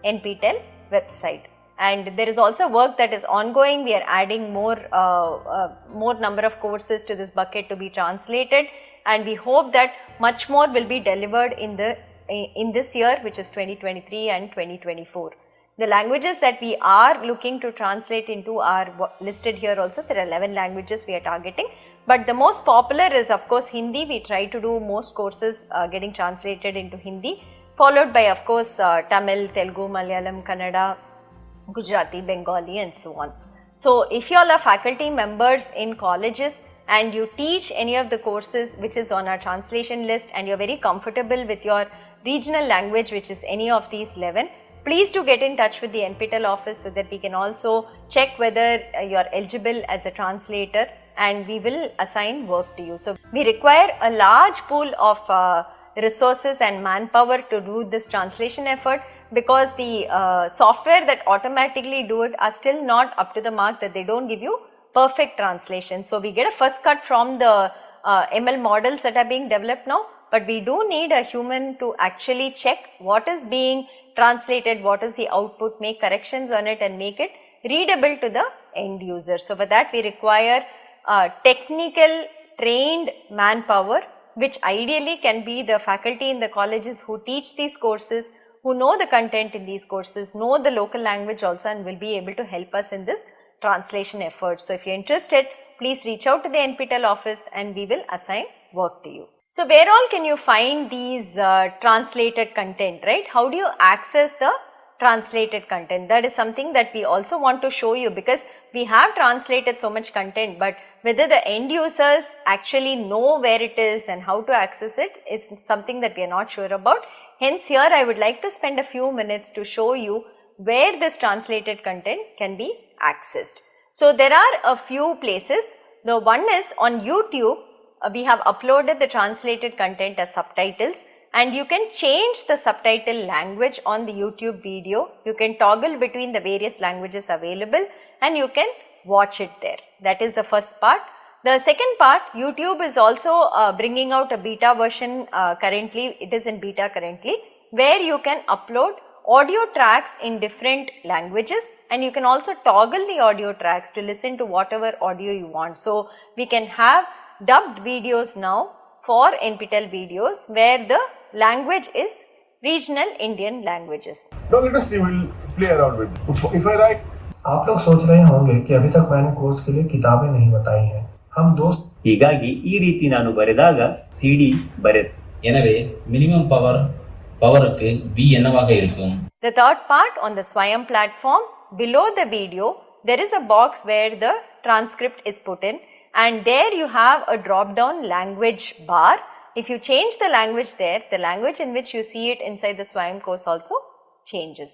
NPTEL website. And there is also work that is ongoing. We are adding more number of courses to this bucket to be translated, and we hope that much more will be delivered in this year, which is 2023 and 2024. The languages that we are looking to translate into are listed here also. There are 11 languages we are targeting. But the most popular is of course Hindi. We try to do most courses getting translated into Hindi, followed by of course Tamil, Telugu, Malayalam, Kannada, Gujarati, Bengali and so on. So, if you all are faculty members in colleges, and you teach any of the courses which is on our translation list and you're very comfortable with your regional language, which is any of these 11, please do get in touch with the NPTEL office so that we can also check whether you're eligible as a translator and we will assign work to you. So we require a large pool of resources and manpower to do this translation effort, because the software that automatically do it are still not up to the mark, that they don't give you perfect translation. So we get a first cut from the ML models that are being developed now, but we do need a human to actually check what is being translated, what is the output, make corrections on it and make it readable to the end user. So for that we require technical trained manpower, which ideally can be the faculty in the colleges who teach these courses, who know the content in these courses, know the local language also, and will be able to help us in this translation effort. So if you are interested, please reach out to the NPTEL office and we will assign work to you. So where all can you find these translated content, right? How do you access the translated content? That is something that we also want to show you, because we have translated so much content, but whether the end users actually know where it is and how to access it is something that we are not sure about. Hence here I would like to spend a few minutes to show you where this translated content can be accessed. So there are a few places. The one is on YouTube. We have uploaded the translated content as subtitles, and you can change the subtitle language on the YouTube video. You can toggle between the various languages available and you can watch it there. That is the first part. The second part, YouTube is also bringing out a beta version currently. It is in beta currently, where you can upload audio tracks in different languages, and you can also toggle the audio tracks to listen to whatever audio you want. So we can have dubbed videos now for NPTEL videos where the language is regional Indian languages. Now let us see, we'll play around with it. If I write, आप लोग सोच रहे होंगे कि अभी तक मैंने course के लिए किताबें नहीं बताई हैं. हम दोस्त ಹೀಗಾಗಿ ಈ ರೀತಿ ನಾನು ಬರೆದಾಗ ಸಿಡಿ ಬರೆಯುತ್ತೆ. எனவே மினிமம் பவருக்கு V என்னவாக இருக்கும்? The third part, on the Swayam platform, below the video there is a box where the transcript is put in, and there you have a drop down language bar. If you change the language there, the language in which you see it inside the Swayam course also changes.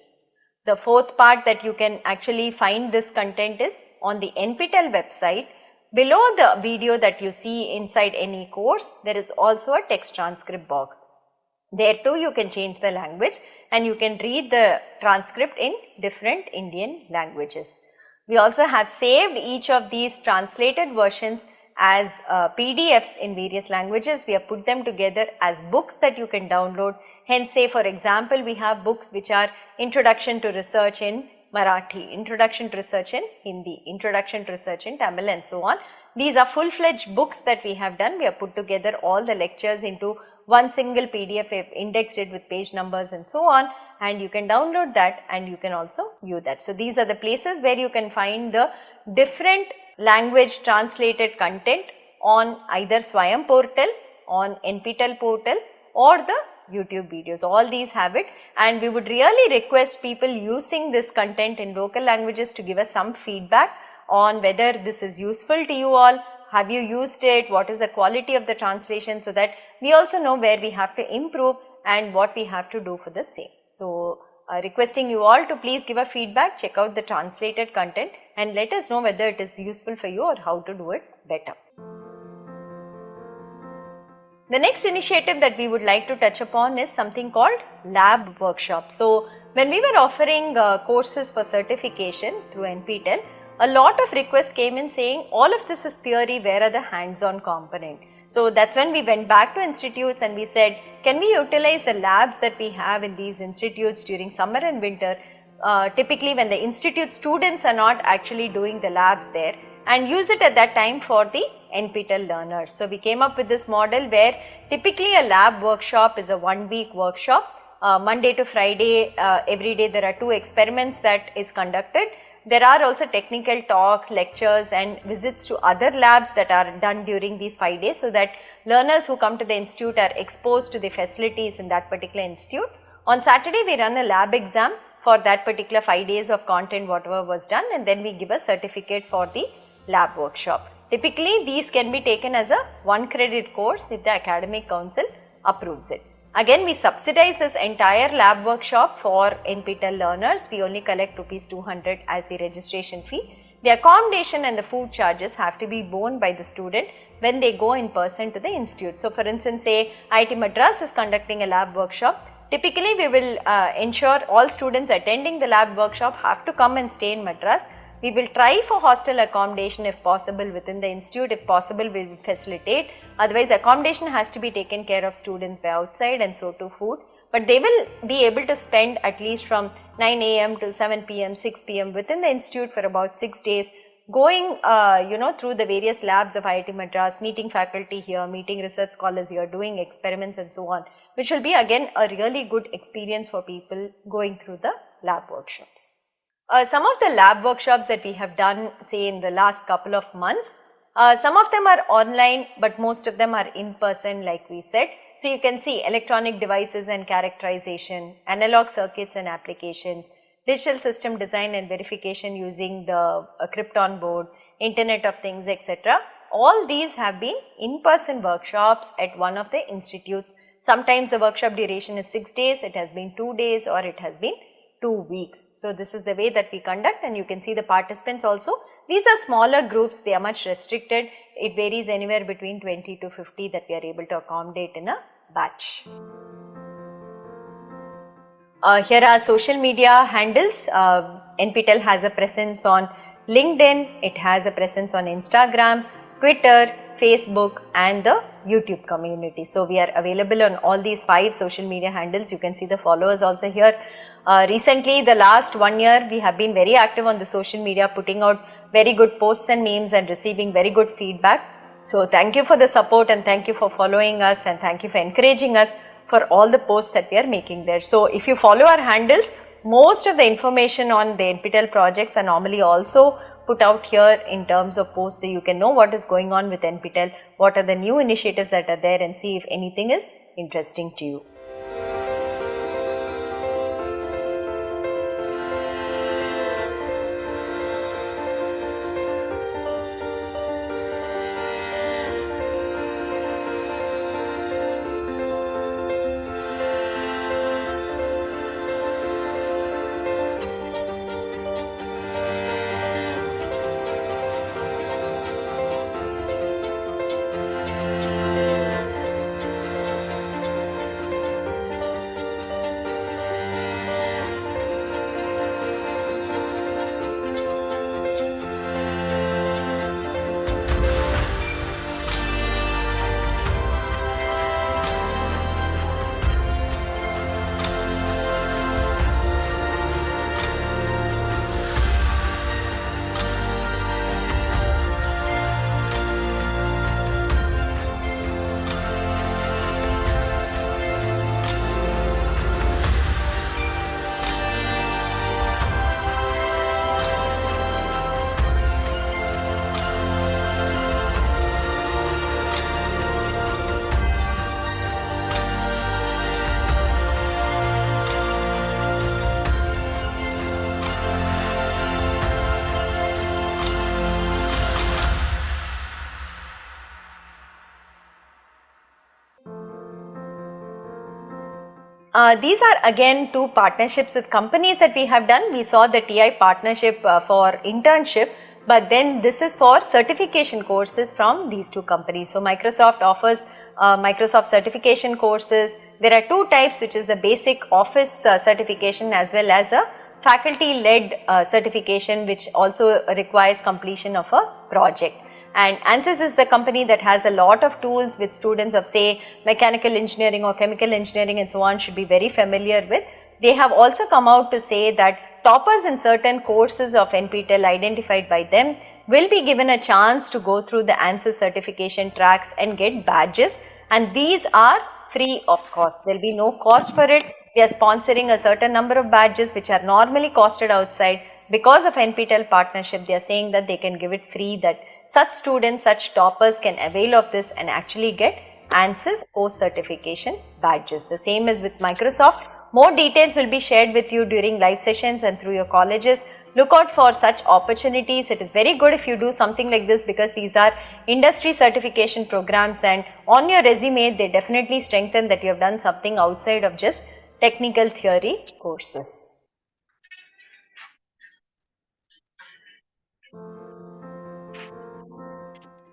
The fourth part that you can actually find this content is on the NPTEL website. Below the video that you see inside any course, there is also a text transcript box. There too you can change the language and you can read the transcript in different Indian languages. We also have saved each of these translated versions as PDFs in various languages. We have put them together as books that you can download. Hence, say for example, we have books which are Introduction to Research in Marathi, Introduction to Research in Hindi, Introduction to Research in Tamil and so on. These are full-fledged books that we have done. We have put together all the lectures into one single PDF, indexed it with page numbers and so on, and you can download that and you can also view that. So these are the places where you can find the different language translated content on either Swayam portal, on NPTEL portal or the YouTube videos. All these have it, and we would really request people using this content in local languages to give us some feedback on whether this is useful to you all. Have you used it? What is the quality of the translation, so that we also know where we have to improve and what we have to do for the same. So requesting you all to please give a feedback, check out the translated content and let us know whether it is useful for you or how to do it better. The next initiative that we would like to touch upon is something called lab workshop. So when we were offering courses for certification through NPTEL, a lot of requests came in saying all of this is theory, where are the hands-on component? So that's when we went back to institutes and we said, can we utilize the labs that we have in these institutes during summer and winter, typically when the institute students are not actually doing the labs there, and use it at that time for the NPTEL learners. So we came up with this model where typically a lab workshop is a 1-week workshop. Monday to Friday, every day there are 2 experiments that is conducted. There are also technical talks, lectures and visits to other labs that are done during these 5 days, so that learners who come to the institute are exposed to the facilities in that particular institute. On Saturday we run a lab exam for that particular 5 days of content whatever was done, and then we give a certificate for the lab workshop. Typically, these can be taken as a 1-credit course if the academic council approves it. Again, we subsidize this entire lab workshop for NPTEL learners. We only collect rupees 200 as the registration fee. The accommodation and the food charges have to be borne by the student when they go in person to the institute. So, for instance, say IIT Madras is conducting a lab workshop. Typically, we will ensure all students attending the lab workshop have to come and stay in Madras. We will try for hostel accommodation if possible within the institute. If possible, we will facilitate. Otherwise, accommodation has to be taken care of students by outside, and so to food. But they will be able to spend at least from 9 a.m. to 7 p.m., 6 p.m. within the institute for about 6 days, going through the various labs of IIT Madras, meeting faculty here, meeting research scholars here, doing experiments and so on, which will be again a really good experience for people going through the lab workshops. Some of the lab workshops that we have done, say in the last couple of months, some of them are online, but most of them are in person, like we said. So you can see electronic devices and characterization, analog circuits and applications, digital system design and verification using the Krypton board, Internet of Things, etc. All these have been in-person workshops at one of the institutes. Sometimes the workshop duration is 6 days, it has been 2 days, or it has been 2 weeks. So this is the way that we conduct, and you can see the participants also. These are smaller groups, they are much restricted. It varies anywhere between 20 to 50 that we are able to accommodate in a batch. Here are social media handles. NPTEL has a presence on LinkedIn, it has a presence on Instagram, Twitter, Facebook and the YouTube community. So we are available on all these 5 social media handles. You can see the followers also here. Recently, the last 1 year, we have been very active on the social media, putting out very good posts and memes and receiving very good feedback. So thank you for the support, and thank you for following us, and thank you for encouraging us for all the posts that we are making there. So if you follow our handles, most of the information on the NPTEL projects are normally also put out here in terms of posts, so you can know what is going on with NPTEL, what are the new initiatives that are there, and see if anything is interesting to you. These are again 2 partnerships with companies that we have done. We saw the TI partnership for internship, but then this is for certification courses from these 2 companies. So Microsoft offers Microsoft certification courses. There are 2 types, which is the basic office certification as well as a faculty led certification, which also requires completion of a project. And ANSYS is the company that has a lot of tools which students of say mechanical engineering or chemical engineering and so on should be very familiar with. They have also come out to say that toppers in certain courses of NPTEL identified by them will be given a chance to go through the ANSYS certification tracks and get badges, and these are free of cost. There will be no cost for it. We are sponsoring a certain number of badges which are normally costed outside. Because of NPTEL partnership, they are saying that they can give it free, that such students, such toppers can avail of this and actually get ANSYS post certification badges. The same is with Microsoft. More details will be shared with you during live sessions and through your colleges. look out for such opportunities. It is very good if you do something like this, because these are industry certification programs, and on your resume they definitely strengthen that you have done something outside of just technical theory courses.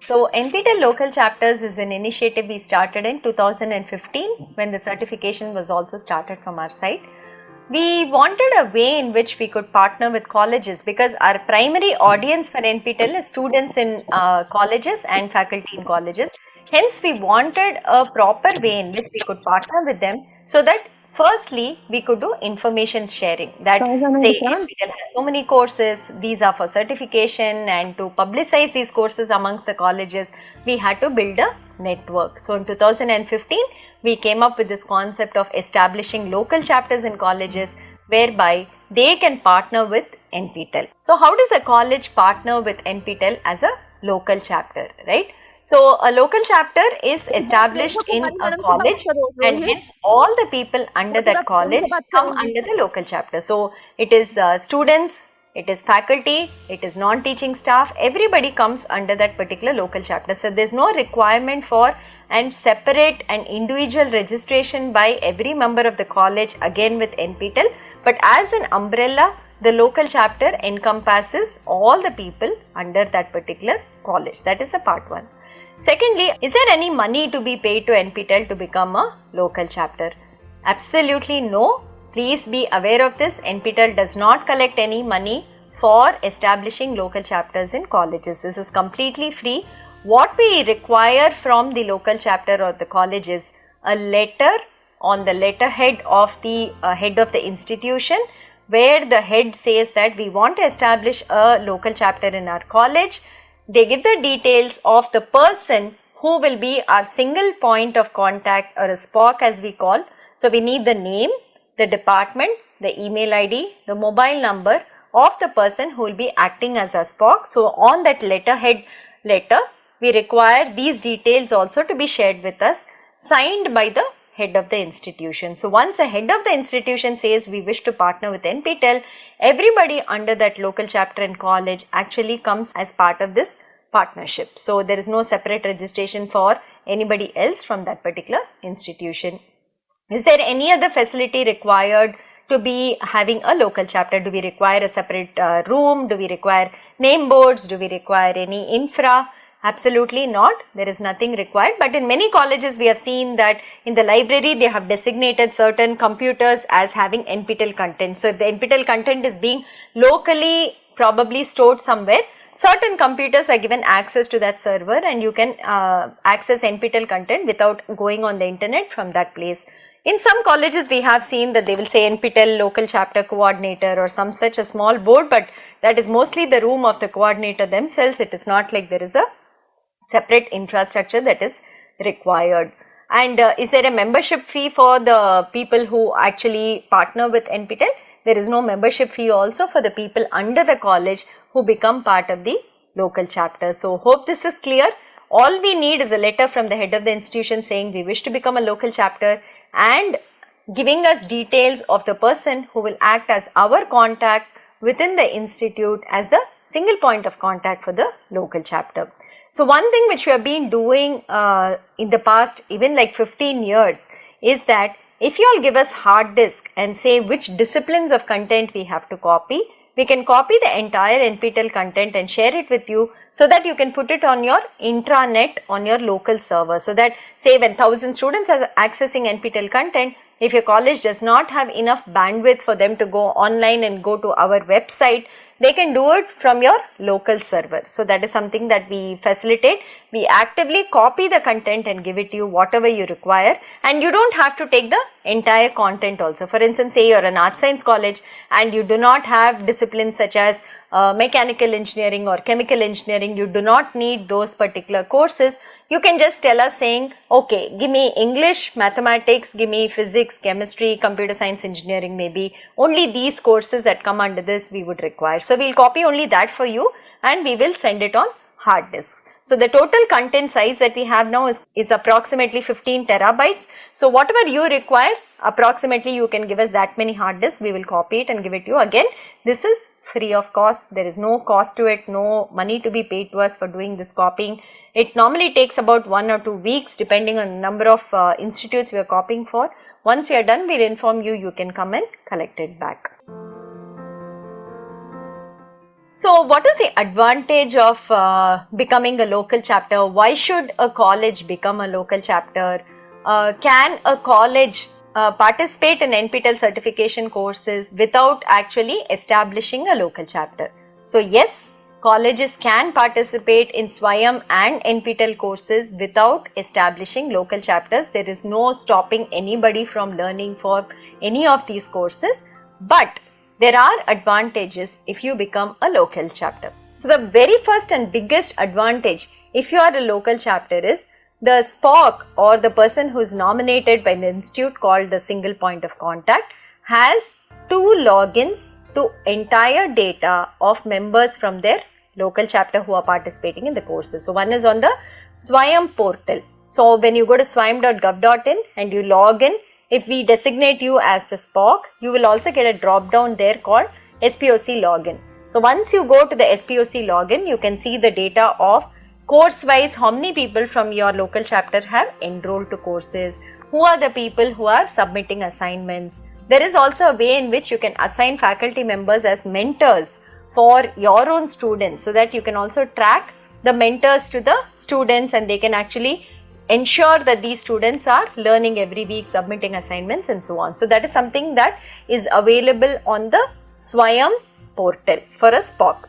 So NPTEL local chapters is an initiative we started in 2015 when the certification was also started from our side. We wanted a way in which we could partner with colleges, because our primary audience for NPTEL is students in colleges and faculty in colleges. Hence, we wanted a proper way in which we could partner with them, so that firstly we could do information sharing, that say NPTEL has so many courses, these are for certification, and to publicize these courses amongst the colleges we had to build a network. So in 2015 we came up with this concept of establishing local chapters in colleges whereby they can partner with NPTEL. So how does a college partner with NPTEL as a local chapter, right? So a local chapter is established in a college, and hence all the people under that college come under the local chapter. So it is students, it is faculty, it is non-teaching staff, everybody comes under that particular local chapter. So there is no requirement for and separate and individual registration by every member of the college again with NPTEL, but as an umbrella the local chapter encompasses all the people under that particular college. That is a part 1. Secondly, is there any money to be paid to NPTEL to become a local chapter? Absolutely no. Please be aware of this. NPTEL does not collect any money for establishing local chapters in colleges. This is completely free. What we require from the local chapter or the college is a letter on the letterhead of the head of the institution, where the head says that we want to establish a local chapter in our college. They give the details of the person who will be our single point of contact, or a SPOC as we call. So we need the name, the department, the email ID, the mobile number of the person who will be acting as a SPOC. So on that letterhead letter, we require these details also to be shared with us, signed by the head of the institution. So once the head of the institution says we wish to partner with NPTEL, everybody under that local chapter in college actually comes as part of this partnership. So there is no separate registration for anybody else from that particular institution. Is there any other facility required to be having a local chapter? Do we require a separate room? Do we require name boards? Do we require any infra? Absolutely not. There is nothing required, but in many colleges we have seen that in the library they have designated certain computers as having NPTEL content. So if the NPTEL content is being locally probably stored somewhere, certain computers are given access to that server, and you can access NPTEL content without going on the internet from that place. In some colleges we have seen that they will say NPTEL local chapter coordinator or some such a small board, but that is mostly the room of the coordinator themselves. It is not like there is a separate infrastructure that is required. And is there a membership fee for the people who actually partner with NPTEL? There is no membership fee also for the people under the college who become part of the local chapter. So hope this is clear. All we need is a letter from the head of the institution saying we wish to become a local chapter, and giving us details of the person who will act as our contact within the institute as the single point of contact for the local chapter. So one thing which we have been doing in the past even like 15 years is that if you all give us hard disk and say which disciplines of content we have to copy, we can copy the entire NPTEL content and share it with you, so that you can put it on your intranet on your local server. So that say when 1000 students are accessing NPTEL content, if your college does not have enough bandwidth for them to go online and go to our website, they can do it from your local server. So that is something that we facilitate. We actively copy the content and give it to you whatever you require, and you don't have to take the entire content also. For instance, say you are an art science college and you do not have disciplines such as mechanical engineering or chemical engineering, you do not need those particular courses. You can just tell us saying, okay, give me English, mathematics, give me physics, chemistry, computer science, engineering, maybe only these courses that come under this we would require. So we will copy only that for you and we will send it on hard disks. So the total content size that we have now is approximately 15 terabytes. So whatever you require, approximately you can give us that many hard disks, we will copy it and give it to you. Again, this is free of cost. There is no cost to it, no money to be paid to us for doing this copying. It normally takes about 1 or 2 weeks depending on the number of institutes we are copying for. Once we are done, we'll inform you, you can come and collect it back. So what is the advantage of becoming a local chapter? Why should a college become a local chapter? Can a college participate in NPTEL certification courses without actually establishing a local chapter? So yes, colleges can participate in SWAYAM and NPTEL courses without establishing local chapters. There is no stopping anybody from learning for any of these courses, but there are advantages if you become a local chapter. So the very first and biggest advantage if you are a local chapter is the SPOC, or the person who is nominated by the institute called the single point of contact, has 2 logins to entire data of members from their local chapter who are participating in the courses. So one is on the SWAYAM portal. So when you go to swayam.gov.in and you log in, if we designate you as the SPOC, you will also get a drop down there called SPOC login. So once you go to the SPOC login, you can see the data of course wise how many people from your local chapter have enrolled to courses, who are the people who are submitting assignments. There is also a way in which you can assign faculty members as mentors for your own students, so that you can also track the mentors to the students and they can actually ensure that these students are learning every week, submitting assignments and so on. So that is something that is available on the SWAYAM portal for a SPOC.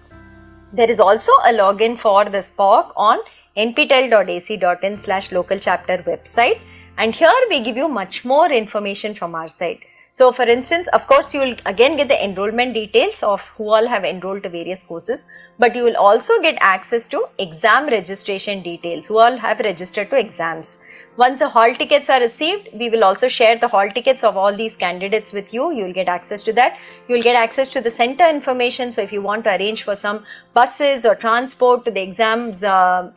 There is also a login for the SPOC on nptel.ac.in/local chapter website, and here we give you much more information from our side. So for instance, of course, you will again get the enrollment details of who all have enrolled to various courses, but you will also get access to exam registration details, who all have registered to exams. Once the hall tickets are received, we will also share the hall tickets of all these candidates with you. You will get access to that. You will get access to the center information. So if you want to arrange for some buses or transport to the exams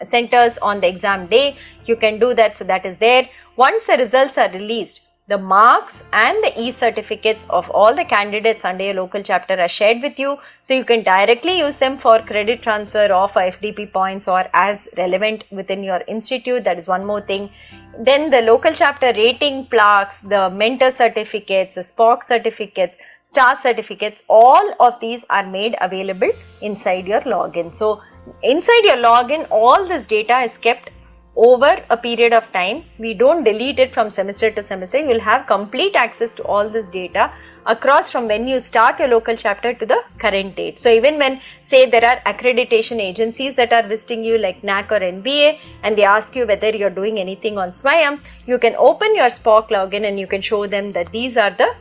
centers on the exam day, you can do that. So that is there. Once the results are released, the marks and the e-certificates of all the candidates under your local chapter are shared with you. So you can directly use them for credit transfer or for FDP points or as relevant within your institute. That is one more thing. Then the local chapter rating plaques, the mentor certificates, the SPOC certificates, star certificates, all of these are made available inside your login. So inside your login, all this data is kept over a period of time. We don't delete it from semester to semester. You will have complete access to all this data across from when you start your local chapter to the current date. So even when, say, there are accreditation agencies that are visiting you like NAC or NBA and they ask you whether you're doing anything on SWAYAM, you can open your SPOC login and you can show them that these are the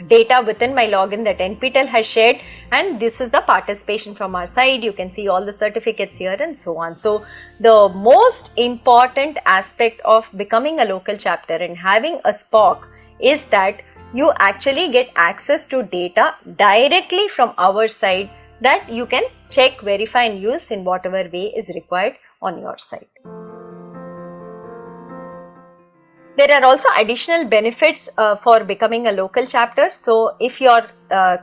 data within my login that NPTEL has shared, and this is the participation from our side. You can see all the certificates here and so on. So the most important aspect of becoming a local chapter and having a SPOC is that you actually get access to data directly from our side that you can check, verify and use in whatever way is required on your side. There are also additional benefits for becoming a local chapter. So if your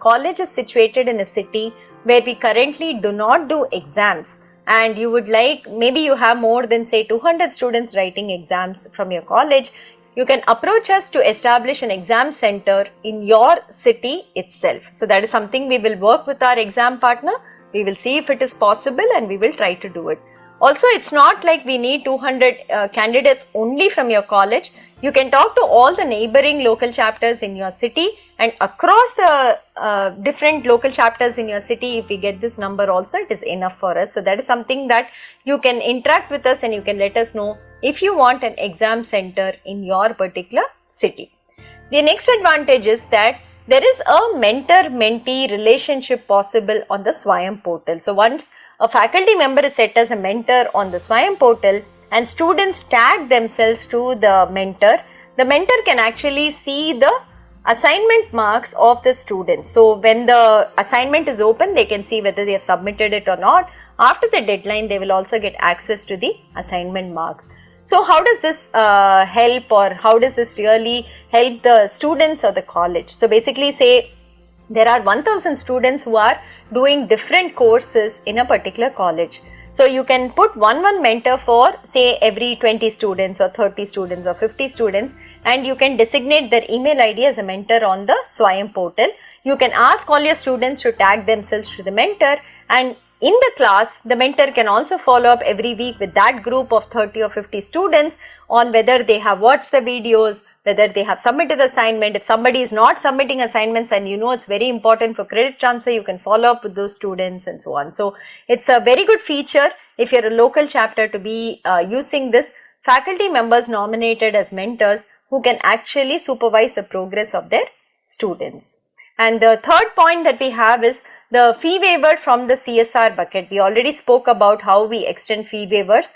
college is situated in a city where we currently do not do exams, and you would like, maybe you have more than say 200 students writing exams from your college, you can approach us to establish an exam center in your city itself. So that is something we will work with our exam partner. We will see if it is possible and we will try to do it. Also, it's not like we need 200 candidates only from your college. You can talk to all the neighboring local chapters in your city, and across the different local chapters in your city, if we get this number also, it is enough for us. So that is something that you can interact with us and you can let us know if you want an exam center in your particular city. The next advantage is that there is a mentor-mentee relationship possible on the SWAYAM portal. So once a faculty member is set as a mentor on the SWAYAM portal and students tag themselves to the mentor can actually see the assignment marks of the students. So when the assignment is open, they can see whether they have submitted it or not. After the deadline, they will also get access to the assignment marks. So how does this help, or how does this really help the students or the college? So basically, say there are 1000 students who are doing different courses in a particular college. So you can put one mentor for say every 20 students or 30 students or 50 students, and you can designate their email ID as a mentor on the Swayam portal. You can ask all your students to tag themselves to the mentor, and in the class, the mentor can also follow up every week with that group of 30 or 50 students on whether they have watched the videos, whether they have submitted assignment. If somebody is not submitting assignments and you know it's very important for credit transfer, you can follow up with those students and so on. So it's a very good feature if you're a local chapter to be using this. Faculty members nominated as mentors who can actually supervise the progress of their students. And the third point that we have is the fee waiver from the CSR bucket. We already spoke about how we extend fee waivers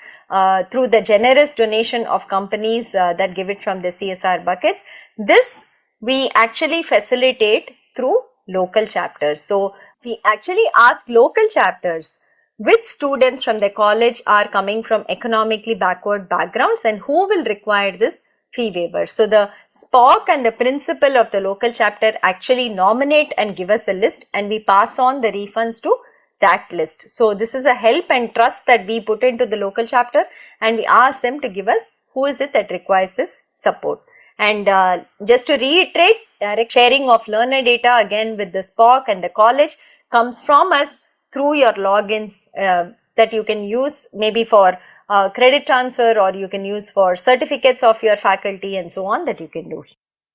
through the generous donation of companies that give it from the CSR buckets. This we actually facilitate through local chapters. So we actually ask local chapters which students from the college are coming from economically backward backgrounds and who will require this fee waiver. So the SPOC and the principal of the local chapter actually nominate and give us the list, and we pass on the refunds to that list. So this is a help and trust that we put into the local chapter, and we ask them to give us who is it that requires this support. And just to reiterate, direct sharing of learner data again with the SPOC and the college comes from us through your logins that you can use maybe for credit transfer, or you can use for certificates of your faculty and so on that you can do.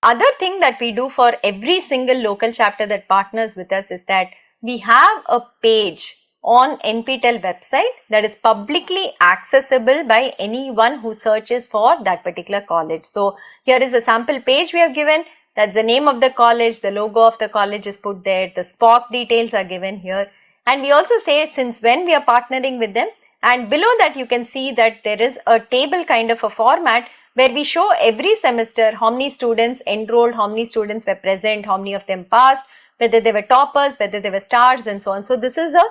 Other thing that we do for every single local chapter that partners with us is that we have a page on NPTEL website that is publicly accessible by anyone who searches for that particular college. So here is a sample page we have given. That's the name of the college, the logo of the college is put there, the SPOC details are given here, and we also say since when we are partnering with them. And below that you can see that there is a table kind of a format where we show every semester how many students enrolled, how many students were present, how many of them passed, whether they were toppers, whether they were stars and so on. So this is a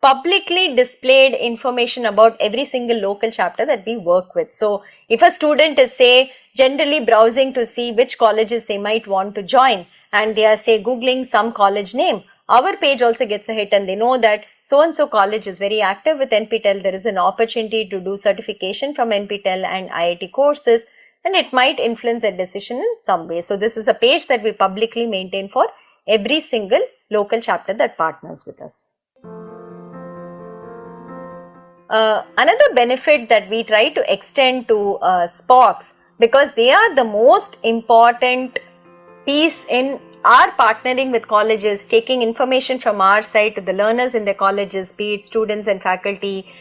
publicly displayed information about every single local chapter that we work with. So if a student is say generally browsing to see which colleges they might want to join, and they are say googling some college name, our page also gets a hit and they know that so and so college is very active with NPTEL. There is an opportunity to do certification from NPTEL and IIT courses, and it might influence their decision in some way. So this is a page that we publicly maintain for every single local chapter that partners with us. Another benefit that we try to extend to SPOCs, because they are the most important piece in our partnering with colleges, taking information from our side to the learners in the colleges, be it students and faculty,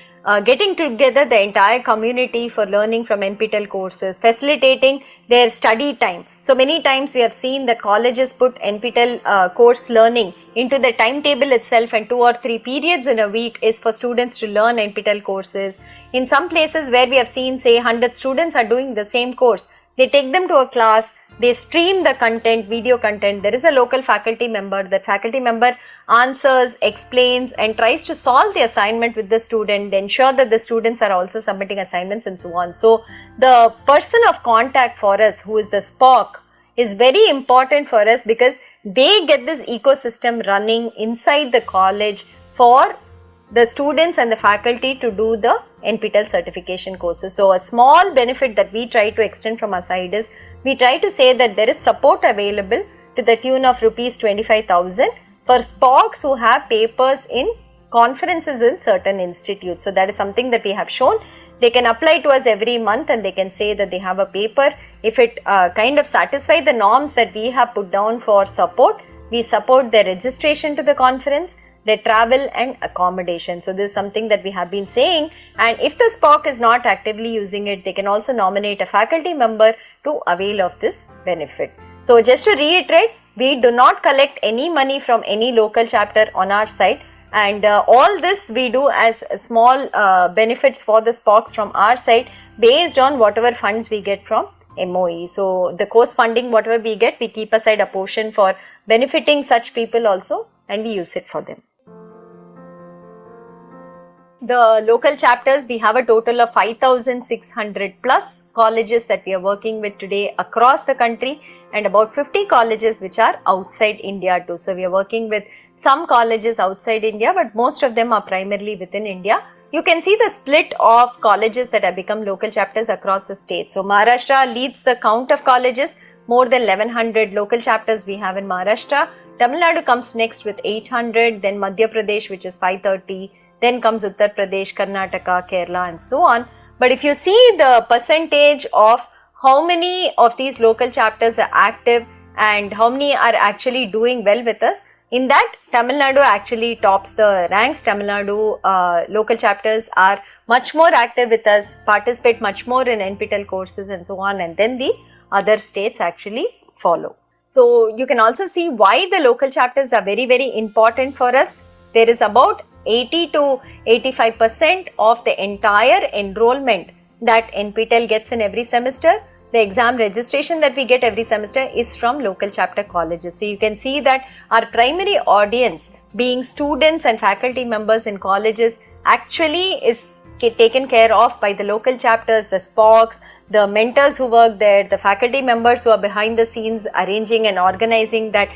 getting together the entire community for learning from NPTEL courses, facilitating their study time. So many times we have seen that colleges put NPTEL course learning into the timetable itself, and 2 or 3 periods in a week is for students to learn NPTEL courses. In some places where we have seen say 100 students are doing the same course, they take them to a class, they stream the content, video content. There is a local faculty member. That faculty member answers, explains and tries to solve the assignment with the student, ensure that the students are also submitting assignments and so on. So the person of contact for us, who is the SPOC, is very important for us, because they get this ecosystem running inside the college for the students and the faculty to do the NPTEL certification courses. So a small benefit that we try to extend from our side is we try to say that there is support available to the tune of rupees 25,000 for SPOCs who have papers in conferences in certain institutes. So that is something that we have shown. They can apply to us every month and they can say that they have a paper. If it kind of satisfies the norms that we have put down for support, we support their registration to the conference, their travel and accommodation. So this is something that we have been saying, and if the SPOC is not actively using it, they can also nominate a faculty member to avail of this benefit. So just to reiterate, we do not collect any money from any local chapter on our side, and all this we do as small benefits for the SPOCs from our side based on whatever funds we get from MOE. So the course funding, whatever we get, we keep aside a portion for benefiting such people also, and we use it for them. The local chapters, we have a total of 5,600 plus colleges that we are working with today across the country, and about 50 colleges which are outside India too. So we are working with some colleges outside India, but most of them are primarily within India. You can see the split of colleges that have become local chapters across the state. So Maharashtra leads the count of colleges, more than 1100 local chapters we have in Maharashtra. Tamil Nadu comes next with 800, then Madhya Pradesh, which is 530, then comes Uttar Pradesh, Karnataka, Kerala and so on. But if you see the percentage of how many of these local chapters are active and how many are actually doing well with us, in that Tamil Nadu actually tops the ranks. Tamil Nadu local chapters are much more active with us, participate much more in NPTEL courses and so on, and then the other states actually follow. So you can also see why the local chapters are very, very important for us. There is about 80 to 85% of the entire enrollment that NPTEL gets in every semester. The exam registration that we get every semester is from local chapter colleges. So you can see that our primary audience, being students and faculty members in colleges, actually is taken care of by the local chapters, the SPOCs, the mentors who work there, the faculty members who are behind the scenes arranging and organizing that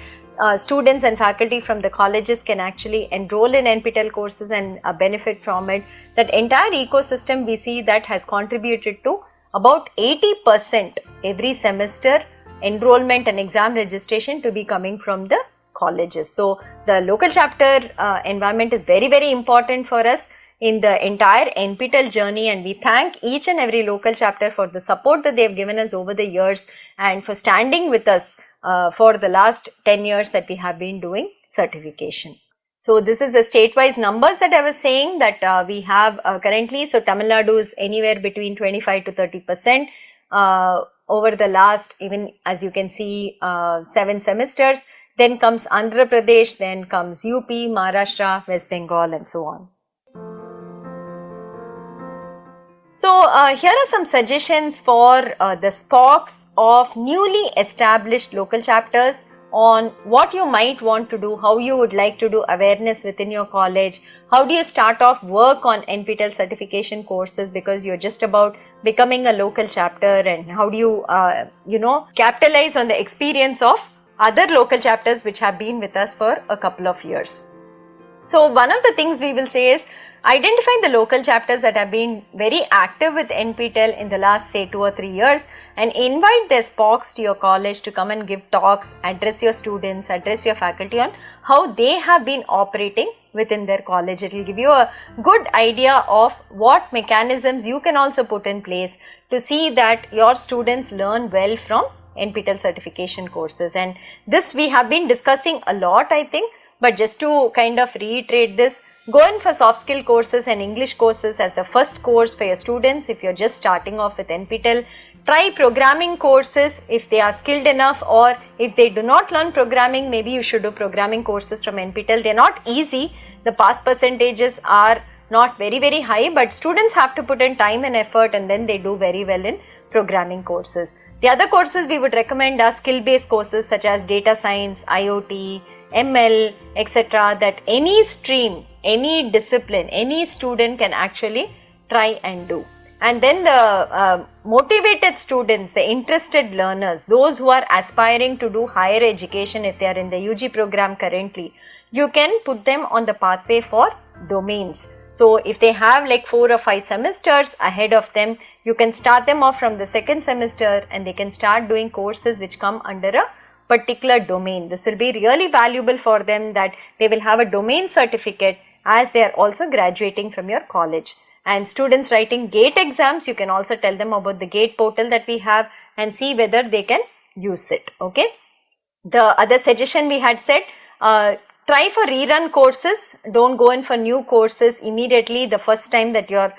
students and faculty from the colleges can actually enroll in NPTEL courses and benefit from it. That entire ecosystem we see that has contributed to about 80% every semester enrollment and exam registration to be coming from the colleges. So the local chapter environment is very, very important for us in the entire NPTEL journey, and we thank each and every local chapter for the support that they have given us over the years and for standing with us for the last 10 years that we have been doing certification. So this is the state-wise numbers that I was saying that we have currently. So Tamil Nadu is anywhere between 25 to 30% over the last, even as you can see, 7 semesters. Then comes Andhra Pradesh, then comes UP, Maharashtra, West Bengal and so on. So here are some suggestions for the SPOCs of newly established local chapters on what you might want to do, how you would like to do awareness within your college, how do you start off work on NPTEL certification courses because you're just about becoming a local chapter, and how do you, capitalize on the experience of other local chapters which have been with us for a couple of years. So one of the things we will say is identify the local chapters that have been very active with NPTEL in the last say 2 or 3 years and invite their SPOCs to your college to come and give talks, address your students, address your faculty on how they have been operating within their college. It will give you a good idea of what mechanisms you can also put in place to see that your students learn well from NPTEL certification courses. And this we have been discussing a lot, I think, but just to kind of reiterate this, go in for soft skill courses and English courses as the first course for your students if you're just starting off with NPTEL. Try programming courses if they are skilled enough, or if they do not learn programming, maybe you should do programming courses from NPTEL. They're not easy. The pass percentages are not very, very high, but students have to put in time and effort and then they do very well in programming courses. The other courses we would recommend are skill-based courses such as data science, IoT, ML, etc. that any stream, any discipline, any student can actually try and do. And then the motivated students, the interested learners, those who are aspiring to do higher education if they are in the UG program currently, you can put them on the pathway for domains. So if they have like 4 or 5 semesters ahead of them, you can start them off from the second semester and they can start doing courses which come under a particular domain. This will be really valuable for them, that they will have a domain certificate as they are also graduating from your college. And students writing GATE exams, you can also tell them about the GATE portal that we have and see whether they can use it. Okay. The other suggestion we had said, try for rerun courses. Don't go in for new courses immediately the first time that you are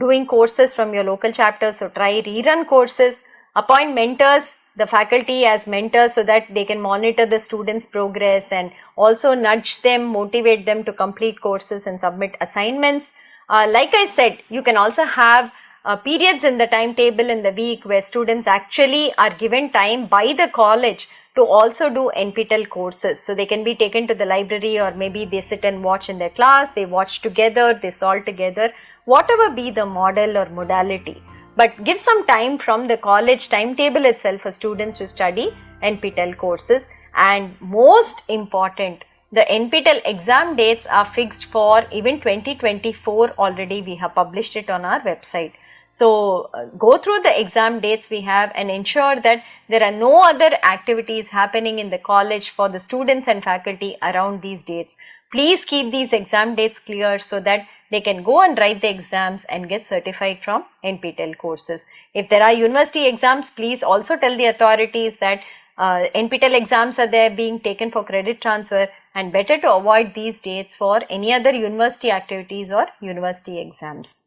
doing courses from your local chapter. So try rerun courses. Appoint mentors, the faculty as mentors, so that they can monitor the students' progress and also nudge them, motivate them to complete courses and submit assignments. Like I said, you can also have periods in the timetable in the week where students actually are given time by the college to also do NPTEL courses. So they can be taken to the library, or maybe they sit and watch in their class, they watch together, they solve together, whatever be the model or modality. But give some time from the college timetable itself for students to study NPTEL courses. And most important, the NPTEL exam dates are fixed for even 2024 already. We have published it on our website. So go through the exam dates we have and ensure that there are no other activities happening in the college for the students and faculty around these dates. Please keep these exam dates clear so that they can go and write the exams and get certified from NPTEL courses. If there are university exams, please also tell the authorities that NPTEL exams are there being taken for credit transfer, and better to avoid these dates for any other university activities or university exams.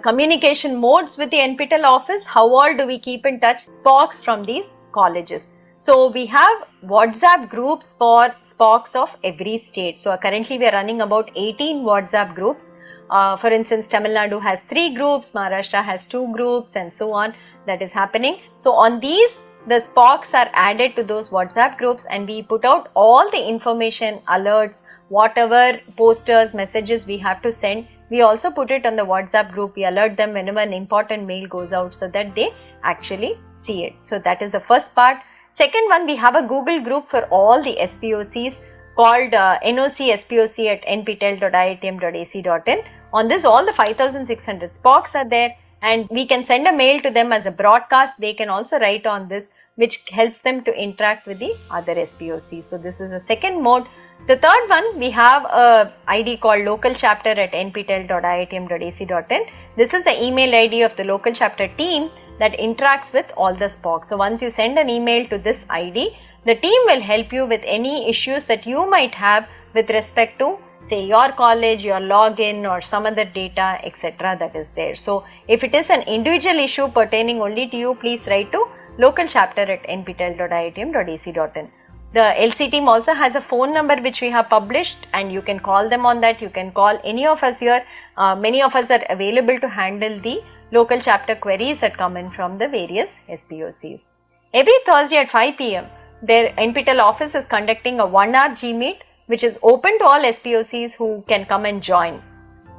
Communication modes with the NPTEL office. How all do we keep in touch? SPOCs from these colleges. So we have WhatsApp groups for SPOCs of every state. So currently we are running about 18 WhatsApp groups. For instance, Tamil Nadu has 3 groups, Maharashtra has 2 groups, and so on. That is happening. So on these, the SPOCs are added to those WhatsApp groups, and we put out all the information, alerts, whatever posters, messages we have to send. We also put it on the WhatsApp group. We alert them whenever an important mail goes out so that they actually see it. So that is the first part. Second one, we have a Google group for all the SPOCs called nocSPOC@nptel.iitm.ac.in. On this, all the 5600 SPOCs are there, and we can send a mail to them as a broadcast. They can also write on this, which helps them to interact with the other SPOCs. So this is the second mode. The third one, we have a ID called local chapter at nptel.iitm.ac.in. This is the email ID of the local chapter team that interacts with all the SPOCs. So once you send an email to this ID, the team will help you with any issues that you might have with respect to, say, your college, your login, or some other data, etc. that is there. So if it is an individual issue pertaining only to you, please write to local chapter at nptel.iitm.ac.in. The LC team also has a phone number which we have published, and you can call them on that. You can call any of us here. Many of us are available to handle the local chapter queries that come in from the various SPOCs. Every Thursday at 5 p.m. their NPTEL office is conducting a 1-hour G-Meet, which is open to all SPOCs who can come and join.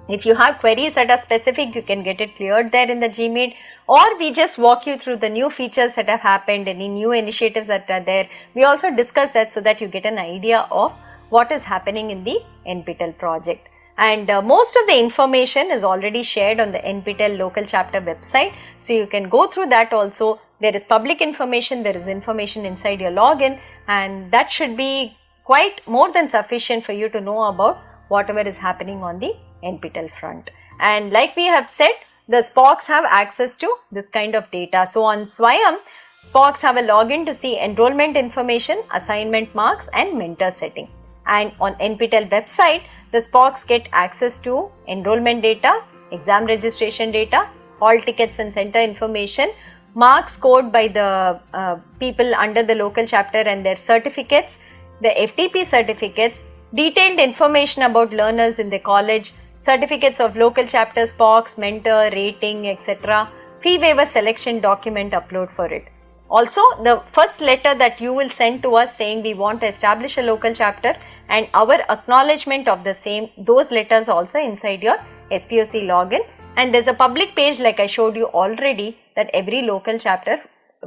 If you have queries that are specific, you can get it cleared there in the G-Meet, or we just walk you through the new features that have happened, any new initiatives that are there. We also discuss that so that you get an idea of what is happening in the NPTEL project. And most of the information is already shared on the NPTEL local chapter website, so you can go through that also. There is public information, there is information inside your login, and that should be quite more than sufficient for you to know about whatever is happening on the NPTEL front. And like we have said, the SPOCs have access to this kind of data. So on Swayam, SPOCs have a login to see enrollment information, assignment marks, and mentor setting. And on NPTEL website, the SPOCs get access to enrollment data, exam registration data, hall tickets and center information, marks scored by the people under the local chapter and their certificates, the FTP certificates, detailed information about learners in the college, certificates of local chapter, SPOCs, mentor, rating, etc. Fee waiver selection document upload for it. Also, the first letter that you will send to us saying we want to establish a local chapter and our acknowledgement of the same, those letters also inside your SPOC login. And there's a public page like I showed you already that every local chapter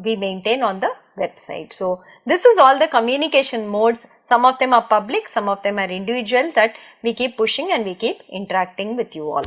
we maintain on the website. So this is all the communication modes. Some of them are public, some of them are individual, that we keep pushing and we keep interacting with you all.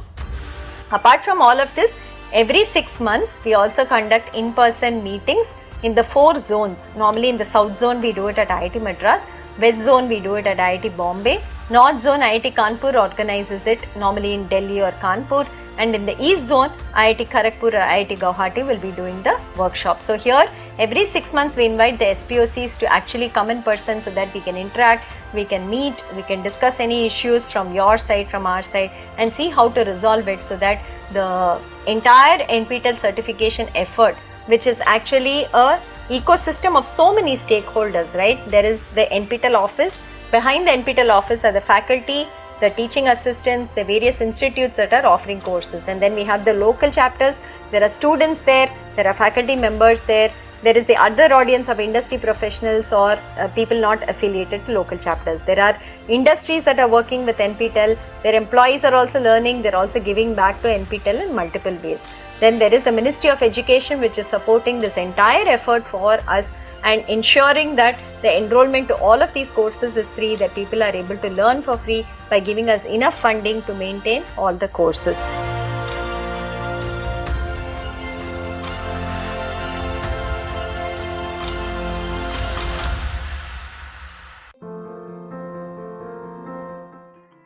Apart from all of this, every 6 months we also conduct in-person meetings in the 4 zones. Normally in the South Zone we do it at IIT Madras, West Zone we do it at IIT Bombay, North Zone IIT Kanpur organizes it normally in Delhi or Kanpur, and in the East Zone IIT Kharagpur or IIT Guwahati will be doing the workshop. So here every 6 months we invite the SPOCs to actually come in person so that we can interact, we can meet, we can discuss any issues from your side, from our side, and see how to resolve it so that the entire NPTEL certification effort, which is actually a ecosystem of so many stakeholders, right? There is the NPTEL office. Behind the NPTEL office are the faculty, the teaching assistants, the various institutes that are offering courses, and then we have the local chapters. There are students there, there are faculty members there, there is the other audience of industry professionals or people not affiliated to local chapters. There are industries that are working with NPTEL, their employees are also learning, they are also giving back to NPTEL in multiple ways. Then there is the Ministry of Education, which is supporting this entire effort for us and ensuring that the enrollment to all of these courses is free, that people are able to learn for free by giving us enough funding to maintain all the courses.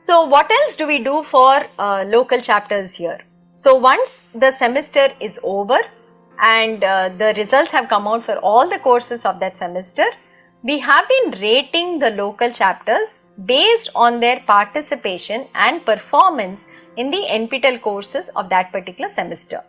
So what else do we do for local chapters here? So once the semester is over and the results have come out for all the courses of that semester, we have been rating the local chapters based on their participation and performance in the NPTEL courses of that particular semester.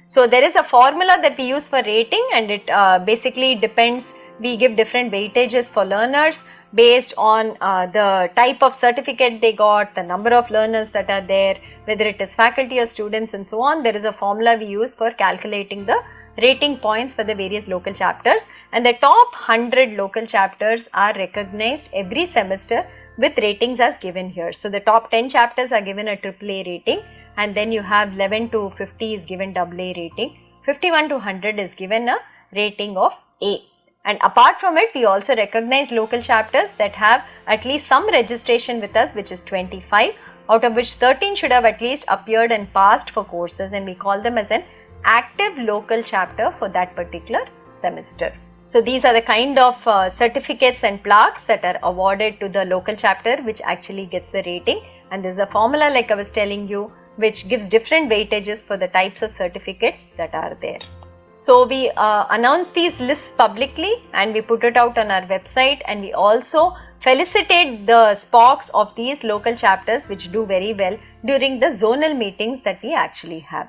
So there is a formula that we use for rating, and it basically depends, we give different weightages for learners based on the type of certificate they got, the number of learners that are there, whether it is faculty or students and so on. There is a formula we use for calculating the rating points for the various local chapters, and the top 100 local chapters are recognized every semester with ratings as given here. So the top 10 chapters are given a AAA rating, and then you have 11 to 50 is given AA rating, 51 to 100 is given a rating of A. And apart from it, we also recognize local chapters that have at least some registration with us, which is 25, out of which 13 should have at least appeared and passed for courses, and we call them as an active local chapter for that particular semester. So these are the kind of certificates and plaques that are awarded to the local chapter, which actually gets the rating, and there is a formula, like I was telling you, which gives different weightages for the types of certificates that are there. So we announce these lists publicly and we put it out on our website, and we also felicitate the SPOCs of these local chapters which do very well during the zonal meetings that we actually have.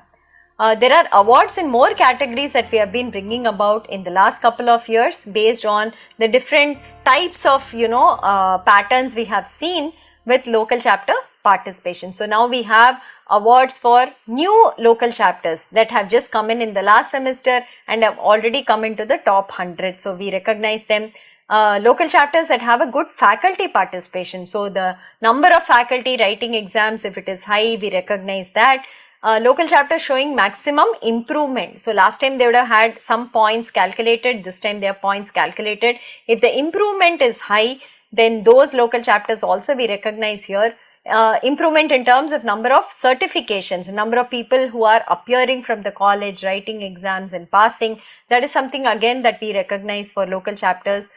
There are awards in more categories that we have been bringing about in the last couple of years based on the different types of patterns we have seen with local chapter participation. So now we have awards for new local chapters that have just come in the last semester and have already come into the top 100. So we recognize them. Local chapters that have a good faculty participation. So the number of faculty writing exams, if it is high, we recognize that. Local chapter showing maximum improvement. So last time they would have had some points calculated, this time their points calculated. If the improvement is high, then those local chapters also we recognize here. Improvement in terms of number of certifications, number of people who are appearing from the college, writing exams and passing. That is something again that we recognize for local chapters.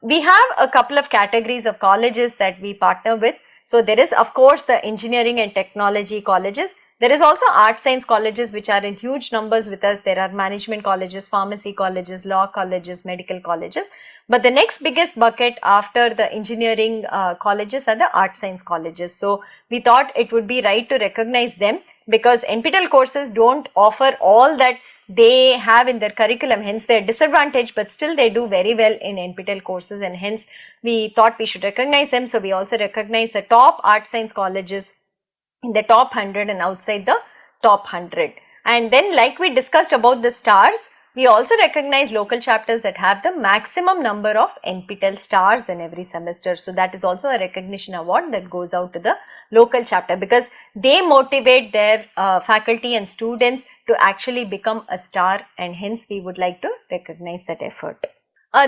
We have a couple of categories of colleges that we partner with. So there is of course the engineering and technology colleges. There is also art science colleges which are in huge numbers with us. There are management colleges, pharmacy colleges, law colleges, medical colleges. But the next biggest bucket after the engineering colleges are the art science colleges. So we thought it would be right to recognize them because NPTEL courses don't offer all that they have in their curriculum, hence they are disadvantaged, but still they do very well in NPTEL courses, and hence we thought we should recognize them. So we also recognize the top art science colleges in the top 100 and outside the top 100. And then like we discussed about the stars, we also recognize local chapters that have the maximum number of NPTEL stars in every semester. So that is also a recognition award that goes out to the local chapter because they motivate their faculty and students to actually become a star, and hence we would like to recognize that effort.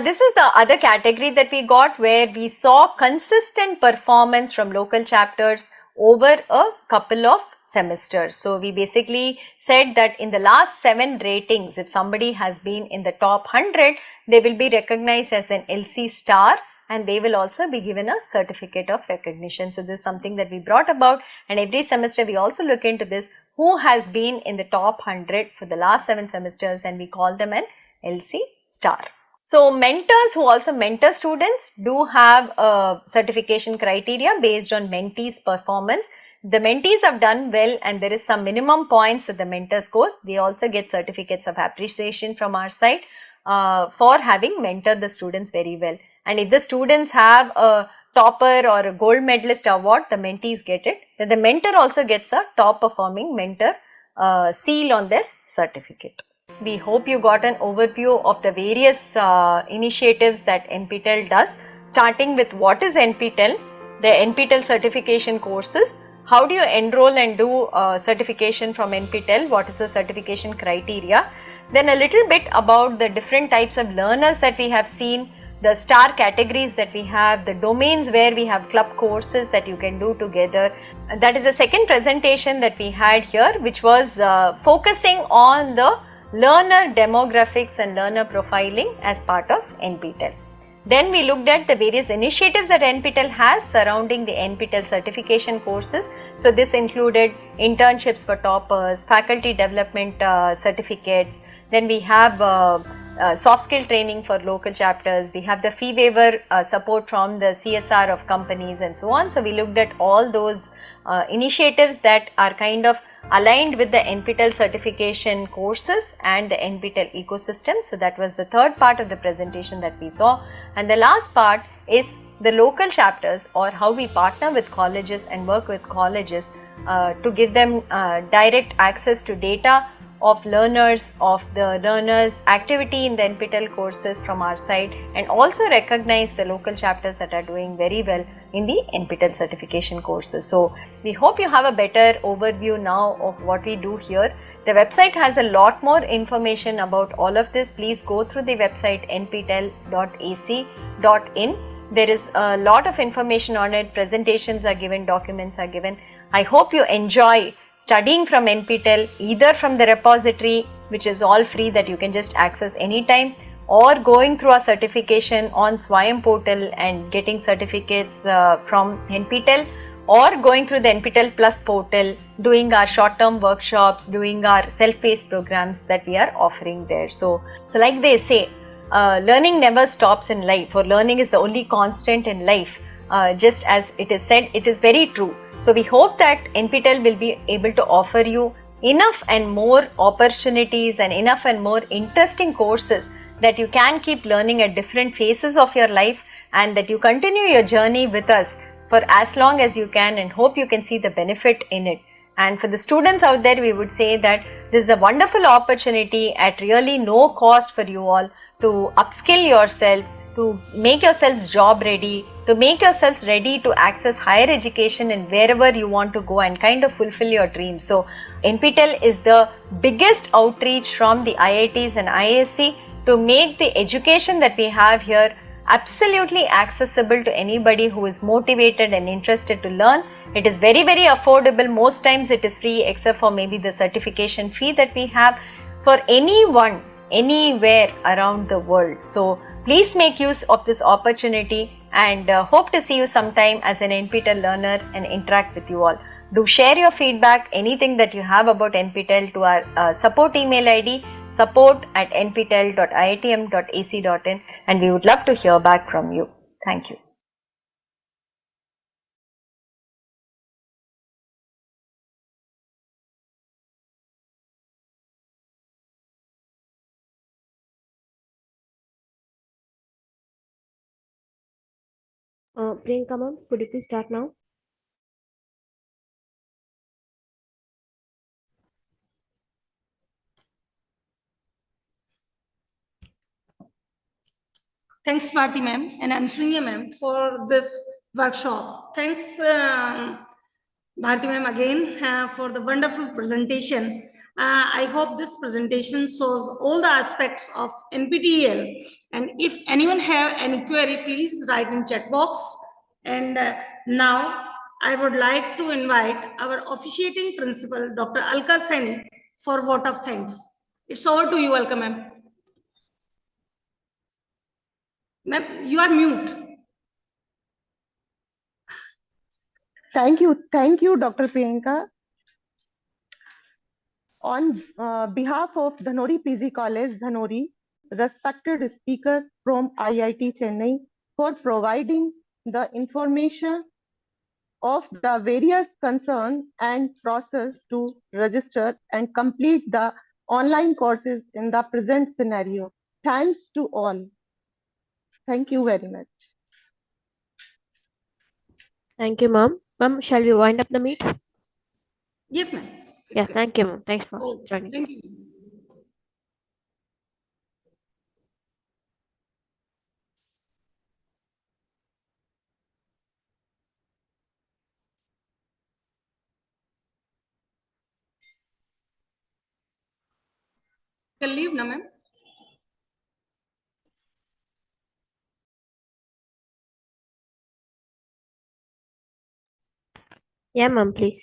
This is the other category that we got where we saw consistent performance from local chapters over a couple of semesters. So we basically said that in the last 7 ratings, if somebody has been in the top 100, they will be recognized as an LC star and they will also be given a certificate of recognition. So this is something that we brought about, and every semester we also look into this, who has been in the top 100 for the last 7 semesters, and we call them an LC star. So mentors who also mentor students do have a certification criteria based on mentees' performance. The mentees have done well and there is some minimum points that the mentor scores. They also get certificates of appreciation from our side for having mentored the students very well. And if the students have a topper or a gold medalist award, the mentees get it. Then the mentor also gets a top performing mentor seal on their certificate. We hope you got an overview of the various initiatives that NPTEL does, starting with what is NPTEL, the NPTEL certification courses, how do you enroll and do certification from NPTEL, what is the certification criteria, then a little bit about the different types of learners that we have seen, the star categories that we have, the domains where we have club courses that you can do together. That is the second presentation that we had here, which was focusing on the learner demographics and learner profiling as part of NPTEL. Then we looked at the various initiatives that NPTEL has surrounding the NPTEL certification courses. So this included internships for toppers, faculty development certificates, then we have soft skill training for local chapters, we have the fee waiver support from the CSR of companies and so on. So we looked at all those initiatives that are kind of aligned with the NPTEL certification courses and the NPTEL ecosystem. So that was the third part of the presentation that we saw. And the last part is the local chapters, or how we partner with colleges and work with colleges to give them direct access to data of learners, of the learners activity in the NPTEL courses from our side, and also recognize the local chapters that are doing very well in the NPTEL certification courses. So we hope you have a better overview now of what we do here. The website has a lot more information about all of this. Please go through the website nptel.ac.in. There is a lot of information on it, presentations are given, documents are given. I hope you enjoy studying from NPTEL, either from the repository, which is all free that you can just access anytime, or going through a certification on Swayam portal and getting certificates from NPTEL, or going through the NPTEL Plus portal, doing our short-term workshops, doing our self-paced programs that we are offering there. So like they say, learning never stops in life, or learning is the only constant in life. Just as it is said, it is very true. So we hope that NPTEL will be able to offer you enough and more opportunities and enough and more interesting courses that you can keep learning at different phases of your life, and that you continue your journey with us for as long as you can, and hope you can see the benefit in it. And for the students out there, we would say that this is a wonderful opportunity at really no cost for you all to upskill yourself, to make yourselves job ready, to make yourselves ready to access higher education and wherever you want to go and kind of fulfill your dreams. So NPTEL is the biggest outreach from the IITs and ISC to make the education that we have here absolutely accessible to anybody who is motivated and interested to learn. It is very, very affordable. Most times it is free, except for maybe the certification fee that we have for anyone, anywhere around the world. So please make use of this opportunity, and hope to see you sometime as an NPTEL learner and interact with you all. Do share your feedback, anything that you have about NPTEL, to our support email ID, support@nptel.iitm.ac.in, and we would love to hear back from you. Thank you. Priyanka ma'am, could you please start now? Thanks, Bharti ma'am and Ansuya ma'am, for this workshop. Thanks, Bharti ma'am, again for the wonderful presentation. I hope this presentation shows all the aspects of NPTEL. And if anyone have any query, please write in chat box. And now I would like to invite our officiating principal, Dr. Alka Seni, for vote of thanks. It's over to you, Alka ma'am. Ma'am, you are mute. Thank you, Dr. Priyanka. On behalf of DHANAURI PG College, DHANAURI, respected speaker from IIT Chennai, for providing the information of the various concerns and process to register and complete the online courses in the present scenario. Thanks to all. Thank you very much. Thank you, ma'am. Ma'am, shall we wind up the meet? Yes, ma'am. Yes, thank you, ma'am. Thanks for Oh, joining. thank you. can leave now, ma'am. Yeah, ma'am, please.